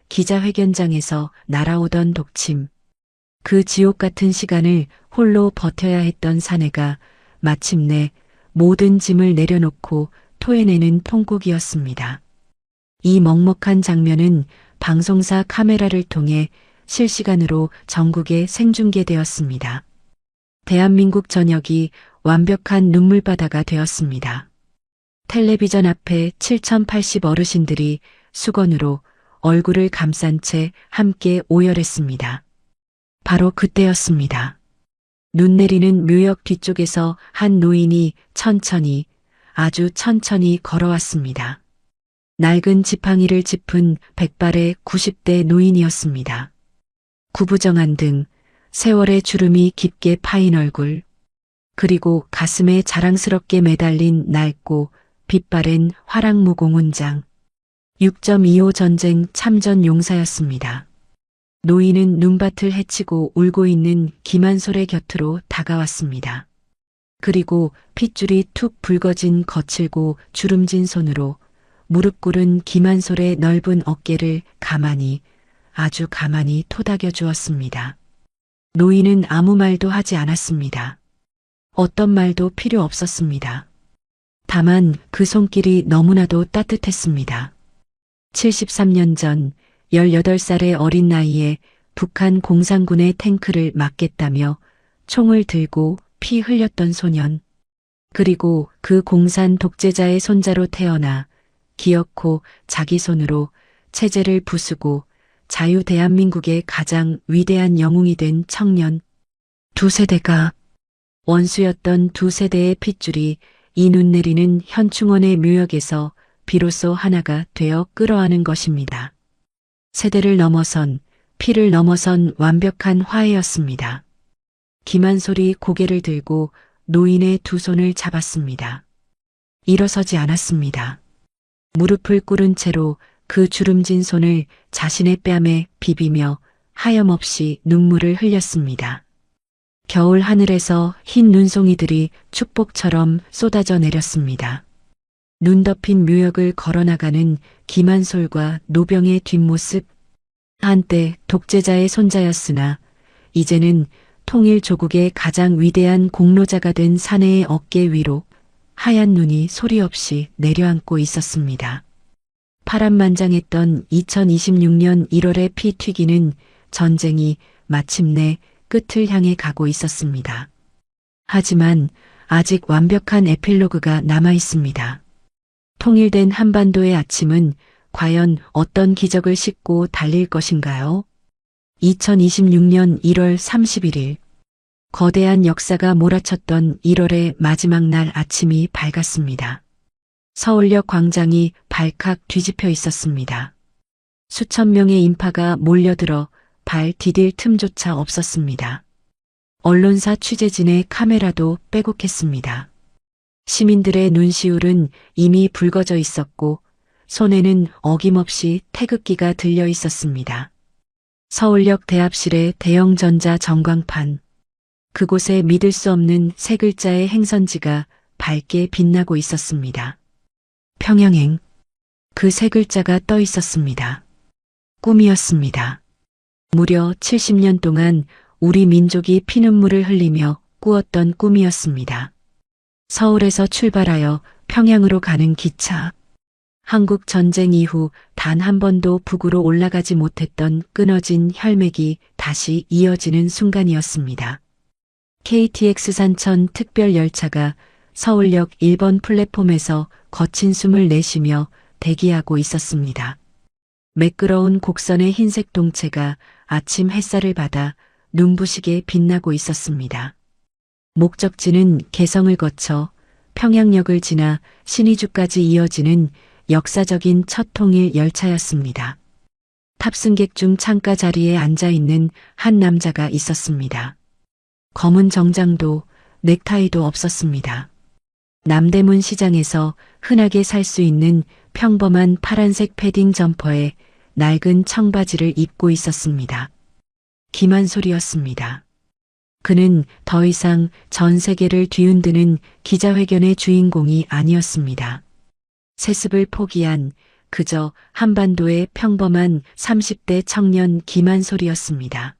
[SPEAKER 3] 기자회견장에서 날아오던 독침, 그 지옥 같은 시간을 홀로 버텨야 했던 사내가 마침내 모든 짐을 내려놓고 토해내는 통곡이었습니다. 이 먹먹한 장면은 방송사 카메라를 통해 실시간으로 전국에 생중계되었습니다. 대한민국 전역이 완벽한 눈물바다가 되었습니다. 텔레비전 앞에 7080 어르신들이 수건으로 얼굴을 감싼 채 함께 오열했습니다. 바로 그때였습니다. 눈 내리는 묘역 뒤쪽에서 한 노인이 천천히, 아주 천천히 걸어왔습니다. 낡은 지팡이를 짚은 백발의 90대 노인이었습니다. 구부정한 등, 세월의 주름이 깊게 파인 얼굴. 그리고 가슴에 자랑스럽게 매달린 낡고 빛바랜 화랑무공훈장. 6.25 전쟁 참전 용사였습니다. 노인은 눈밭을 헤치고 울고 있는 김한솔의 곁으로 다가왔습니다. 그리고 핏줄이 툭 붉어진 거칠고 주름진 손으로 무릎 꿇은 김한솔의 넓은 어깨를 가만히, 아주 가만히 토닥여 주었습니다. 노인은 아무 말도 하지 않았습니다. 어떤 말도 필요 없었습니다. 다만 그 손길이 너무나도 따뜻했습니다. 73년 전 18살의 어린 나이에 북한 공산군의 탱크를 막겠다며 총을 들고 피 흘렸던 소년. 그리고 그 공산 독재자의 손자로 태어나 기어코 자기 손으로 체제를 부수고 자유 대한민국의 가장 위대한 영웅이 된 청년. 두 세대가 원수였던 두 세대의 핏줄이 이 눈 내리는 현충원의 묘역에서 비로소 하나가 되어 끌어안은 것입니다. 세대를 넘어선, 피를 넘어선 완벽한 화해였습니다. 김한솔이 고개를 들고 노인의 두 손을 잡았습니다. 일어서지 않았습니다. 무릎을 꿇은 채로 그 주름진 손을 자신의 뺨에 비비며 하염없이 눈물을 흘렸습니다. 겨울 하늘에서 흰 눈송이들이 축복처럼 쏟아져 내렸습니다. 눈 덮인 묘역을 걸어나가는 김한솔과 노병의 뒷모습. 한때 독재자의 손자였으나 이제는 통일 조국의 가장 위대한 공로자가 된 사내의 어깨 위로 하얀 눈이 소리 없이 내려앉고 있었습니다. 파란만장했던 2026년 1월의 피 튀기는 전쟁이 마침내 끝을 향해 가고 있었습니다. 하지만 아직 완벽한 에필로그가 남아 있습니다. 통일된 한반도의 아침은 과연 어떤 기적을 싣고 달릴 것인가요? 2026년 1월 31일. 거대한 역사가 몰아쳤던 1월의 마지막 날 아침이 밝았습니다. 서울역 광장이 발칵 뒤집혀 있었습니다. 수천 명의 인파가 몰려들어 발 디딜 틈조차 없었습니다. 언론사 취재진의 카메라도 빼곡했습니다. 시민들의 눈시울은 이미 붉어져 있었고 손에는 어김없이 태극기가 들려 있었습니다. 서울역 대합실의 대형 전자 전광판. 그곳에 믿을 수 없는 세 글자의 행선지가 밝게 빛나고 있었습니다. 평양행. 그 세 글자가 떠 있었습니다. 꿈이었습니다. 무려 70년 동안 우리 민족이 피눈물을 흘리며 꾸었던 꿈이었습니다. 서울에서 출발하여 평양으로 가는 기차. 한국 전쟁 이후 단 한 번도 북으로 올라가지 못했던 끊어진 혈맥이 다시 이어지는 순간이었습니다. KTX 산천 특별 열차가 서울역 1번 플랫폼에서 거친 숨을 내쉬며 대기하고 있었습니다. 매끄러운 곡선의 흰색 동체가 아침 햇살을 받아 눈부시게 빛나고 있었습니다. 목적지는 개성을 거쳐 평양역을 지나 신의주까지 이어지는 역사적인 첫 통일 열차였습니다. 탑승객 중 창가 자리에 앉아있는 한 남자가 있었습니다. 검은 정장도 넥타이도 없었습니다. 남대문 시장에서 흔하게 살 수 있는 평범한 파란색 패딩 점퍼에 낡은 청바지를 입고 있었습니다. 김한솔이었습니다. 그는 더 이상 전 세계를 뒤흔드는 기자회견의 주인공이 아니었습니다. 세습을 포기한 그저 한반도의 평범한 30대 청년 김한솔이었습니다.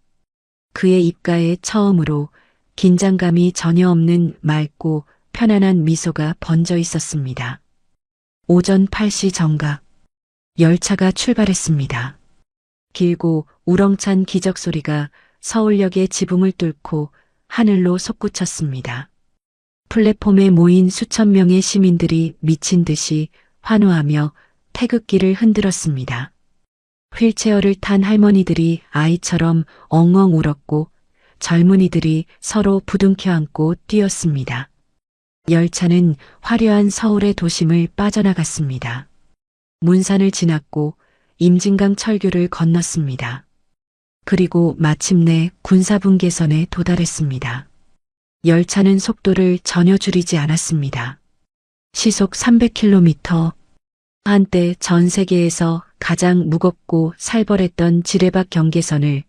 [SPEAKER 3] 그의 입가에 처음으로 긴장감이 전혀 없는 맑고 편안한 미소가 번져 있었습니다. 오전 8시 정각. 열차가 출발했습니다. 길고 우렁찬 기적소리가 서울역의 지붕을 뚫고 하늘로 솟구쳤습니다. 플랫폼에 모인 수천 명의 시민들이 미친 듯이 환호하며 태극기를 흔들었습니다. 휠체어를 탄 할머니들이 아이처럼 엉엉 울었고 젊은이들이 서로 부둥켜 안고 뛰었습니다. 열차는 화려한 서울의 도심을 빠져나갔습니다. 문산을 지났고 임진강 철교를 건넜습니다. 그리고 마침내 군사분계선에 도달했습니다. 열차는 속도를 전혀 줄이지 않았습니다. 시속 300km. 한때 전 세계에서 가장 무겁고 살벌했던 지뢰박 경계선을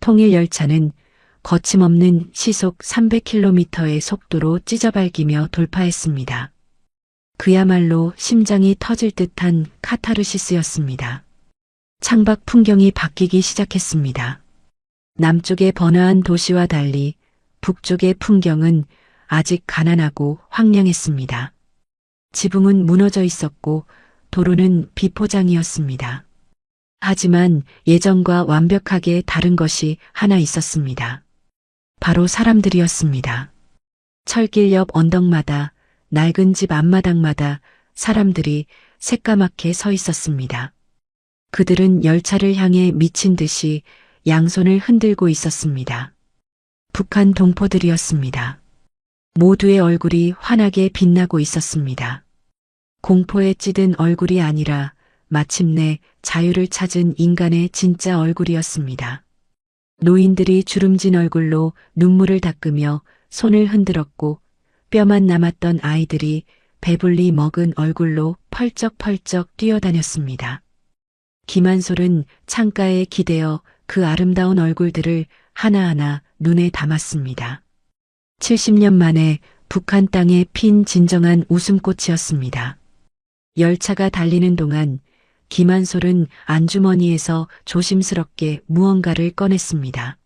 [SPEAKER 3] 통일열차는 거침없는 시속 300km의 속도로 찢어밟기며 돌파했습니다. 그야말로 심장이 터질 듯한 카타르시스였습니다. 창밖 풍경이 바뀌기 시작했습니다. 남쪽의 번화한 도시와 달리 북쪽의 풍경은 아직 가난하고 황량했습니다. 지붕은 무너져 있었고 도로는 비포장이었습니다. 하지만 예전과 완벽하게 다른 것이 하나 있었습니다. 바로 사람들이었습니다. 철길 옆 언덕마다 낡은 집 앞마당마다 사람들이 새까맣게 서 있었습니다. 그들은 열차를 향해 미친 듯이 양손을 흔들고 있었습니다. 북한 동포들이었습니다. 모두의 얼굴이 환하게 빛나고 있었습니다. 공포에 찌든 얼굴이 아니라 마침내 자유를 찾은 인간의 진짜 얼굴이었습니다. 노인들이 주름진 얼굴로 눈물을 닦으며 손을 흔들었고 뼈만 남았던 아이들이 배불리 먹은 얼굴로 펄쩍펄쩍 뛰어다녔습니다. 김한솔은 창가에 기대어 그 아름다운 얼굴들을 하나하나 눈에 담았습니다. 70년 만에 북한 땅에 핀 진정한 웃음꽃이었습니다. 열차가 달리는 동안 김한솔은 안주머니에서 조심스럽게 무언가를 꺼냈습니다.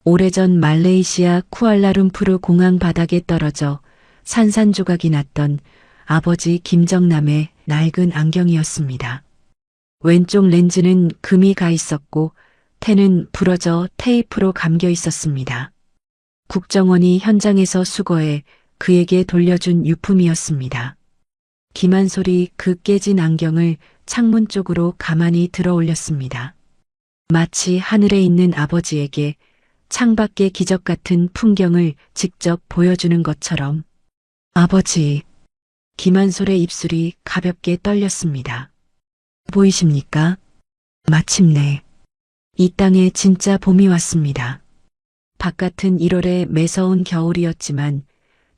[SPEAKER 3] 오래전 말레이시아 쿠알라룸푸르 공항 바닥에 떨어져 산산조각이 났던 아버지 김정남의 낡은 안경이었습니다. 왼쪽 렌즈는 금이 가 있었고 테는 부러져 테이프로 감겨 있었습니다. 국정원이 현장에서 수거해 그에게 돌려준 유품이었습니다. 김한솔이 그 깨진 안경을 창문 쪽으로 가만히 들어 올렸습니다. 마치 하늘에 있는 아버지에게 창밖의 기적 같은 풍경을 직접 보여주는 것처럼. 아버지. 김한솔의 입술이 가볍게 떨렸습니다. 보이십니까? 마침내 이 땅에 진짜 봄이 왔습니다. 바깥은 1월의 매서운 겨울이었지만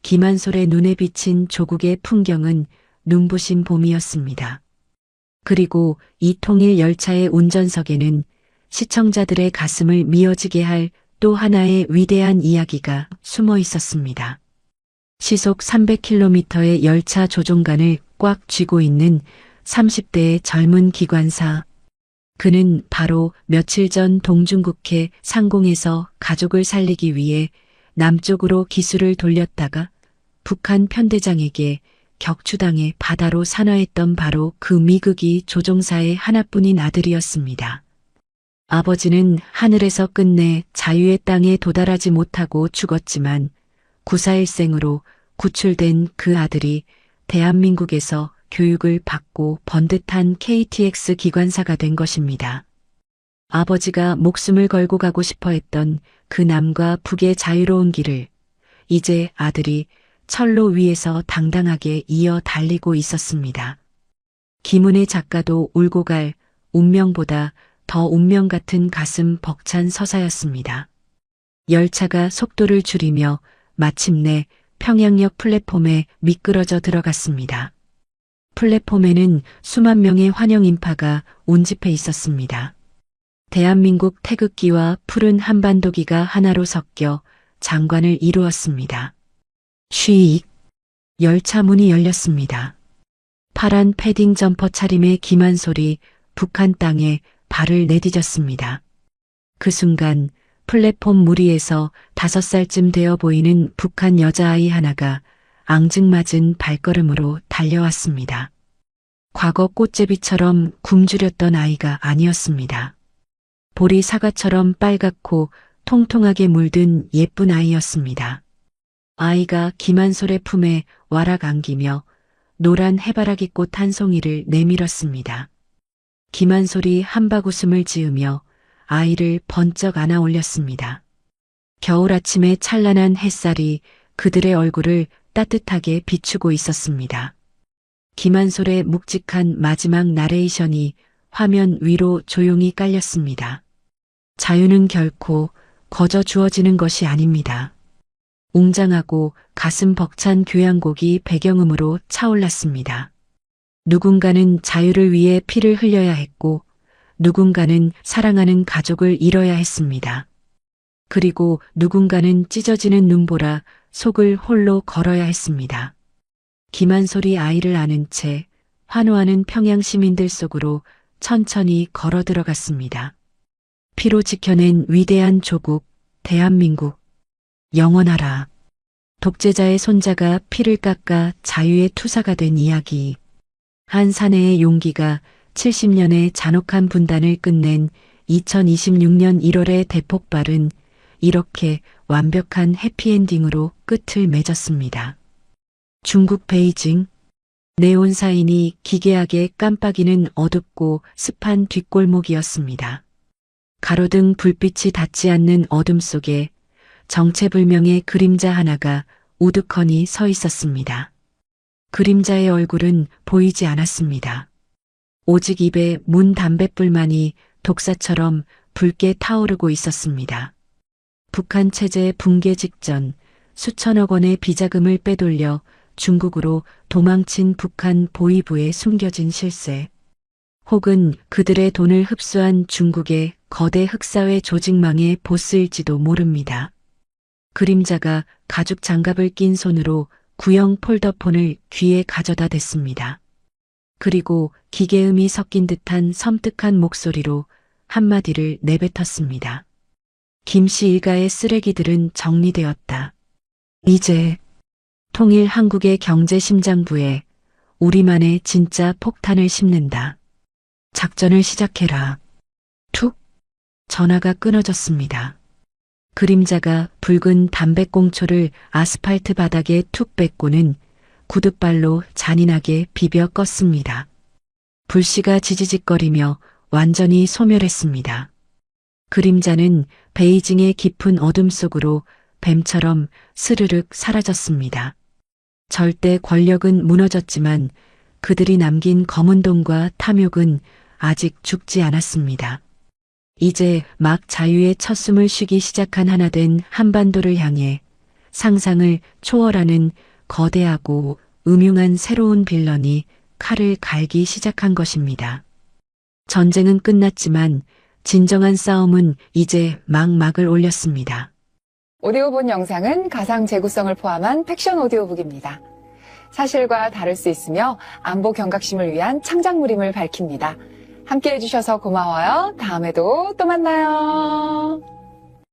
[SPEAKER 3] 김한솔의 눈에 비친 조국의 풍경은 눈부신 봄이었습니다. 그리고 이 통일 열차의 운전석에는 시청자들의 가슴을 미어지게 할 또 하나의 위대한 이야기가 숨어 있었습니다. 시속 300km의 열차 조종관을 꽉 쥐고 있는 30대의 젊은 기관사. 그는 바로 며칠 전 동중국해 상공에서 가족을 살리기 위해 남쪽으로 기수를 돌렸다가 북한 편대장에게 격추당해 바다로 산화했던 바로 그 미국이 조종사의 하나뿐인 아들이었습니다. 아버지는 하늘에서 끝내 자유의 땅에 도달하지 못하고 죽었지만 9.4일생으로 구출된 그 아들이 대한민국에서 교육을 받고 번듯한 KTX 기관사가 된 것입니다. 아버지가 목숨을 걸고 가고 싶어 했던 그 남과 북의 자유로운 길을 이제 아들이 철로 위에서 당당하게 이어 달리고 있었습니다. 김은혜 작가도 울고 갈 운명보다 더 운명 같은 가슴 벅찬 서사였습니다. 열차가 속도를 줄이며 마침내 평양역 플랫폼에 미끄러져 들어갔습니다. 플랫폼에는 수만 명의 환영 인파가 운집해 있었습니다. 대한민국 태극기와 푸른 한반도기가 하나로 섞여 장관을 이루었습니다. 쉬익. 열차 문이 열렸습니다. 파란 패딩 점퍼 차림의 김한솔이 북한 땅에 발을 내디뎠습니다. 그 순간 플랫폼 무리에서 5살쯤 되어 보이는 북한 여자아이 하나가 앙증맞은 발걸음으로 달려왔습니다. 과거 꽃제비처럼 굶주렸던 아이가 아니었습니다. 볼이 사과처럼 빨갛고 통통하게 물든 예쁜 아이였습니다. 아이가 김한솔의 품에 와락 안기며 노란 해바라기 꽃 한 송이를 내밀었습니다. 김한솔이 한박웃음을 지으며 아이를 번쩍 안아 올렸습니다. 겨울 아침의 찬란한 햇살이 그들의 얼굴을 따뜻하게 비추고 있었습니다. 김한솔의 묵직한 마지막 나레이션이 화면 위로 조용히 깔렸습니다. 자유는 결코 거저 주어지는 것이 아닙니다. 웅장하고 가슴 벅찬 교향곡이 배경음으로 차올랐습니다. 누군가는 자유를 위해 피를 흘려야 했고 누군가는 사랑하는 가족을 잃어야 했습니다. 그리고 누군가는 찢어지는 눈보라 속을 홀로 걸어야 했습니다. 김한솔이 아이를 안은 채 환호하는 평양 시민들 속으로 천천히 걸어 들어갔습니다. 피로 지켜낸 위대한 조국, 대한민국, 영원하라. 독재자의 손자가 피를 깎아 자유의 투사가 된 이야기. 한 사내의 용기가 70년의 잔혹한 분단을 끝낸 2026년 1월의 대폭발은 이렇게 완벽한 해피엔딩으로 끝을 맺었습니다. 중국 베이징. 네온 사인이 기괴하게 깜빡이는 어둡고 습한 뒷골목이었습니다. 가로등 불빛이 닿지 않는 어둠 속에 정체불명의 그림자 하나가 우두커니 서 있었습니다. 그림자의 얼굴은 보이지 않았습니다. 오직 입에 문 담뱃불만이 독사처럼 붉게 타오르고 있었습니다. 북한 체제 붕괴 직전 수천억 원의 비자금을 빼돌려 중국으로 도망친 북한 보위부에 숨겨진 실세. 혹은 그들의 돈을 흡수한 중국의 거대 흑사회 조직망의 보스일지도 모릅니다. 그림자가 가죽 장갑을 낀 손으로 구형 폴더폰을 귀에 가져다 댔습니다. 그리고 기계음이 섞인 듯한 섬뜩한 목소리로 한마디를 내뱉었습니다. 김씨 일가의 쓰레기들은 정리되었다. 이제 통일 한국의 경제심장부에 우리만의 진짜 폭탄을 심는다. 작전을 시작해라. 툭! 전화가 끊어졌습니다. 그림자가 붉은 담뱃꽁초를 아스팔트 바닥에 툭 뱉고는 구둣발로 잔인하게 비벼 껐습니다. 불씨가 지지직거리며 완전히 소멸했습니다. 그림자는 베이징의 깊은 어둠 속으로 뱀처럼 스르륵 사라졌습니다. 절대 권력은 무너졌지만 그들이 남긴 검은 돈과 탐욕은 아직 죽지 않았습니다. 이제 막 자유의 첫 숨을 쉬기 시작한 하나된 한반도를 향해 상상을 초월하는 거대하고 음흉한 새로운 빌런이 칼을 갈기 시작한 것입니다. 전쟁은 끝났지만 진정한 싸움은 이제 막을 올렸습니다.
[SPEAKER 4] 오디오본 영상은 가상 재구성을 포함한 팩션 오디오북입니다. 사실과 다를 수 있으며 안보 경각심을 위한 창작물임을 밝힙니다. 함께 해주셔서 고마워요. 다음에도 또 만나요.